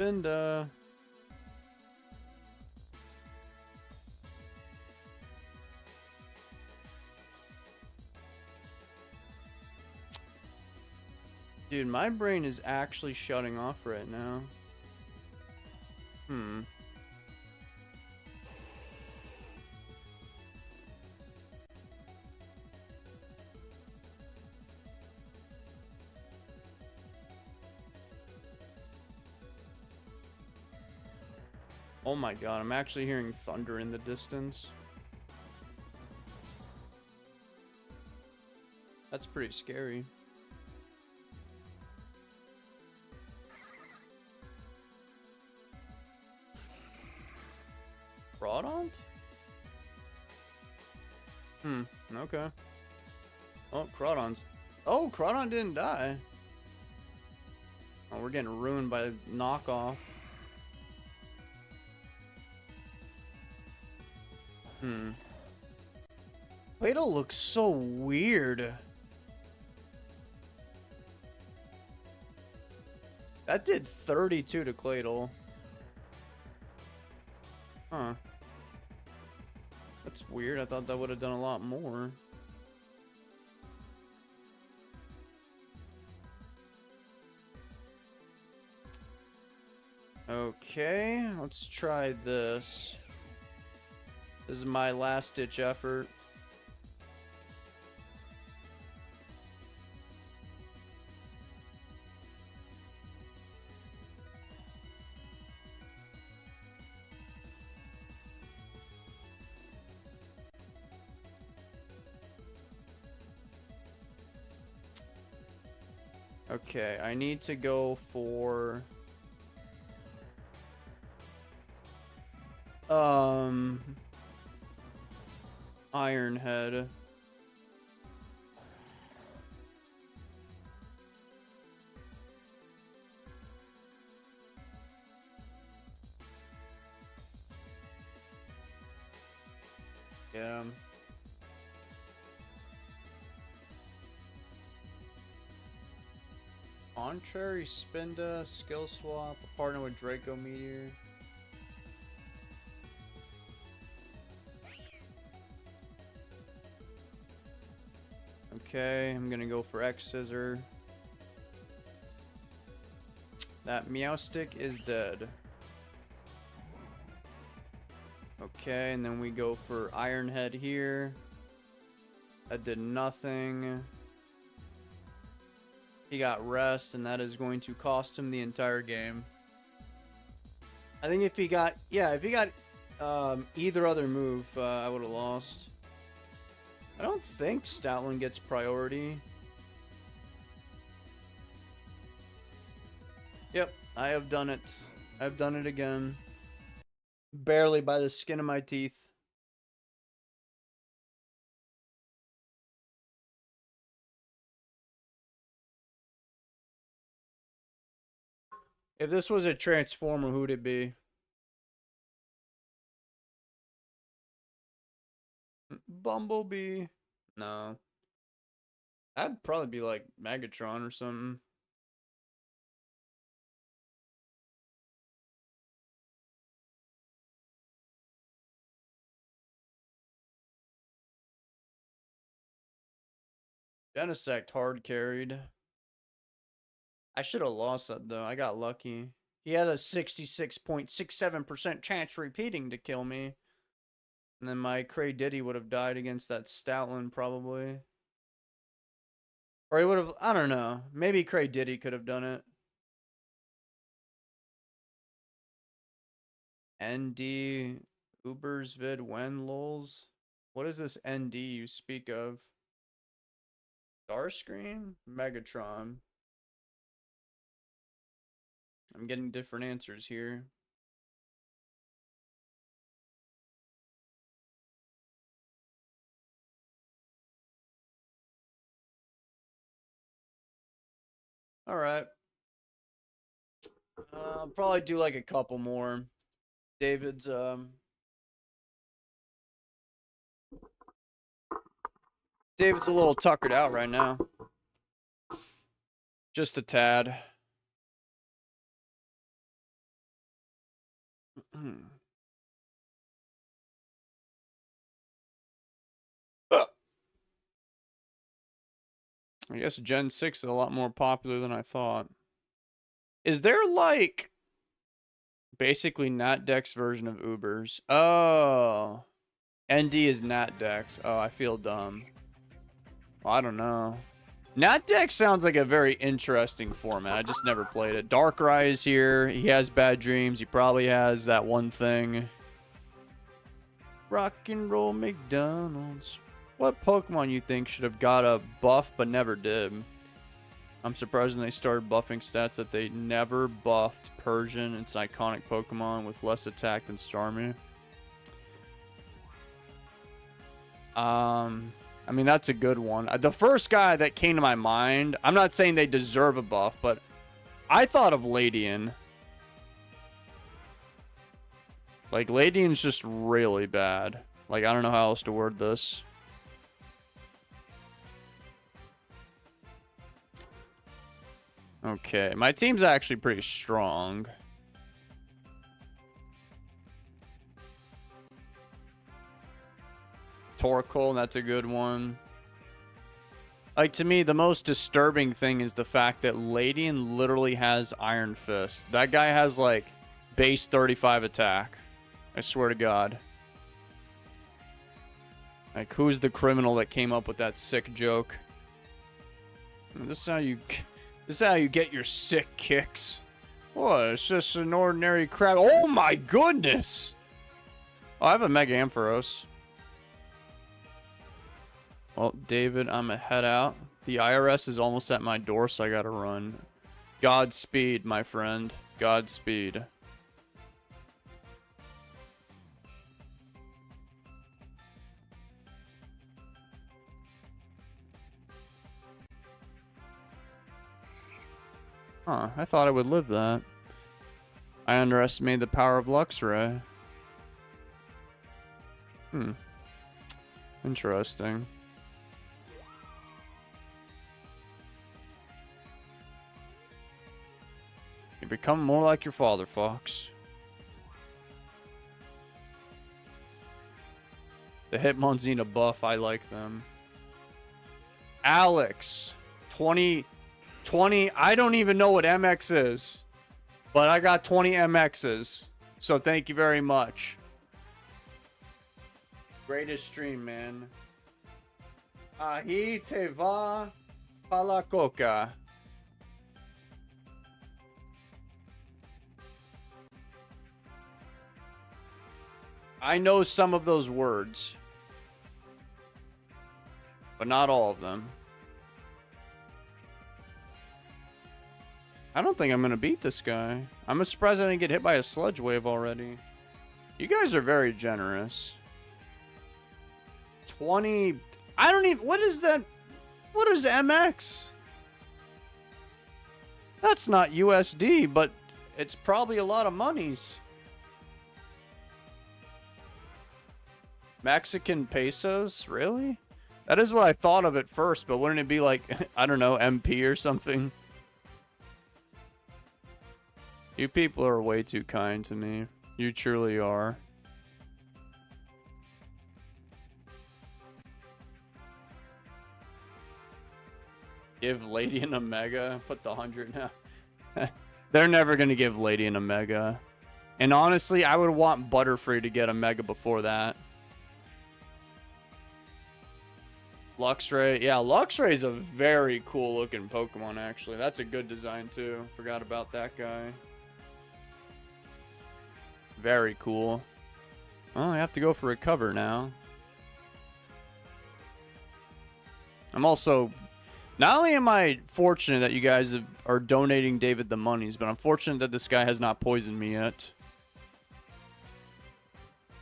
Spinda. Dude, my brain is actually shutting off right now. Oh my god, I'm actually hearing thunder in the distance. That's pretty scary. Crawdont? Okay. Oh, Crawdon's... Oh, Crawdon didn't die. Oh, we're getting ruined by knockoff. Play-Doh looks so weird. That did 32 to Claydol. Huh. That's weird. I thought that would have done a lot more. Okay, let's try this. This is my last-ditch effort. Okay, I need to go for... Iron Head. Yeah. Contrary, Spinda, skill swap, a partner with Draco Meteor. Okay, I'm gonna go for X Scissor. That Meowstic is dead. Okay, and then we go for Iron Head here. That did nothing. He got rest, and that is going to cost him the entire game. I think if he got, either other move, I would have lost. I don't think Stoutland gets priority. Yep, I have done it. I've done it again. Barely by the skin of my teeth. If this was a Transformer, who would it be? Bumblebee? No. That'd probably be like Megatron or something. Genesect hard carried. I should have lost that though. I got lucky. He had a 66.67% chance repeating to kill me. And then my Cray-Diddy would have died against that Stoutland, probably. Or he would have, I don't know. Maybe Cray-Diddy could have done it. ND, Uber's vid, when, lols? What is this ND you speak of? Starscream? Megatron. I'm getting different answers here. All right. I'll probably do like a couple more. David's David's a little tuckered out right now. Just a tad. I guess Gen 6 is a lot more popular than I thought. Is there like basically NatDex version of Ubers? Oh. ND is NatDex. Oh, I feel dumb. Well, I don't know. NatDex sounds like a very interesting format. I just never played it. Darkrai is here. He has bad dreams. He probably has that one thing. Rock and roll McDonald's. What Pokemon you think should have got a buff but never did? I'm surprised when they started buffing stats that they never buffed Persian. It's an iconic Pokemon with less attack than Starmie. I mean, that's a good one. The first guy that came to my mind, I'm not saying they deserve a buff, but I thought of Ladian. Like, Ladian's just really bad. Like, I don't know how else to word this. Okay, my team's actually pretty strong. Torkoal, that's a good one. Like, to me, the most disturbing thing is the fact that Ladian literally has Iron Fist. That guy has, like, base 35 attack. I swear to God. Like, who's the criminal that came up with that sick joke? This is how you get your sick kicks. What? It's just an ordinary crab. Oh my goodness! Oh, I have a Mega Ampharos. Well, David, I'm gonna head out. The IRS is almost at my door, so I gotta run. Godspeed, my friend. Godspeed. Huh, I thought I would live that. I underestimated the power of Luxray. Interesting. You become more like your father, Fox. The Hitmons need a buff. I like them. Alex. 20. I don't even know what MX is. But I got 20 MXs. So thank you very much. Greatest stream, man. Ahi te va pala coca. I know some of those words. But not all of them. I don't think I'm going to beat this guy. I'm surprised I didn't get hit by a sludge wave already. You guys are very generous. 20... I don't even... What is that? What is MX? That's not USD, but it's probably a lot of monies. Mexican pesos? Really? That is what I thought of at first, but wouldn't it be like, I don't know, MP or something? You people are way too kind to me. You truly are. Give Ladian a Mega. Put the 100 now. They're never going to give Ladian a Mega. And honestly, I would want Butterfree to get a Mega before that. Luxray. Yeah, Luxray is a very cool looking Pokemon, actually. That's a good design, too. Forgot about that guy. Very cool. Oh, I have to go for Recover now. I'm also... Not only am I fortunate that you guys are donating David the monies, but I'm fortunate that this guy has not poisoned me yet.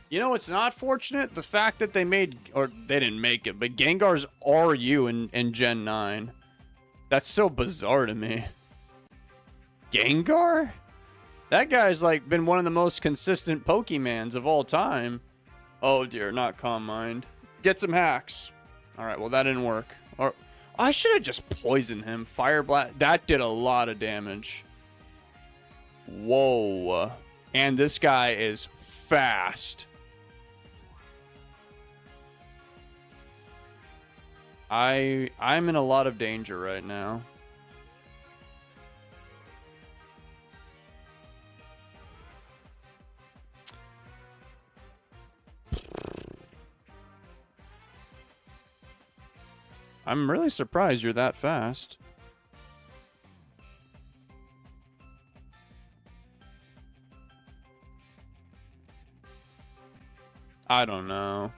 You know what's not fortunate? The fact that they made... Or, they didn't make it, but Gengar's RU in Gen 9. That's so bizarre to me. Gengar? That guy's, like, been one of the most consistent Pokemans of all time. Oh, dear, not Calm Mind. Get some hacks. Alright, well, that didn't work. Or... I should have just poisoned him. Fire Blast. That did a lot of damage. Whoa. And this guy is fast. I'm in a lot of danger right now. I'm really surprised you're that fast. I don't know.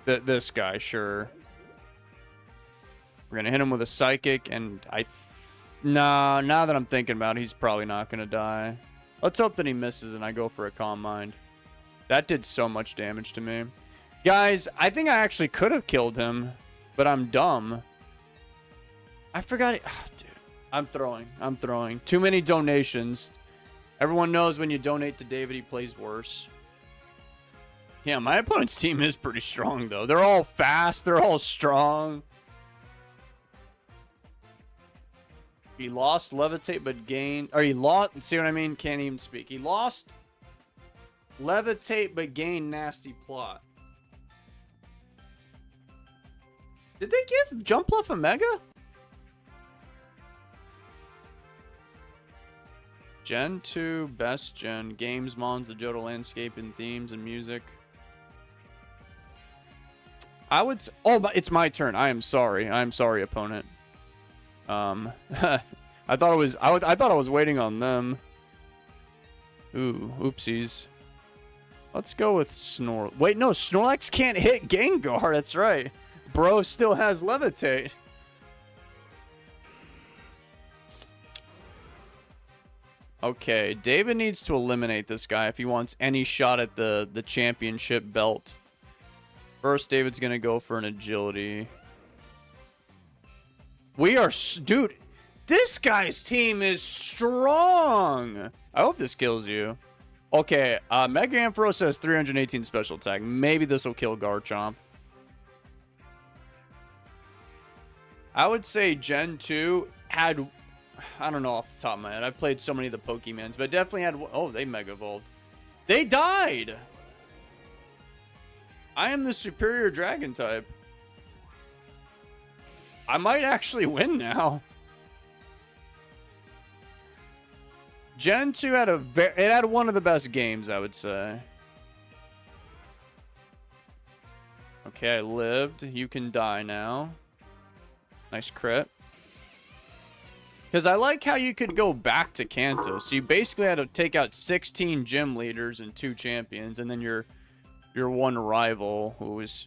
This guy, sure. We're gonna hit him with a Psychic, and nah, now that I'm thinking about it, he's probably not gonna die. Let's hope that he misses and I go for a Calm Mind. That did so much damage to me. Guys, I think I actually could have killed him, but I'm dumb. I forgot it. Oh, dude. I'm throwing. Too many donations. Everyone knows when you donate to David, he plays worse. Yeah, my opponent's team is pretty strong, though. They're all fast. They're all strong. He lost Levitate, but gained... Or he lost... See what I mean? Can't even speak. He lost Levitate, but gained Nasty Plot. Did they give Jumpluff a Mega? Gen 2, Best Gen, Games, Mons, the Johto Landscape, and Themes and Music. I would... Oh, it's my turn. I am sorry. I am sorry, opponent. I thought it was... I thought I was waiting on them. Ooh, oopsies. Let's go with Snore. Wait, no, Snorlax can't hit Gengar. That's right. Bro still has Levitate. Okay, David needs to eliminate this guy if he wants any shot at the championship belt. First, David's going to go for an agility. We are... Dude, this guy's team is strong. I hope this kills you. Okay, Mega Ampharos has 318 special attack. Maybe this will kill Garchomp. I would say Gen 2 had... I don't know off the top of my head. I've played so many of the Pokemons, but definitely had... Oh, they Mega Evolved. They died! I am the superior Dragon type. I might actually win now. Gen 2 had it had one of the best games, I would say. Okay, I lived. You can die now. Nice crit. Because I like how you could go back to Kanto. So you basically had to take out 16 gym leaders and 2 champions, and then your one rival who was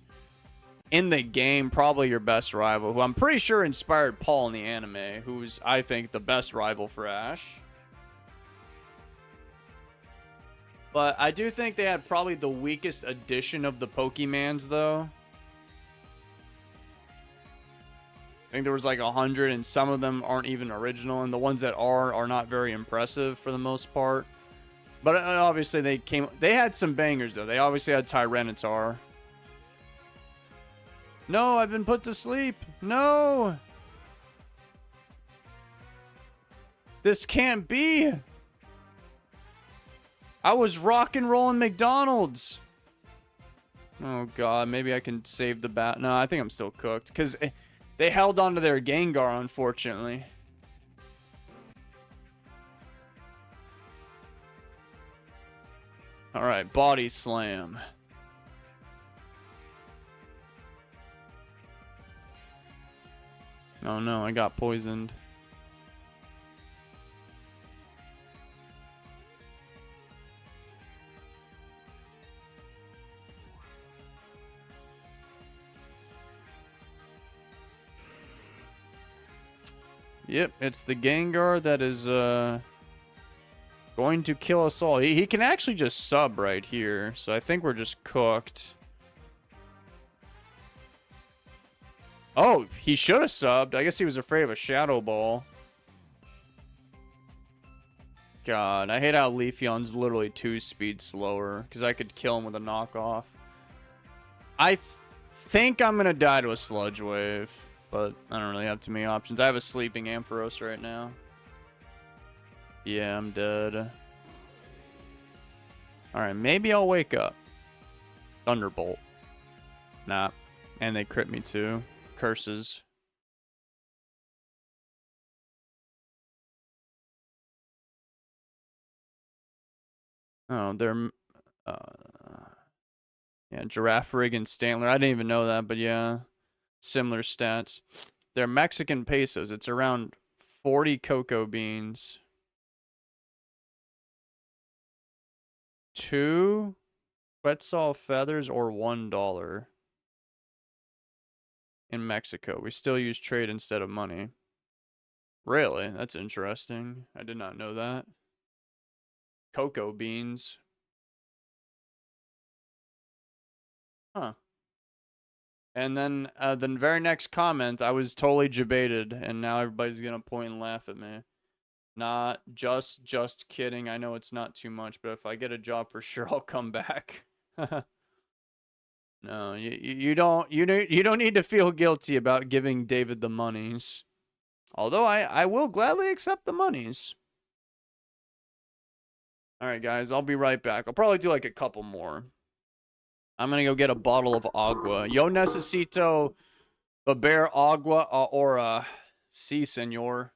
in the game, probably your best rival, who I'm pretty sure inspired Paul in the anime, who's, I think, the best rival for Ash. But I do think they had probably the weakest edition of the Pokemans, though. I think there was like 100, and some of them aren't even original, and the ones that are not very impressive for the most part. But obviously they had some bangers, though. They obviously had Tyranitar. No, I've been put to sleep. No. This can't be. I was rock and rolling McDonald's. Oh, God. Maybe I can save the bat. No, I think I'm still cooked. Because they held on to their Gengar, unfortunately. All right. Body Slam. Oh no, I got poisoned. Yep, it's the Gengar that is going to kill us all. He can actually just sub right here, so I think we're just cooked. Oh, he should have subbed. I guess he was afraid of a Shadow Ball. God, I hate how Leafeon's literally 2 speed slower, because I could kill him with a knockoff. I think I'm going to die to a Sludge Wave, but I don't really have too many options. I have a Sleeping Ampharos right now. Yeah, I'm dead. Alright, maybe I'll wake up. Thunderbolt. Nah. And they crit me too. Curses. Oh, they're... yeah, Giraffe Rig and Stantler. I didn't even know that, but yeah. Similar stats. They're Mexican pesos. It's around 40 cocoa beans. 2 Quetzal feathers or $1 in Mexico. We still use trade instead of money. Really? That's interesting. I did not know that. Cocoa beans. Huh. And then the very next comment, I was totally debated, and now everybody's gonna point and laugh at me. Not just kidding. I know it's not too much, but if I get a job for sure, I'll come back. No, you don't need to feel guilty about giving David the monies. Although I will gladly accept the monies. All right, guys, I'll be right back. I'll probably do like a couple more. I'm gonna go get a bottle of agua. Yo necesito beber agua or si, senor.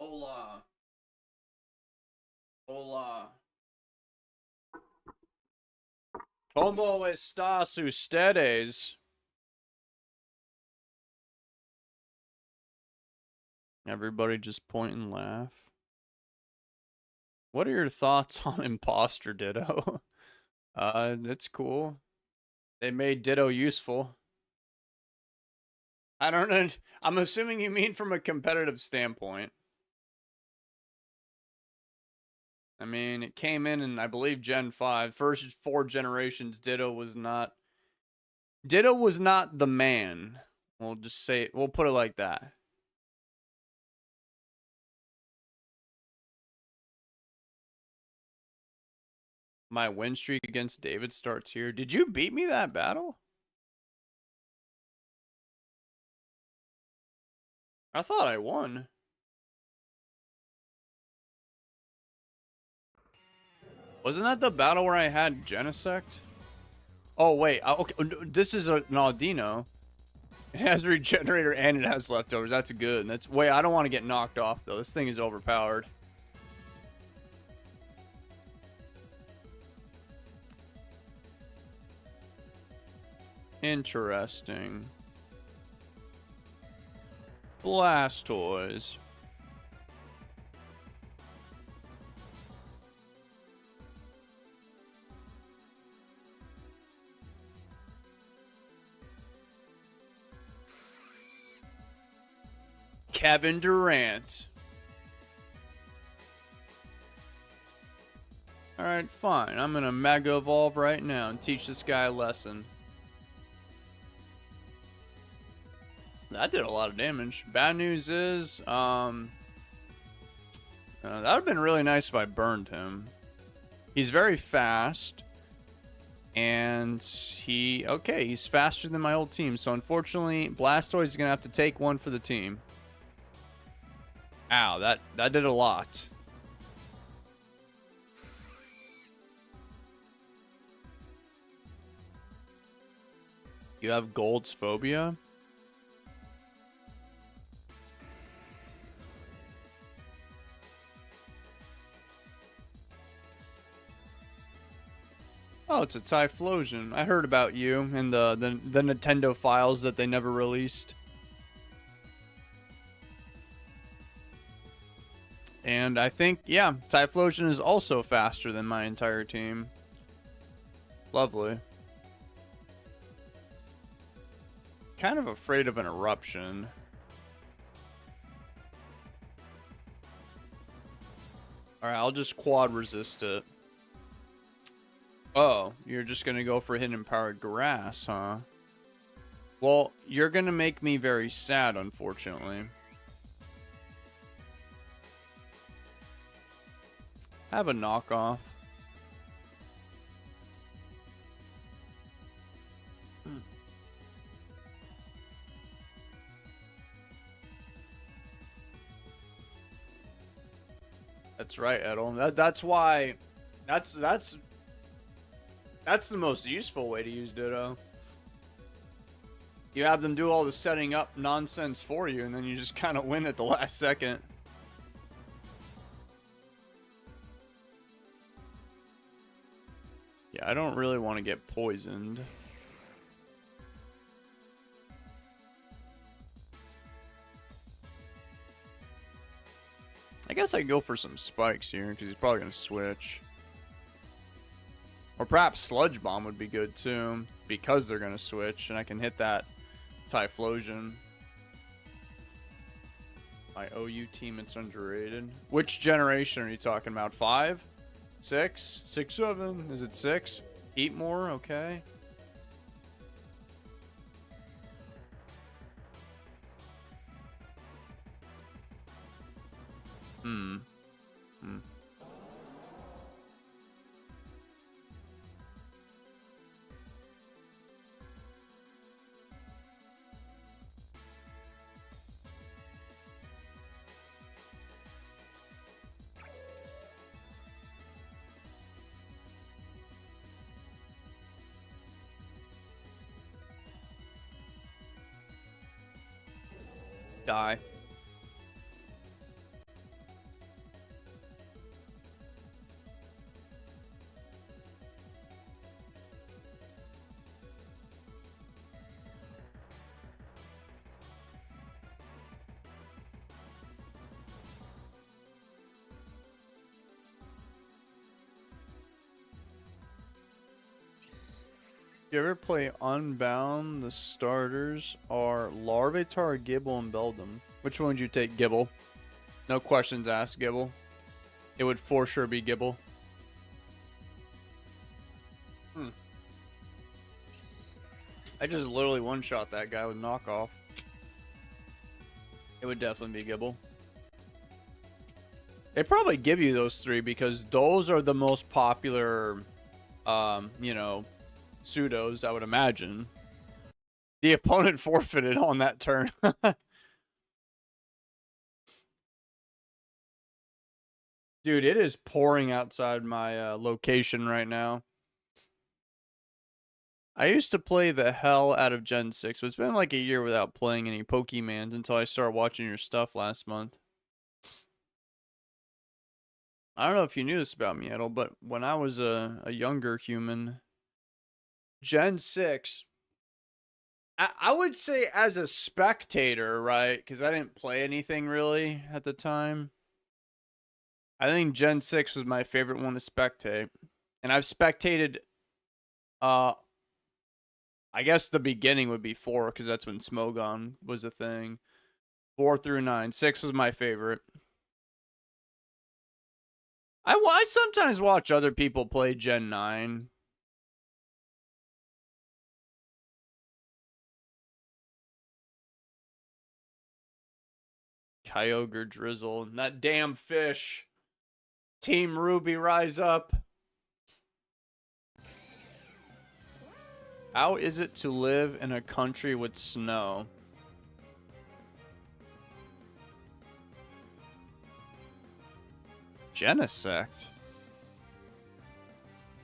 Hola. Hola. ¿Cómo estás ustedes? Everybody just point and laugh. What are your thoughts on Imposter Ditto? It's cool. They made Ditto useful. I don't know. I'm assuming you mean from a competitive standpoint. I mean, it came in I believe Gen 5. First 4 generations, Ditto was not the man. We'll just say we'll put it like that. My win streak against David starts here. Did you beat me that battle? I thought I won. Wasn't that the battle where I had Genesect? Oh, wait. Okay, this is an Audino. It has Regenerator and it has Leftovers. That's good. That's wait, I don't want to get knocked off, though. This thing is overpowered. Interesting. Blastoise. Kevin Durant. Alright, fine. I'm gonna Mega Evolve right now and teach this guy a lesson. That did a lot of damage. Bad news is, that would have been really nice if I burned him. He's very fast. And he's faster than my old team. So unfortunately, Blastoise is going to have to take one for the team. Ow, that did a lot. You have Gold's Phobia? Oh, it's a Typhlosion. I heard about you in the Nintendo files that they never released. And I think, yeah, Typhlosion is also faster than my entire team. Lovely. Kind of afraid of an eruption. Alright, I'll just quad resist it. Oh, you're just gonna go for hidden empowered grass, huh? Well, you're gonna make me very sad, unfortunately. Have a knockoff. That's right, Edel. That's why. That's the most useful way to use Ditto. You have them do all the setting up nonsense for you, and then you just kind of win at the last second. Yeah, I don't really want to get poisoned. I guess I can go for some spikes here, because he's probably going to switch. Or perhaps Sludge Bomb would be good too, because they're going to switch, and I can hit that Typhlosion. My OU team, it's underrated. Which generation are you talking about? 5? 6? 6, 7? Is it 6? Eat more? Okay. Die. You ever play Unbound? The starters are Larvitar, Gibble, and Beldum. Which one would you take, Gibble? No questions asked, Gibble. It would for sure be Gibble. I just literally one-shot that guy with knockoff. It would definitely be Gibble. They probably give you those 3 because those are the most popular, you know, pseudos, I would imagine. The opponent forfeited on that turn. Dude, it is pouring outside my location right now. I used to play the hell out of Gen 6, but it's been like a year without playing any Pokemons until I started watching your stuff last month. I don't know if you knew this about me, Edel, but when I was a younger human, Gen 6, I would say as a spectator, right? Because I didn't play anything really at the time. I think Gen 6 was my favorite one to spectate. And I've spectated, I guess the beginning would be 4, because that's when Smogon was a thing. 4 through 9. 6 was my favorite. I sometimes watch other people play Gen 9. Kyogre Drizzle. That damn fish. Team Ruby, rise up. How is it to live in a country with snow? Genesect.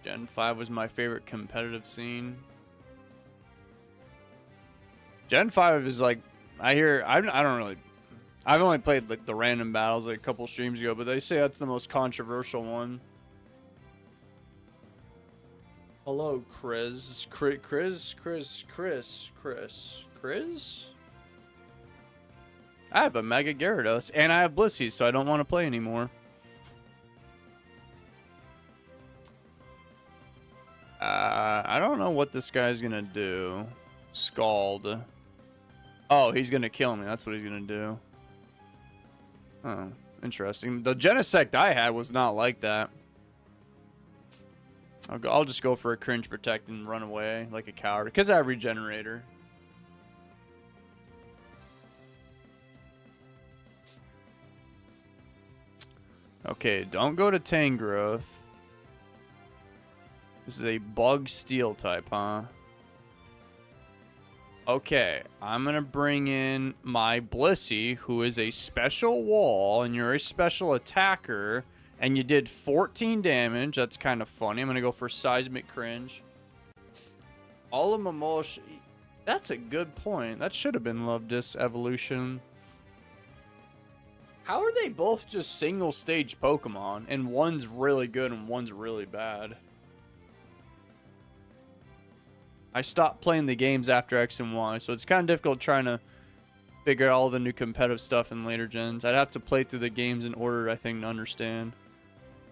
Gen 5 was my favorite competitive scene. Gen 5 is like, I don't really, I've only played like the random battles like a couple streams ago, but they say that's the most controversial one. Hello, Chris. Chris? I have a Mega Gyarados, and I have Blissey, so I don't want to play anymore. I don't know what this guy's gonna do. Scald. Oh, he's gonna kill me. That's what he's gonna do. Oh, interesting. The Genesect I had was not like that. I'll just go for a cringe protect and run away like a coward because I have Regenerator. Okay, don't go to Tangrowth. This is a bug steel type, huh? Okay, I'm gonna bring in my Blissey, who is a special wall, and you're a special attacker, and you did 14 damage. That's kind of funny. I'm gonna go for Seismic Cringe. All of Mamolish. That's a good point. That should have been Love Disc Evolution. How are they both just single stage Pokemon, and one's really good and one's really bad? I stopped playing the games after X and Y, so it's kind of difficult trying to figure out all the new competitive stuff in later gens. I'd have to play through the games in order, I think, to understand.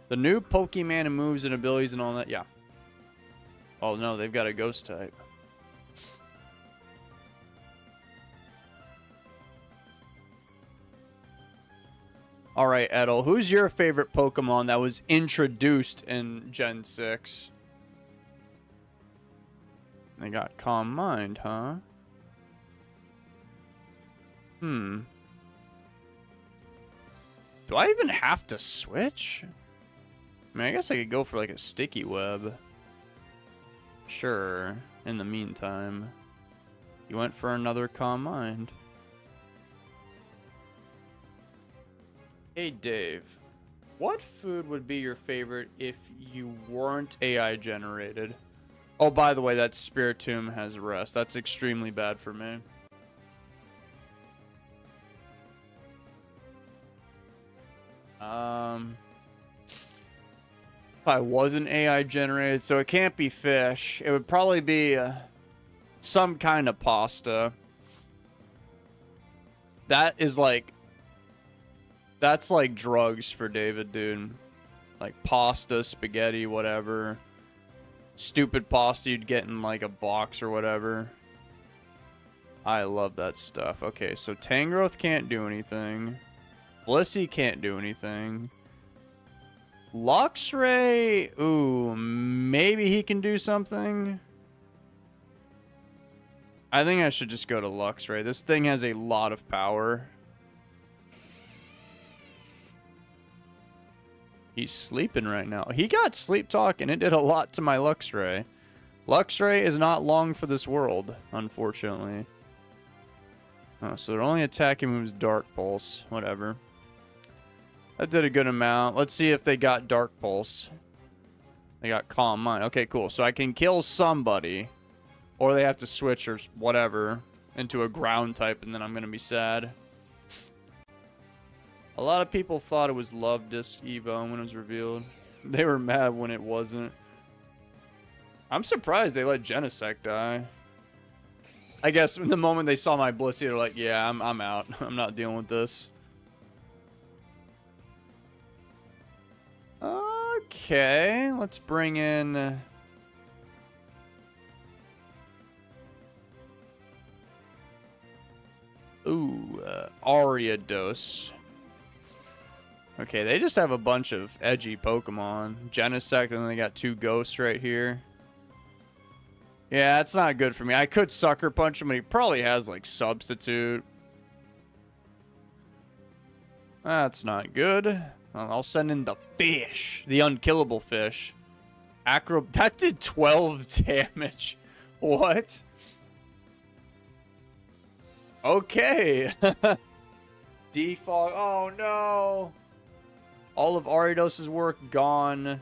The new Pokemon and moves and abilities and all that, yeah. Oh no, they've got a ghost type. Alright, Edel, who's your favorite Pokemon that was introduced in Gen 6? They got Calm Mind, huh? Do I even have to switch? I mean, I guess I could go for like a Sticky Web. Sure. In the meantime, you went for another Calm Mind. Hey, Dave. What food would be your favorite if you weren't AI generated? Oh, by the way, that Spiritomb has rest. That's extremely bad for me. If I wasn't AI generated, so it can't be fish. It would probably be some kind of pasta. That is like... That's like drugs for David, dude. Like pasta, spaghetti, whatever. Stupid pasta you'd get in like a box or whatever. I love that stuff. Okay, so Tangrowth can't do anything. Blissey can't do anything. Luxray, ooh, maybe he can do something. I think I should just go to Luxray. This thing has a lot of power. He's sleeping right now. He got sleep talk and it did a lot to my Luxray. Luxray is not long for this world, unfortunately. Oh, so their only attacking move is Dark Pulse. Whatever. That did a good amount. Let's see if they got Dark Pulse. They got Calm Mind. Okay, cool. So I can kill somebody. Or they have to switch or whatever into a ground type, and then I'm going to be sad. A lot of people thought it was Love Disc Evo when it was revealed. They were mad when it wasn't. I'm surprised they let Genesect die. I guess in the moment they saw my Blissey, they're like, yeah, I'm out. I'm not dealing with this. Okay, let's bring in... Ooh, Ariados. Okay, they just have a bunch of edgy Pokemon. Genesect, and then they got 2 Ghosts right here. Yeah, that's not good for me. I could Sucker Punch him, but he probably has, like, Substitute. That's not good. I'll send in the fish. The unkillable fish. That did 12 damage. What? Okay. Defog. Oh, no. All of Ariados's work gone.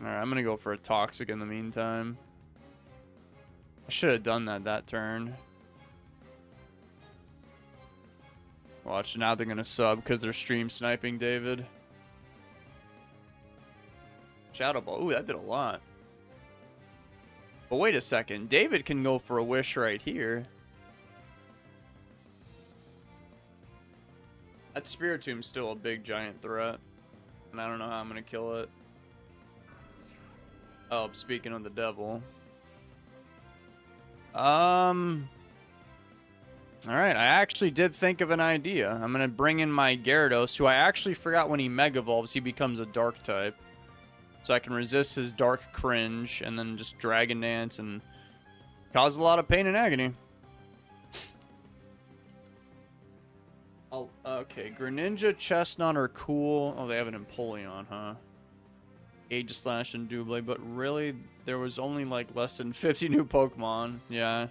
Alright, I'm going to go for a Toxic in the meantime. I should have done that turn. Watch, now they're going to sub because they're stream sniping David. Shadow Ball. Ooh, that did a lot. But wait a second. David can go for a Wish right here. That Spiritom's still a big giant threat. And I don't know how I'm going to kill it. Oh, speaking of the devil. Alright, I actually did think of an idea. I'm going to bring in my Gyarados, who I actually forgot when he Mega Evolves, he becomes a Dark type. So I can resist his Dark Cringe, and then just Dragon Dance, and cause a lot of pain and agony. Oh, okay, Greninja, Chestnut are cool. Oh, they have an Empoleon, huh? Aegislash and Doublade, but really, there was only, like, less than 50 new Pokemon. Yeah,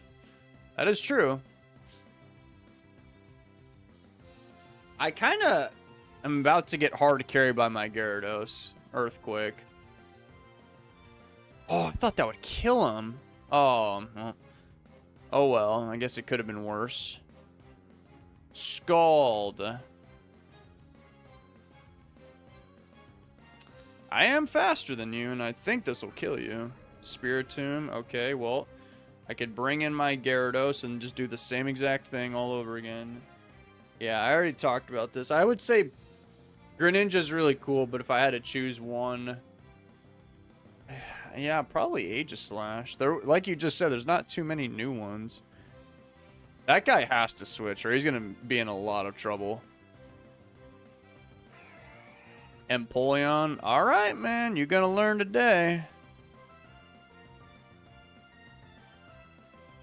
that is true. I kind of am about to get hard carried by my Gyarados. Earthquake. Oh, I thought that would kill him. Oh, well. Oh well, I guess it could have been worse. Scald. I am faster than you, and I think this will kill you. Spiritomb. Okay, well, I could bring in my Gyarados and just do the same exact thing all over again. Yeah, I already talked about this. I would say Greninja's really cool, but if I had to choose one... Yeah, probably Aegislash. There, like you just said, there's not too many new ones. That guy has to switch, or he's going to be in a lot of trouble. Empoleon. Alright, man. You're going to learn today.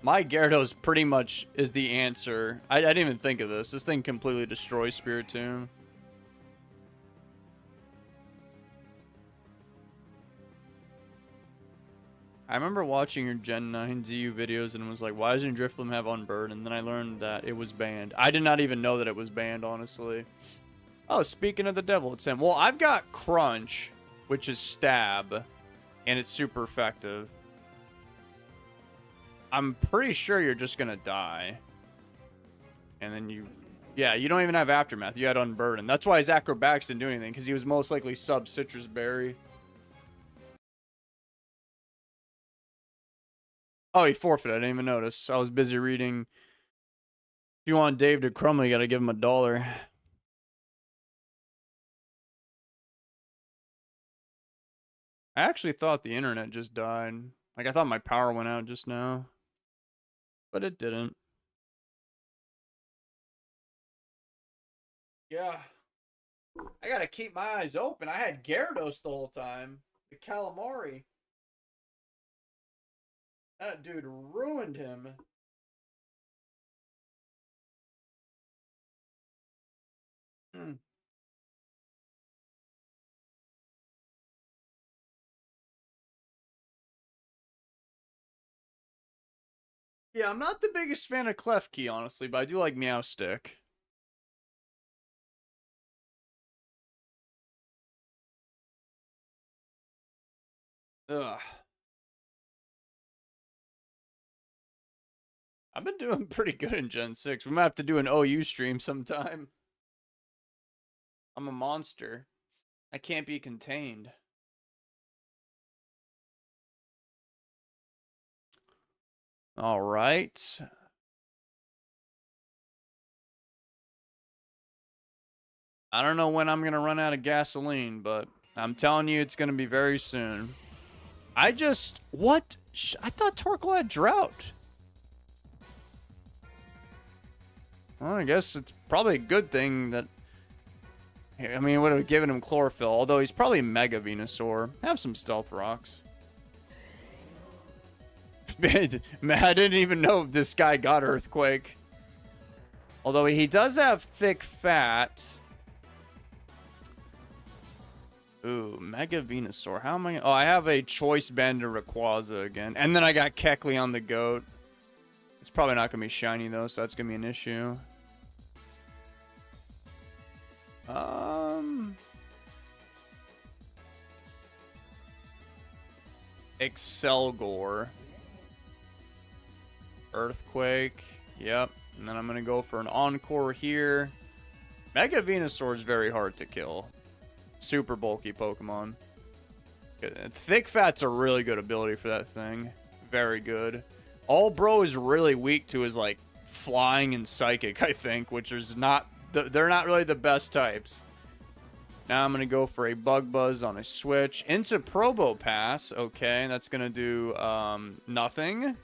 My Gyarados pretty much is the answer. I didn't even think of this. This thing completely destroys Spiritomb. I remember watching your Gen 9 ZU videos and was like, why doesn't Drifloon have Unburden? And then I learned that it was banned. I did not even know that it was banned, honestly. Oh, speaking of the devil, it's him. Well, I've got Crunch, which is Stab, and it's super effective. I'm pretty sure you're just going to die. And then you... Yeah, you don't even have Aftermath. You had Unburden. That's why his Acrobatics didn't do anything, because he was most likely sub-Citrus Berry. Oh, he forfeited. I didn't even notice. I was busy reading. If you want Dave to crumble, you got to give him $1. I actually thought the internet just died. Like, I thought my power went out just now. But it didn't. Yeah. I gotta keep my eyes open. I had Gyarados the whole time. The Calamari. That dude ruined him. Hmm. Yeah, I'm not the biggest fan of Klefki, honestly, but I do like Meowstick. Ugh. I've been doing pretty good in Gen 6. We might have to do an OU stream sometime. I'm a monster. I can't be contained. All right. I don't know when I'm going to run out of gasoline, but I'm telling you it's going to be very soon. What? I thought Torkoal had drought. Well, I guess it's probably a good thing that... I mean, it would have given him chlorophyll, although he's probably Mega Venusaur. Have some stealth rocks. Man, I didn't even know this guy got Earthquake. Although he does have thick fat. Ooh, Mega Venusaur. How am I... Oh, I have a Choice Band of Rayquaza again. And then I got Kecleon the Goat. It's probably not going to be shiny, though, so that's going to be an issue. Excelgor. Earthquake. Yep. And then I'm going to go for an Encore here. Mega Venusaur is very hard to kill. Super bulky Pokemon. Thick Fat's a really good ability for that thing. Very good. All Bro is really weak to is like Flying and Psychic, I think, which is not... They're not really the best types. Now I'm going to go for a Bug Buzz on a switch. Into Probopass. Okay, that's going to do nothing.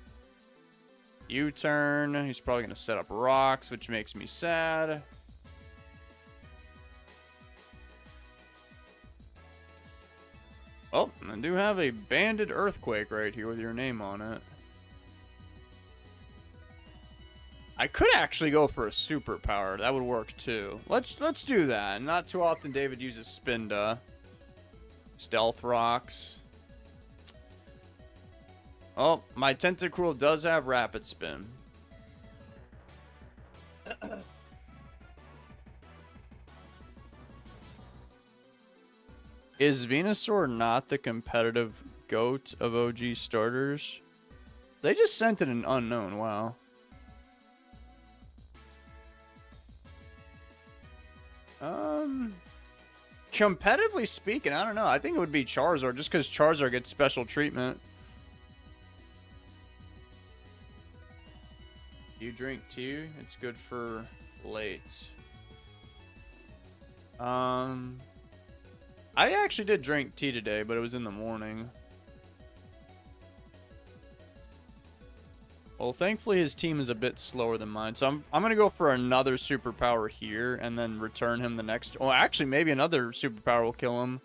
U-turn. He's probably going to set up rocks, which makes me sad. Oh, I do have a Banded Earthquake right here with your name on it. I could actually go for a superpower. That would work too. Let's do that. Not too often David uses Spinda. Stealth rocks. Oh, my Tentacruel does have Rapid Spin. Is Venusaur not the competitive GOAT of OG starters? They just sent in an unknown. Wow. Competitively speaking, I don't know. I think it would be Charizard, just because Charizard gets special treatment. You drink tea? It's good for late. I actually did drink tea today, but it was in the morning. Well, thankfully his team is a bit slower than mine, so I'm gonna go for another superpower here and then return him the next. Oh, actually, maybe another superpower will kill him.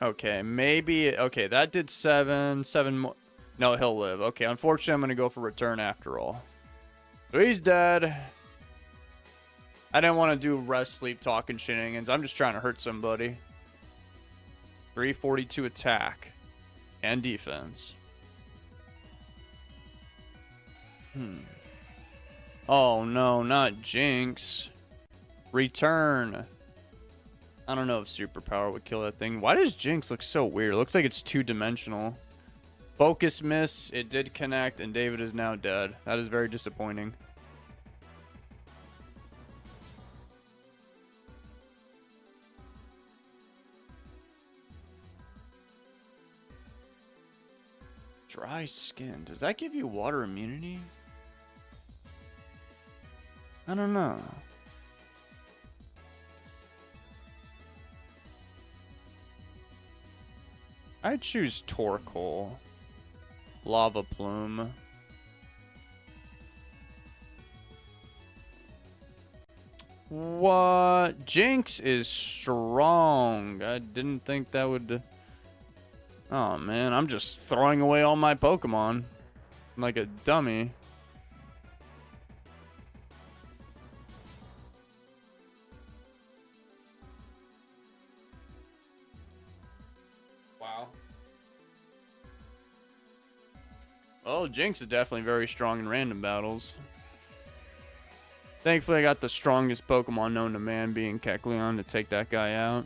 Okay, maybe. Okay, that did 7 more. No, he'll live. Okay, unfortunately, I'm gonna go for return after all. So he's dead. I didn't want to do rest, sleep, talking shenanigans. I'm just trying to hurt somebody. 342 attack and defense. Oh no, not Jinx. Return. I don't know if superpower would kill that thing. Why does Jinx look so weird? It looks like it's two-dimensional. Focus miss. It did connect, and David is now dead. That is very disappointing. Dry skin. Does that give you water immunity? I don't know. I choose Torkoal. Lava Plume. What? Jinx is strong. I didn't think that would... Oh man, I'm just throwing away all my Pokemon. Like a dummy. Wow. Well, Jinx is definitely very strong in random battles. Thankfully, I got the strongest Pokemon known to man, being Kecleon, to take that guy out.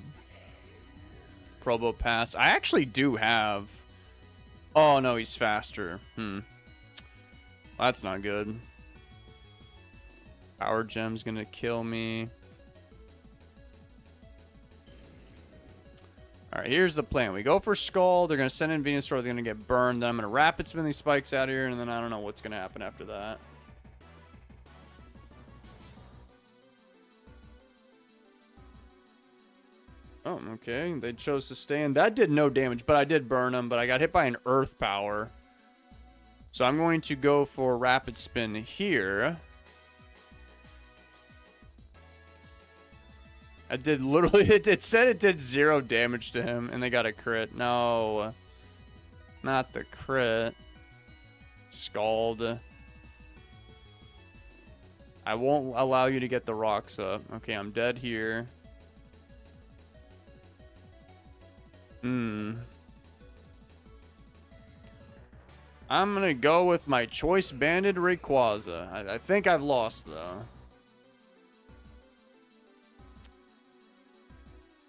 Probopass. I actually do have... Oh, no, he's faster. That's not good. Power Gem's gonna kill me. Alright, here's the plan. We go for Skull. They're gonna send in Venusaur. They're gonna get burned. Then I'm gonna Rapid Spin these spikes out here, and then I don't know what's gonna happen after that. Oh, okay. They chose to stay in. That did no damage, but I did burn them. But I got hit by an Earth Power. So I'm going to go for Rapid Spin here. I did literally... It said it did 0 damage to him, and they got a crit. No. Not the crit. Scald. I won't allow you to get the rocks up. Okay, I'm dead here. I'm gonna go with my choice banded Rayquaza. I think I've lost though.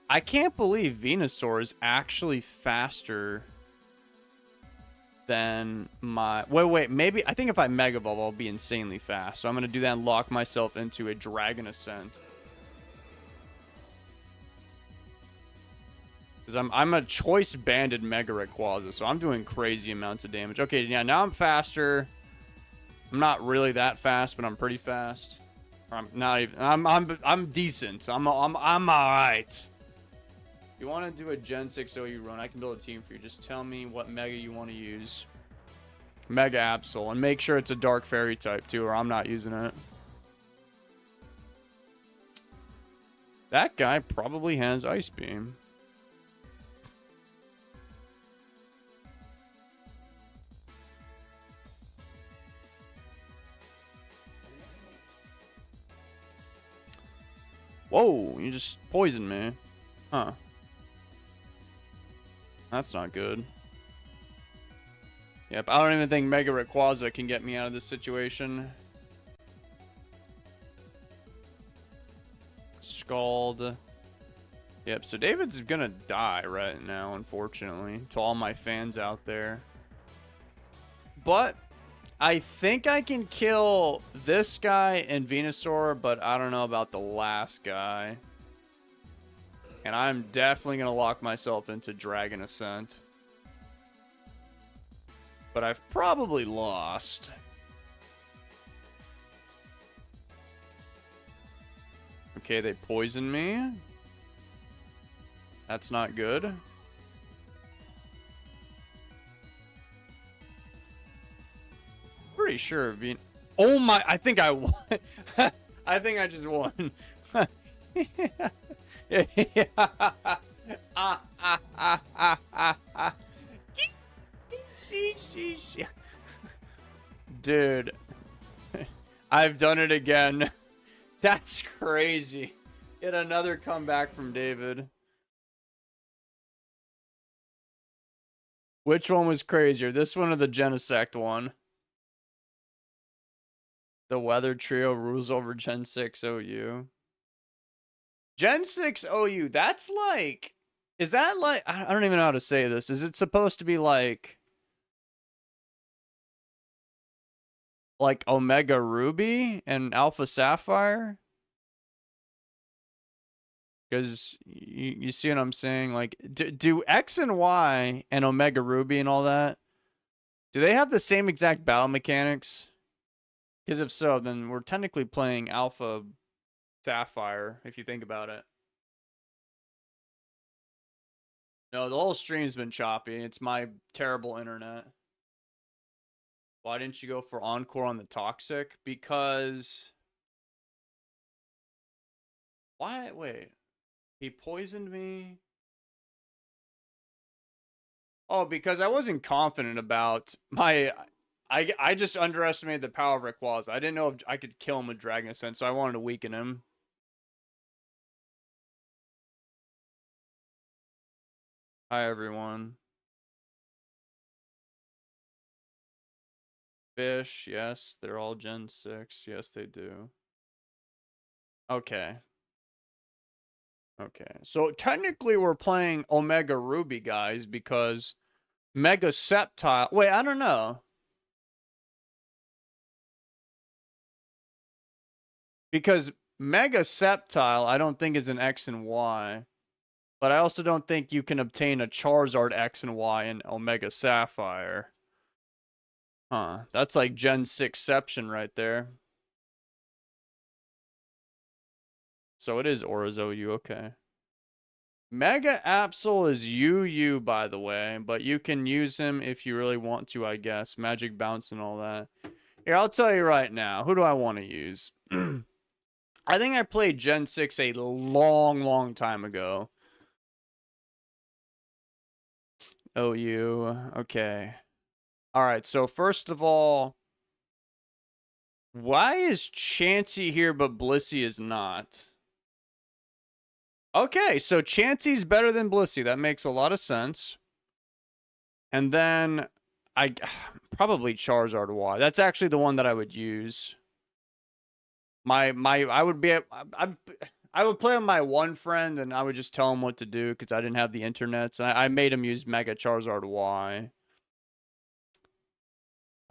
I can't believe Venusaur is actually faster than my... Wait, maybe... I think if I Mega Evolve, I'll be insanely fast. So I'm gonna do that and lock myself into a Dragon Ascent. Because I'm a choice banded Mega Rayquaza, so I'm doing crazy amounts of damage. Okay, yeah, now I'm faster. I'm not really that fast, but I'm pretty fast. I'm not even. I'm decent. I'm alright. If you want to do a Gen 6 OU run, I can build a team for you. Just tell me what Mega you want to use. Mega Absol, and make sure it's a Dark Fairy type too, or I'm not using it. That guy probably has Ice Beam. Whoa, you just poisoned me. Huh. That's not good. Yep, I don't even think Mega Rayquaza can get me out of this situation. Scald. Yep, so David's gonna die right now, unfortunately, to all my fans out there. But I think I can kill this guy and Venusaur, but I don't know about the last guy. And I'm definitely going to lock myself into Dragon Ascent. But I've probably lost. Okay, they poisoned me. That's not good. Pretty sure oh my, I think I won. I think I just won. Dude, I've done it again. That's crazy. Get another comeback from David. Which one was crazier, this one or the Genesect one? The Weather Trio rules over Gen 6 OU. Gen 6 OU, that's like... Is that like... I don't even know how to say this. Is it supposed to be like... Like Omega Ruby and Alpha Sapphire? Because you see what I'm saying? Like, do X and Y and Omega Ruby and all that, do they have the same exact battle mechanics? Because if so, then we're technically playing Alpha Sapphire, if you think about it. No, the whole stream's been choppy. It's my terrible internet. Why didn't you go for Encore on the Toxic? Because... Why? Wait. He poisoned me? Oh, because I wasn't confident about my... I just underestimated the power of Rayquaza. I didn't know if I could kill him with Dragon Ascent, so I wanted to weaken him. Hi, everyone. Fish, yes, they're all Gen 6. Yes, they do. Okay. Okay, so technically we're playing Omega Ruby, guys, because Mega Sceptile... Wait, I don't know. Because Mega Sceptile, I don't think is an X and Y. But I also don't think you can obtain a Charizard X and Y in Omega Sapphire. Huh, that's like Gen 6ception right there. So it is Aura's OU, okay. Mega Absol is UU, by the way, but you can use him if you really want to, I guess. Magic Bounce and all that. Here, I'll tell you right now. Who do I want to use? I think I played Gen 6 a long time ago. OU, okay. Alright, so first of all, why is Chansey here but Blissey is not? Okay, so Chansey's better than Blissey. That makes a lot of sense. And then I probably Charizard Y. That's actually the one that I would use. I would play with my one friend and I would just tell him what to do because I didn't have the internet. So I made him use Mega Charizard Y.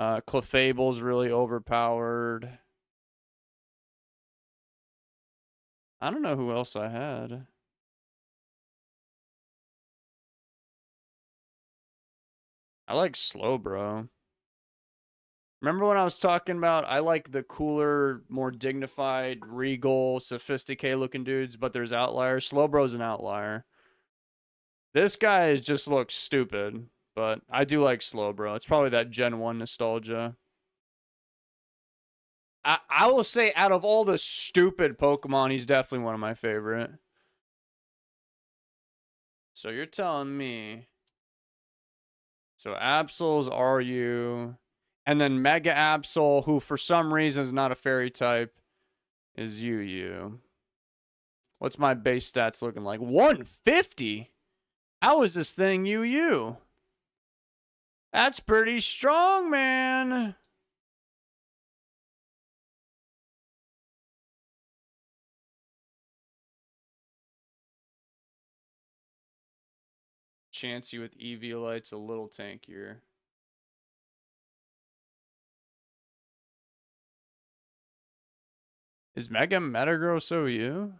Clefable's really overpowered. I don't know who else I had. I like Slowbro. Remember when I was talking about I like the cooler, more dignified, regal, sophisticated looking dudes, but there's outliers? Slowbro's an outlier. This guy just looks stupid, but I do like Slowbro. It's probably that Gen 1 nostalgia. I will say out of all the stupid Pokemon, he's definitely one of my favorite. So you're telling me. So Absol's RU. And then Mega Absol, who for some reason is not a fairy type, is UU. What's my base stats looking like? 150? How is this thing UU? That's pretty strong, man. Chansey with Eviolite's a little tankier. Is Mega Metagross OU?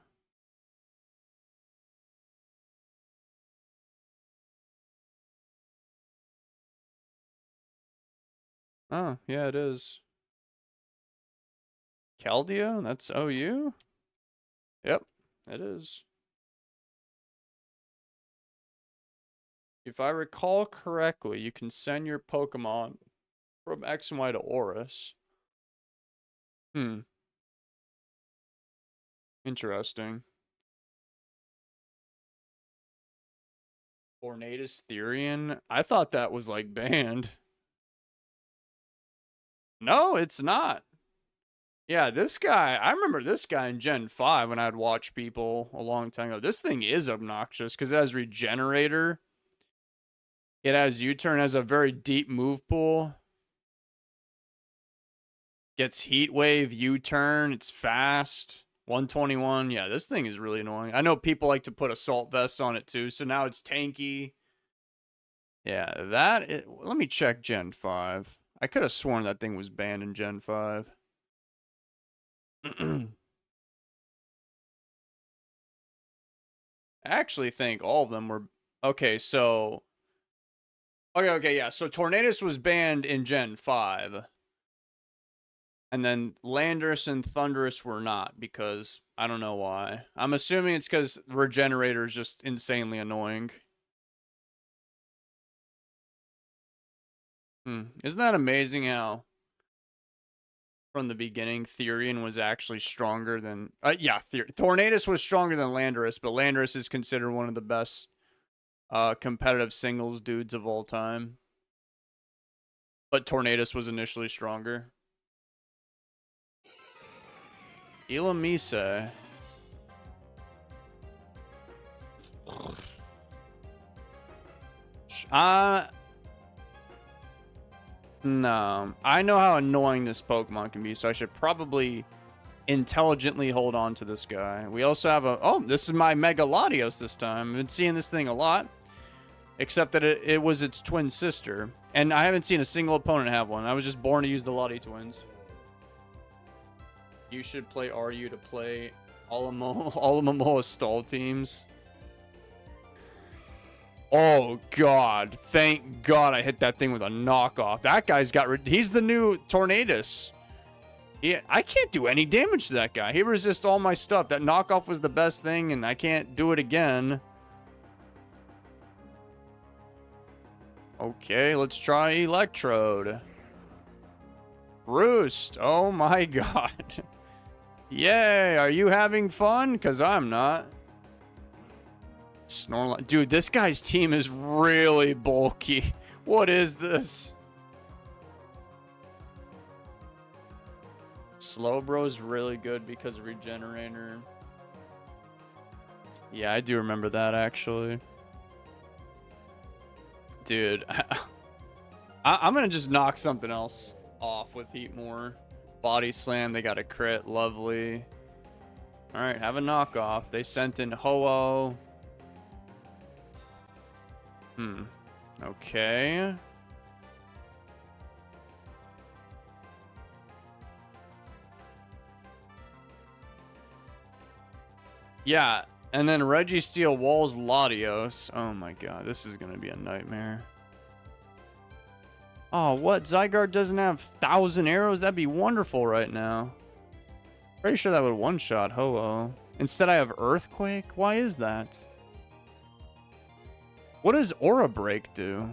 Oh, yeah, it is. Keldeo? That's OU? Yep, it is. If I recall correctly, you can send your Pokemon from X and Y to Oris. Interesting. Tornadus Therian? I thought that was like banned. No, it's not. Yeah, this guy, I remember this guy in Gen 5 when I'd watch people a long time ago. This thing is obnoxious because it has Regenerator. It has U-turn, has a very deep move pool. Gets Heat Wave, U-turn, it's fast. 121. Yeah, this thing is really annoying. I know people like to put Assault Vests on it too, so now it's tanky. Yeah, let me check Gen 5. I could have sworn that thing was banned in Gen 5. I actually think all of them were... Okay, so... Okay, yeah. So Tornadus was banned in Gen 5. And then Landorus and Thundurus were not, because I don't know why. I'm assuming it's because Regenerator is just insanely annoying. Isn't that amazing how from the beginning Therian was actually stronger than... Tornadus was stronger than Landorus, but Landorus is considered one of the best competitive singles dudes of all time. But Tornadus was initially stronger. Ilamise. No. I know how annoying this Pokemon can be, so I should probably intelligently hold on to this guy. We also have a... Oh, this is my Mega Latios this time. I've been seeing this thing a lot. Except that it was its twin sister. And I haven't seen a single opponent have one. I was just born to use the Lati twins. You should play RU to play Alomomola stall teams. Oh, God. Thank God I hit that thing with a knockoff. That guy's got... He's the new Tornadus. I can't do any damage to that guy. He resists all my stuff. That knockoff was the best thing, and I can't do it again. Okay, let's try Electrode. Roost. Oh, my God. Yay. Are you having fun? Because I'm not. Snorlax. Dude, this guy's team is really bulky. What is this? Slowbro's really good because of Regenerator. Yeah, I do remember that, actually. Dude. I'm going to just knock something else off with Heatmore. Body Slam, they got a crit. Lovely. Alright, have a knockoff. They sent in Ho-Oh. Okay. Yeah, and then Registeel walls Latios. Oh my god, this is going to be a nightmare. Oh, what? Zygarde doesn't have 1,000 arrows? That'd be wonderful right now. Pretty sure that would one-shot Ho-Oh. Instead I have Earthquake? Why is that? What does Aura Break do?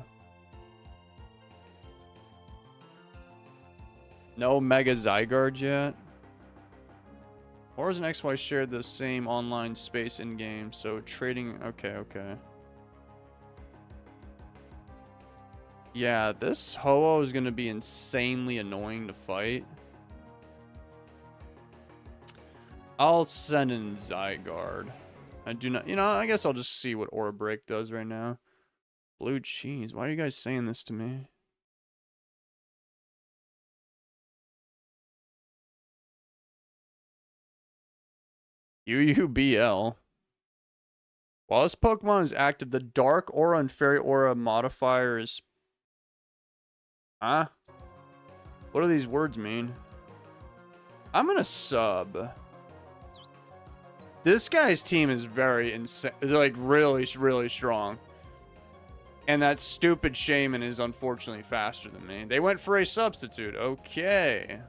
No Mega Zygarde yet? Auras and XY share the same online space in-game, so trading... Okay. Yeah, this Ho-Oh is going to be insanely annoying to fight. I'll send in Zygarde. I do not... You know, I guess I'll just see what Aura Break does right now. Blue cheese. Why are you guys saying this to me? UUBL. While this Pokemon is active, the Dark Aura and Fairy Aura modifier is... Huh? What do these words mean? I'm gonna sub. This guy's team is very insane. Like, really, really strong. And that stupid Shaman is unfortunately faster than me. They went for a substitute. Okay.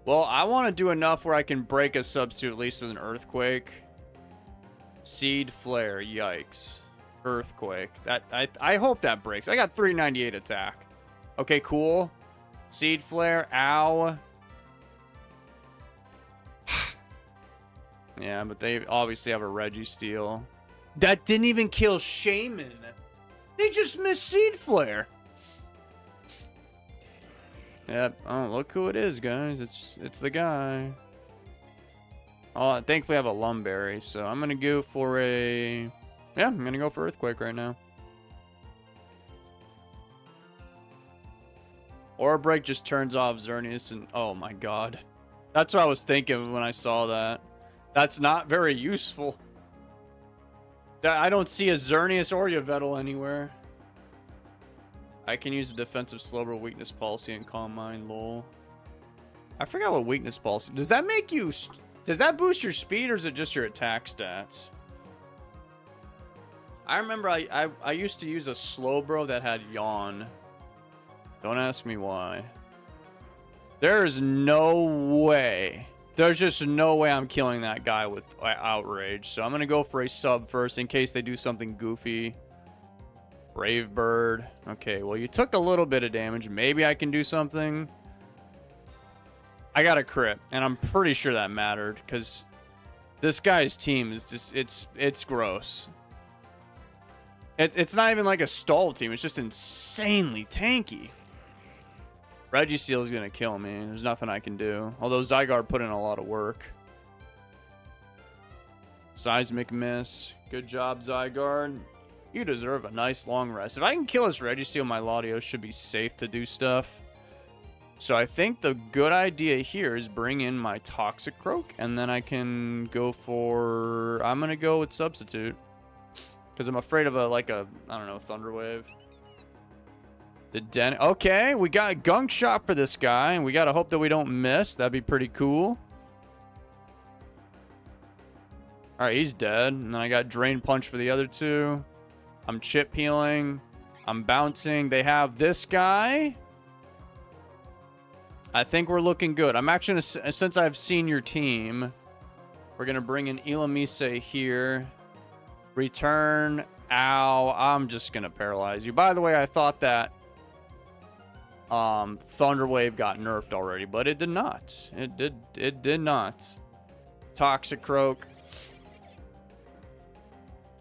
Well, I want to do enough where I can break a substitute at least with an Earthquake. Seed Flare. Yikes. Earthquake. That I hope that breaks. I got 398 attack. Okay, cool. Seed Flare. Ow. Yeah, but they obviously have a Registeel. That didn't even kill Shaman. They just missed Seed Flare. Yep. Oh, look who it is, guys. It's the guy. Oh, thankfully I have a Lumberry, so I'm gonna go for a... Yeah, I'm gonna go for Earthquake right now. Aura Break just turns off Xerneas and... Oh my god. That's what I was thinking when I saw that. That's not very useful. I don't see a Xerneas or Yveltal anywhere. I can use a defensive Slowbro weakness policy and Calm Mind, lol. I forgot what weakness policy... Does that make you... Does that boost your speed or is it just your attack stats? I remember I used to use a Slowbro that had Yawn. Don't ask me why. There's no way. There's just no way I'm killing that guy with Outrage. So I'm going to go for a sub first in case they do something goofy. Brave Bird. Okay, well, you took a little bit of damage. Maybe I can do something. I got a crit, and I'm pretty sure that mattered because this guy's team is just, it's gross. It's not even like a stall team. It's just insanely tanky. Registeel is going to kill me. There's nothing I can do. Although Zygarde put in a lot of work. Seismic Miss. Good job, Zygarde. You deserve a nice long rest. If I can kill this Registeel, my Latios should be safe to do stuff. So I think the good idea here is bring in my Toxic Croak, and then I can go for... I'm going to go with Substitute. Because I'm afraid of a, I don't know, Thunder Wave. Okay, we got a Gunk Shot for this guy, and we got to hope that we don't miss. That'd be pretty cool. Alright, he's dead. And then I got Drain Punch for the other two. I'm chip healing. I'm bouncing. They have this guy. I think we're looking good. I'm actually going to, since I've seen your team, we're going to bring in Ilamise here. Return. Ow. I'm just going to paralyze you. By the way, I thought that Thunder Wave got nerfed already, but it did not. It did not. Toxic Croak.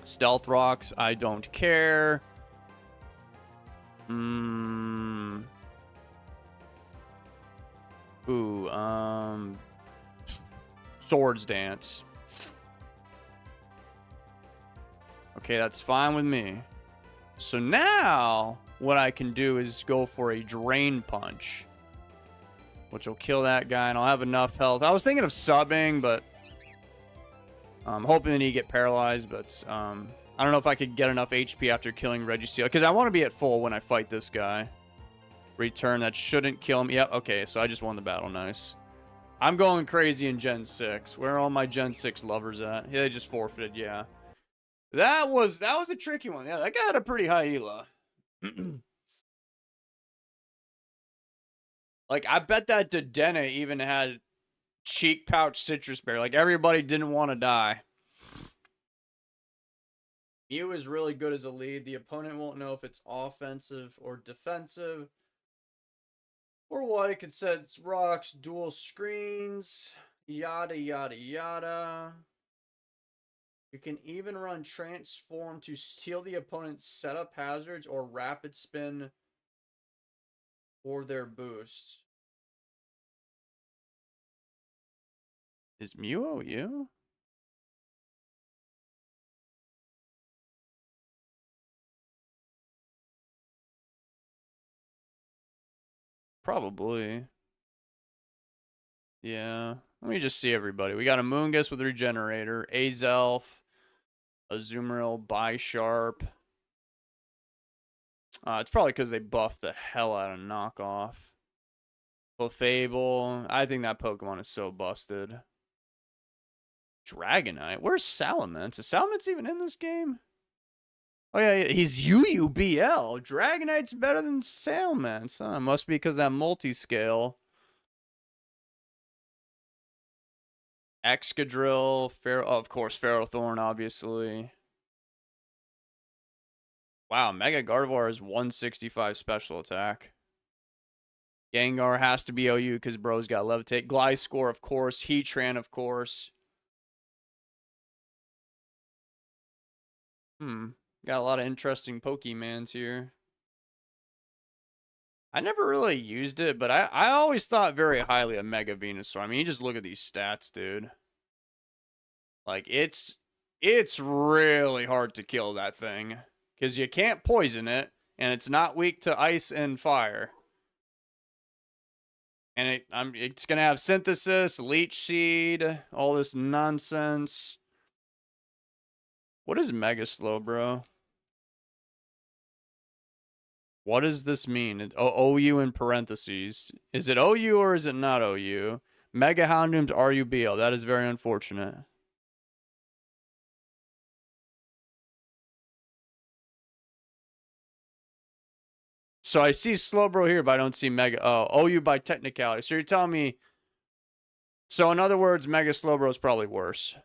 Stealth Rocks. I don't care. Swords Dance. Okay, that's fine with me. So now, what I can do is go for a Drain Punch, which will kill that guy, and I'll have enough health. I was thinking of subbing, but I'm hoping that he get paralyzed, but I don't know if I could get enough HP after killing Registeel, because I want to be at full when I fight this guy. Return, that shouldn't kill him. Yep, okay, so I just won the battle. Nice. I'm going crazy in Gen 6. Where are all my Gen 6 lovers at? Yeah, they just forfeited, yeah. That was a tricky one. Yeah, that guy had a pretty high ELA. Like, I bet that Dedenne even had Cheek Pouch Citrus Berry. Like, everybody didn't want to die. Mew is really good as a lead. The opponent won't know if it's offensive or defensive. Or what? It could set its rocks, dual screens, yada, yada, yada. You can even run Transform to steal the opponent's setup hazards or Rapid Spin for their boosts. Is Mew OU? Probably. Yeah. Let me just see everybody. We got a Moongus with Regenerator, Azelf, Azumarill, Bisharp. It's probably because they buffed the hell out of Knockoff. Clefable. I think that Pokemon is so busted. Dragonite. Where's Salamence? Is Salamence even in this game? Oh, yeah, he's UUBL. Dragonite's better than Salamence. Huh? Must be because that multi-scale. Excadrill. Of course, Ferrothorn, obviously. Wow, Mega Gardevoir is 165 special attack. Gengar has to be OU because bro's got Levitate. Gliscor, of course. Heatran, of course. Got a lot of interesting Pokemons here. I never really used it, but I always thought very highly of Mega Venusaur. I mean, you just look at these stats, dude. Like, it's really hard to kill that thing. Because you can't poison it, and it's not weak to ice and fire. And it's going to have Synthesis, Leech Seed, all this nonsense. What is Mega Slowbro? What does this mean? OU in parentheses. Is it OU or is it not OU? Mega Houndoom's RUBL. That is very unfortunate. So I see Slowbro here, but I don't see Mega. Oh, OU by technicality. So you're telling me. So in other words, Mega Slowbro is probably worse.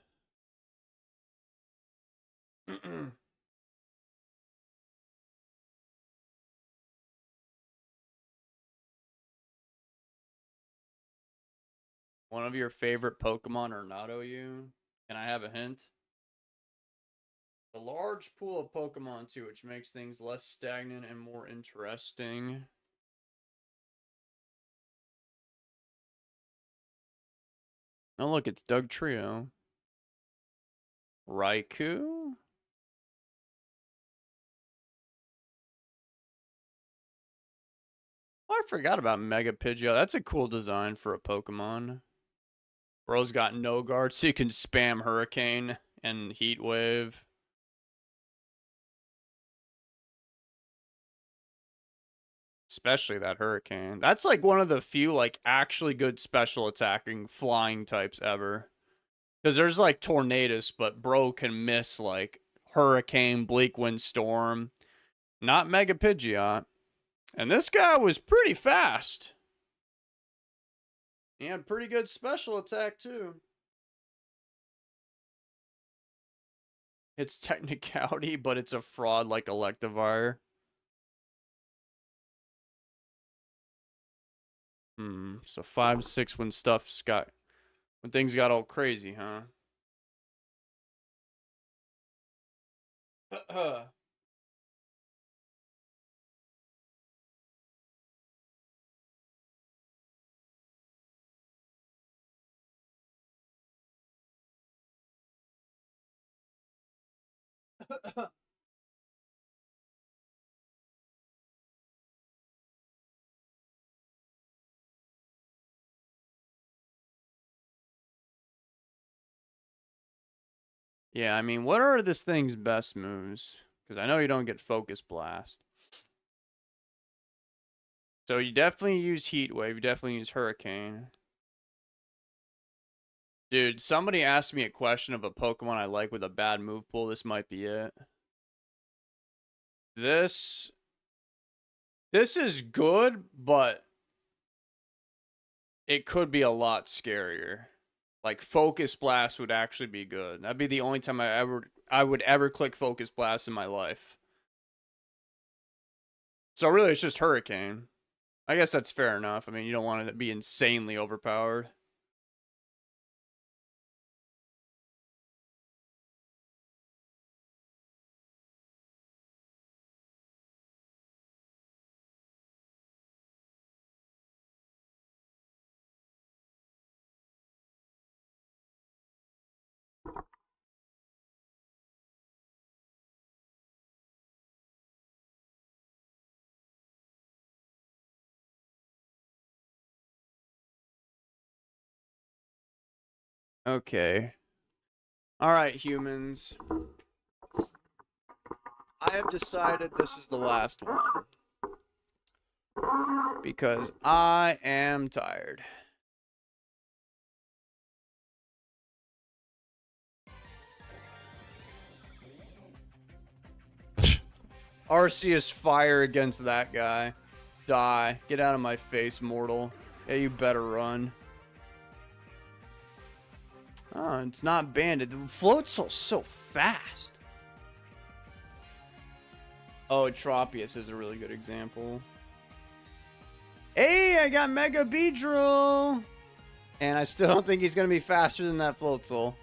One of your favorite Pokemon are not OU? Can I have a hint? A large pool of Pokemon too, which makes things less stagnant and more interesting. Oh look, it's Doug Trio. Raichu? Oh, I forgot about Mega Pidgeot. That's a cool design for a Pokemon. Bro's got no guard, so you can spam Hurricane and Heat Wave. Especially that Hurricane. That's like one of the few like actually good special attacking flying types ever. Because there's like Tornadus, but Bro can miss like Hurricane, Bleak Wind Storm. Not Mega Pidgeot. And this guy was pretty fast. He had pretty good special attack too. It's technicality, but it's a fraud like Electivire. So 5-6 when when things got all crazy, huh? Yeah, I mean, what are this thing's best moves? Because I know you don't get Focus Blast. So you definitely use Heat Wave. You definitely use Hurricane. Dude, somebody asked me a question of a Pokemon I like with a bad move pool. This might be it. This is good, but it could be a lot scarier. Like Focus Blast would actually be good. That'd be the only time I would ever click Focus Blast in my life. So really it's just Hurricane. I guess that's fair enough. I mean, you don't want it to be insanely overpowered. Okay. Alright, humans. I have decided this is the last one. Because I am tired. Arceus fire against that guy. Die. Get out of my face, mortal. Yeah, you better run. Oh, it's not banded. The float's so fast. Oh, Tropius is a really good example. Hey, I got Mega Beedrill! And I still don't think he's going to be faster than that Floatzel.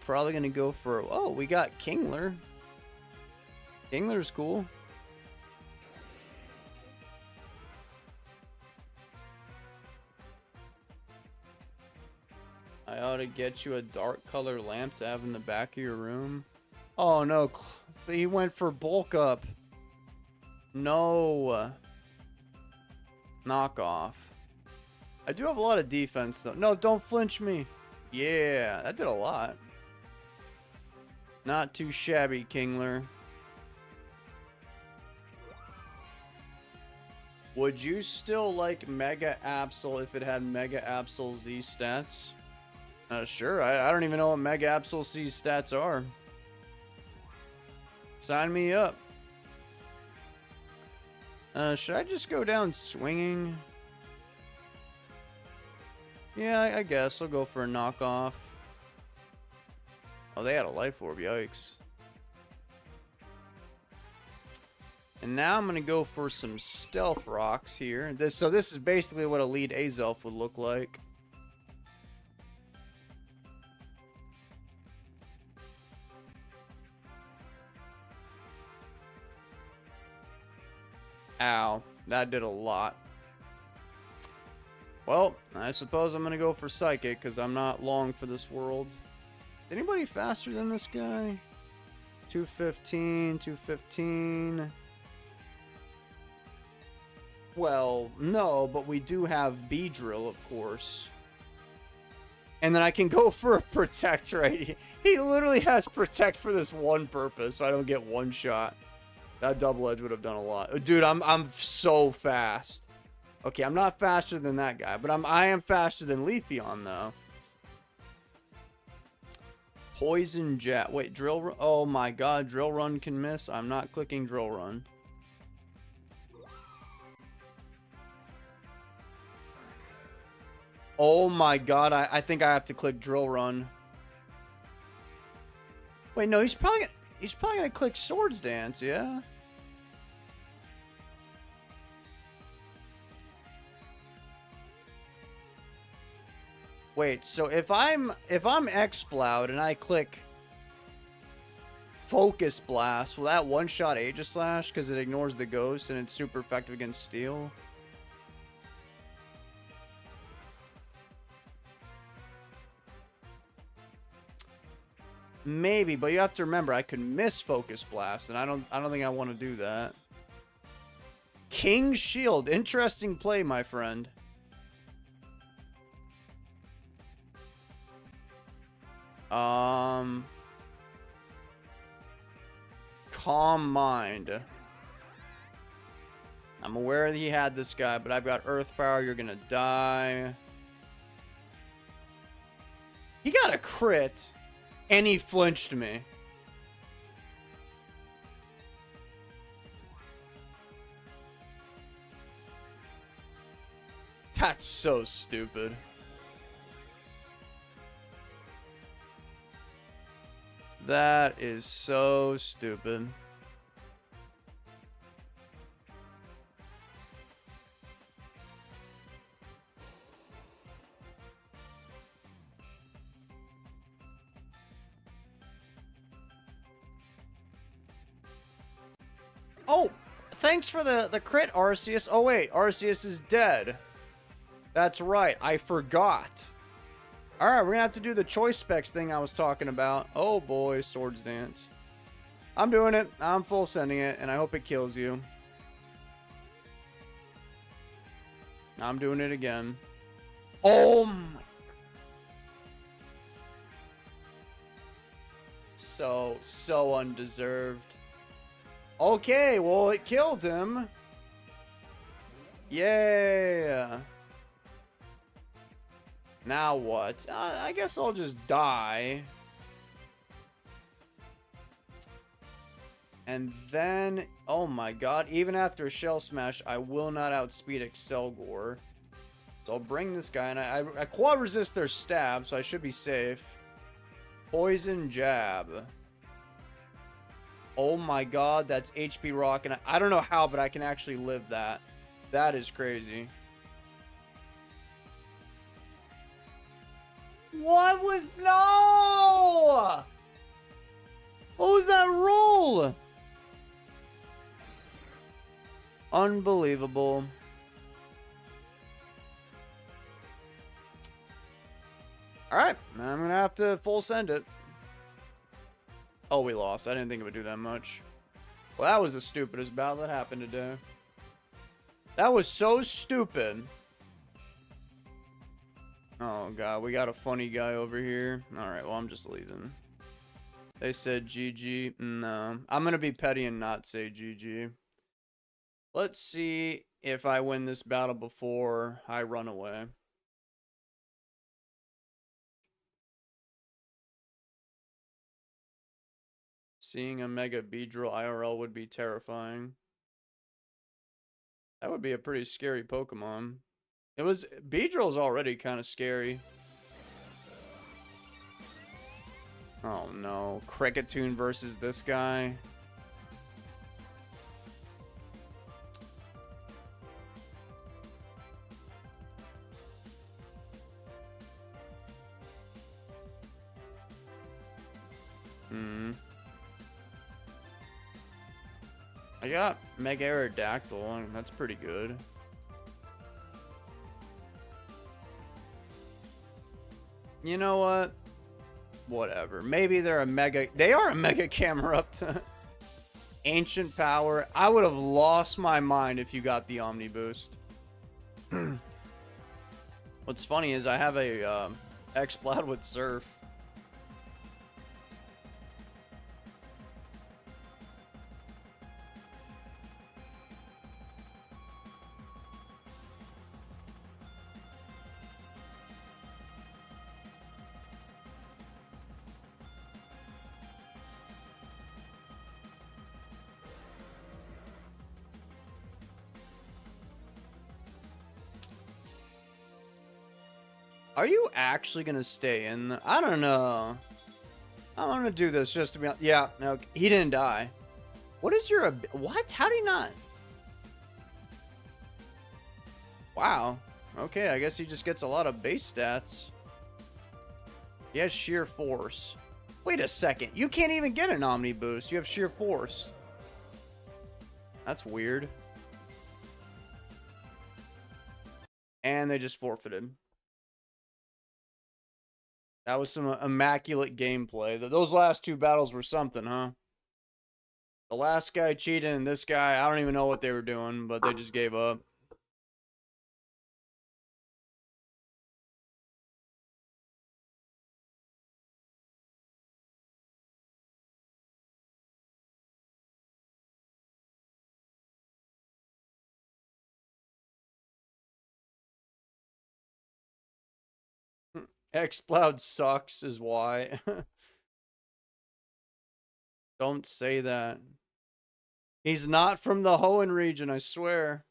Probably going to go for... Oh, we got Kingler. Kingler's cool. I ought to get you a dark color lamp to have in the back of your room. Oh no, he went for bulk up. No. Knockoff. I do have a lot of defense though. No, don't flinch me. Yeah, that did a lot. Not too shabby, Kingler. Would you still like Mega Absol if it had Mega Absol Z stats? Sure, I don't even know what Mega Absol Z stats are. Sign me up. Should I just go down swinging? Yeah, I guess. I'll go for a knockoff. Oh, they had a life orb. Yikes. And now I'm going to go for some stealth rocks here. So this is basically what a lead Azelf would look like. Ow, that did a lot. Well, I suppose I'm going to go for Psychic because I'm not long for this world. Anybody faster than this guy? 215, 215. Well, no, but we do have Beedrill, of course. And then I can go for a Protect, right? He literally has Protect for this one purpose, so I don't get one shot. That Double Edge would have done a lot. Dude, I'm so fast. Okay, I'm not faster than that guy, but I am faster than Leafeon, though. Poison Jet. Wait, Drill Run? Oh my god, Drill Run can miss. I'm not clicking Drill Run. Oh my god, I think I have to click Drill Run. Wait, no, he's probably gonna click Swords Dance, yeah? Wait, so if I'm X-Bloud and I click Focus Blast, will that one-shot Aegislash because it ignores the ghost and it's super effective against Steel? Maybe, but you have to remember I could miss Focus Blast, and I don't think I want to do that. King's Shield, interesting play, my friend. Calm Mind. I'm aware that he had this guy, but I've got Earth Power. You're gonna die. He got a crit, and he flinched me. That's so stupid. That is so stupid. Oh, thanks for the crit, Arceus. Oh wait, Arceus is dead. That's right, I forgot. Alright, we're gonna have to do the choice specs thing I was talking about. Oh boy, Swords Dance. I'm doing it. I'm full sending it, and I hope it kills you. I'm doing it again. Oh my. So undeserved. Okay, well, it killed him. Yeah. Now what? I guess I'll just die. And then, oh my god, even after Shell Smash, I will not outspeed Excelgor. So I'll bring this guy, and I quad resist their stab, so I should be safe. Poison Jab. Oh my god, that's HP Rock, and I don't know how, but I can actually live that. That is crazy. What was... No! What was that roll? Unbelievable. Alright, I'm gonna have to full send it. Oh, we lost. I didn't think it would do that much. Well, that was the stupidest battle that happened today. That was so stupid. Oh, God. We got a funny guy over here. Alright, well, I'm just leaving. They said GG. No. I'm going to be petty and not say GG. Let's see if I win this battle before I run away. Seeing a Mega Beedrill IRL would be terrifying. That would be a pretty scary Pokemon. Beedrill's already kind of scary. Oh no, Cricketune versus this guy. I got Mega Aerodactyl, and that's pretty good. You know what? Whatever. Maybe they're a Mega... They are a Mega Camerupt. Ancient Power. I would have lost my mind if you got the Omni Boost. What's funny is I have a X-Blad with Surf. Are you actually gonna stay in the... I don't know. I'm gonna do this just to be... Yeah, no, he didn't die. What is your... What? How do you not? Wow. Okay, I guess he just gets a lot of base stats. He has sheer force. Wait a second. You can't even get an Omni Boost. You have sheer force. That's weird. And they just forfeited. That was some immaculate gameplay. Those last two battles were something, huh? The last guy cheated and this guy, I don't even know what they were doing, but they just gave up. X-Cloud sucks is why. Don't say that. He's not from the Hoenn region, I swear.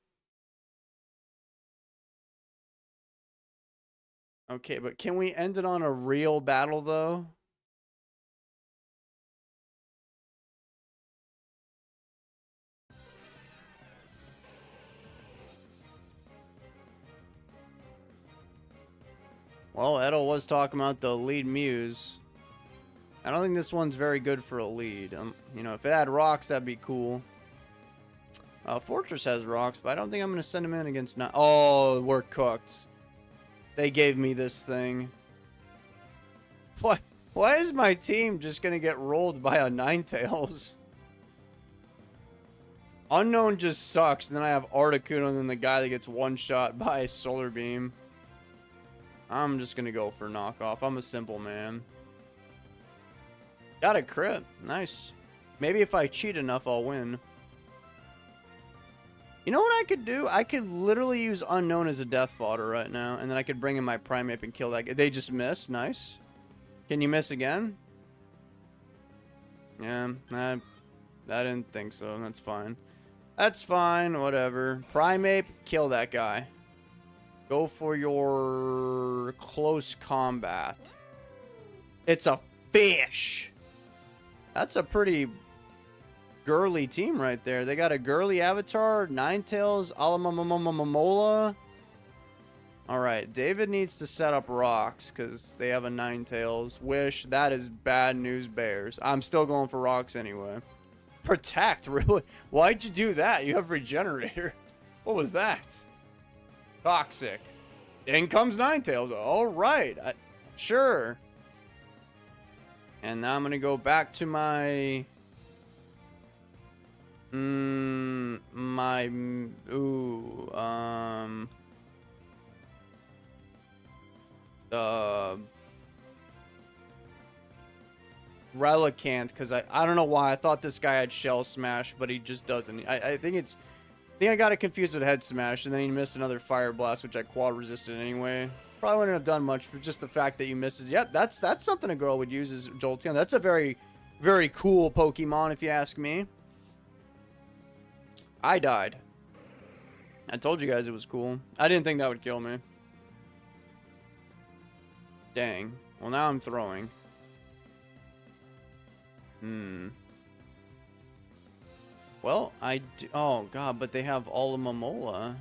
Okay, but can we end it on a real battle, though? Well, Edel was talking about the lead Muse. I don't think this one's very good for a lead. You know, if it had rocks, that'd be cool. Fortress has rocks, but I don't think I'm going to send him in against... Oh, we're cooked. They gave me this thing. Why is my team just going to get rolled by a Ninetales? Unknown just sucks, and then I have Articuno, and then the guy that gets one-shot by a Solar Beam. I'm just going to go for knockoff. I'm a simple man. Got a crit. Nice. Maybe if I cheat enough, I'll win. You know what I could do? I could literally use Unknown as a death fodder right now, and then I could bring in my Primeape and kill that guy. They just missed. Nice. Can you miss again? Yeah, I didn't think so. That's fine. That's fine. Whatever. Primeape, kill that guy. Go for your close combat. It's a fish. That's a pretty girly team right there. They got a girly avatar, Ninetales, Alamamola. Alright, David needs to set up rocks because they have a Ninetales. Wish, that is bad news bears. I'm still going for rocks anyway. Protect, really? Why'd you do that? You have Regenerator. What was that? Toxic. In comes Ninetales. Alright, sure. And now I'm going to go back to my... Relicanth, because I don't know why I thought this guy had Shell Smash, but he just doesn't. I think I got it confused with Head Smash, and then he missed another Fire Blast, which I quad resisted anyway. Probably wouldn't have done much, but just the fact that you misses. Yep, that's something a girl would use, is Jolteon. That's a very, very cool Pokemon, if you ask me. I died. I told you guys it was cool. I didn't think that would kill me. Dang. Well, now I'm throwing. Well, I do... Oh, God, but they have Alomomola.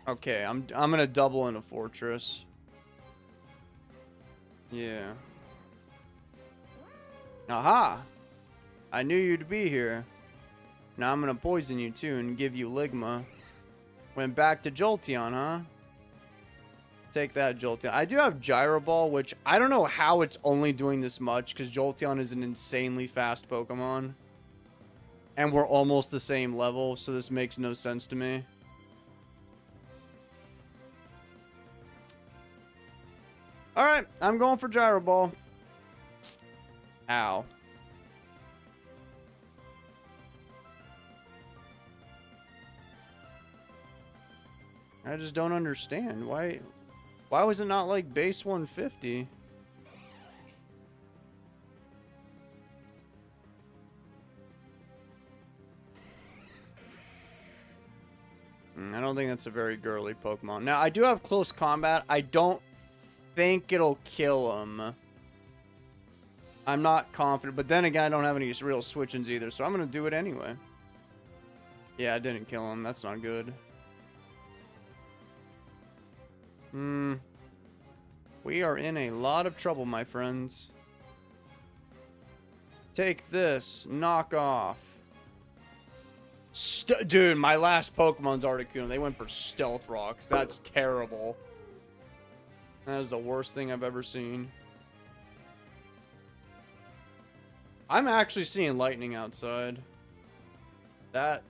Okay, I'm gonna double in a Fortress. Yeah. Aha! I knew you'd be here. Now I'm gonna poison you too and give you Ligma. Went back to Jolteon, huh? Take that, Jolteon. I do have Gyro Ball, which I don't know how it's only doing this much, because Jolteon is an insanely fast Pokemon. And we're almost the same level, so this makes no sense to me. Alright, I'm going for Gyro Ball. Ow. I just don't understand. Why was it not like base 150? I don't think that's a very girly Pokemon. Now, I do have close combat. I don't think it'll kill him. I'm not confident. But then again, I don't have any real switch-ins either. So I'm going to do it anyway. Yeah, I didn't kill him. That's not good. We are in a lot of trouble, my friends. Take this. Knock off. Dude, my last Pokemon's Articuno. They went for Stealth Rocks. That's terrible. That is the worst thing I've ever seen. I'm actually seeing lightning outside. That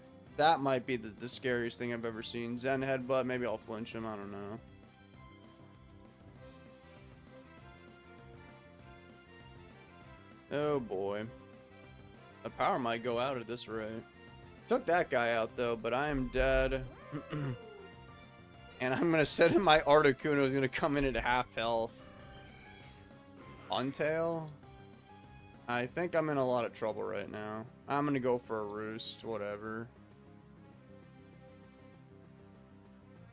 might be the scariest thing I've ever seen. Zen Headbutt. Maybe I'll flinch him. I don't know. Oh boy. The power might go out at this rate. Took that guy out though, but I am dead. And I'm gonna send in my Articuno is gonna come in at half health. Untail? I think I'm in a lot of trouble right now. I'm gonna go for a Roost, whatever.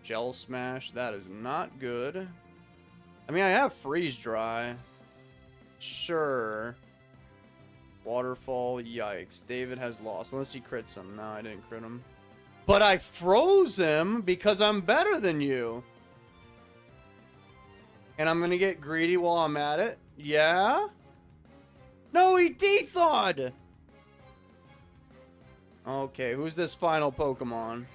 Gel Smash, that is not good. I mean, I have Freeze Dry. Sure. Waterfall, yikes. David has lost. Unless he crits him. No, I didn't crit him. But I froze him because I'm better than you. And I'm going to get greedy while I'm at it. Yeah? No, he de-thawed! Okay, who's this final Pokemon?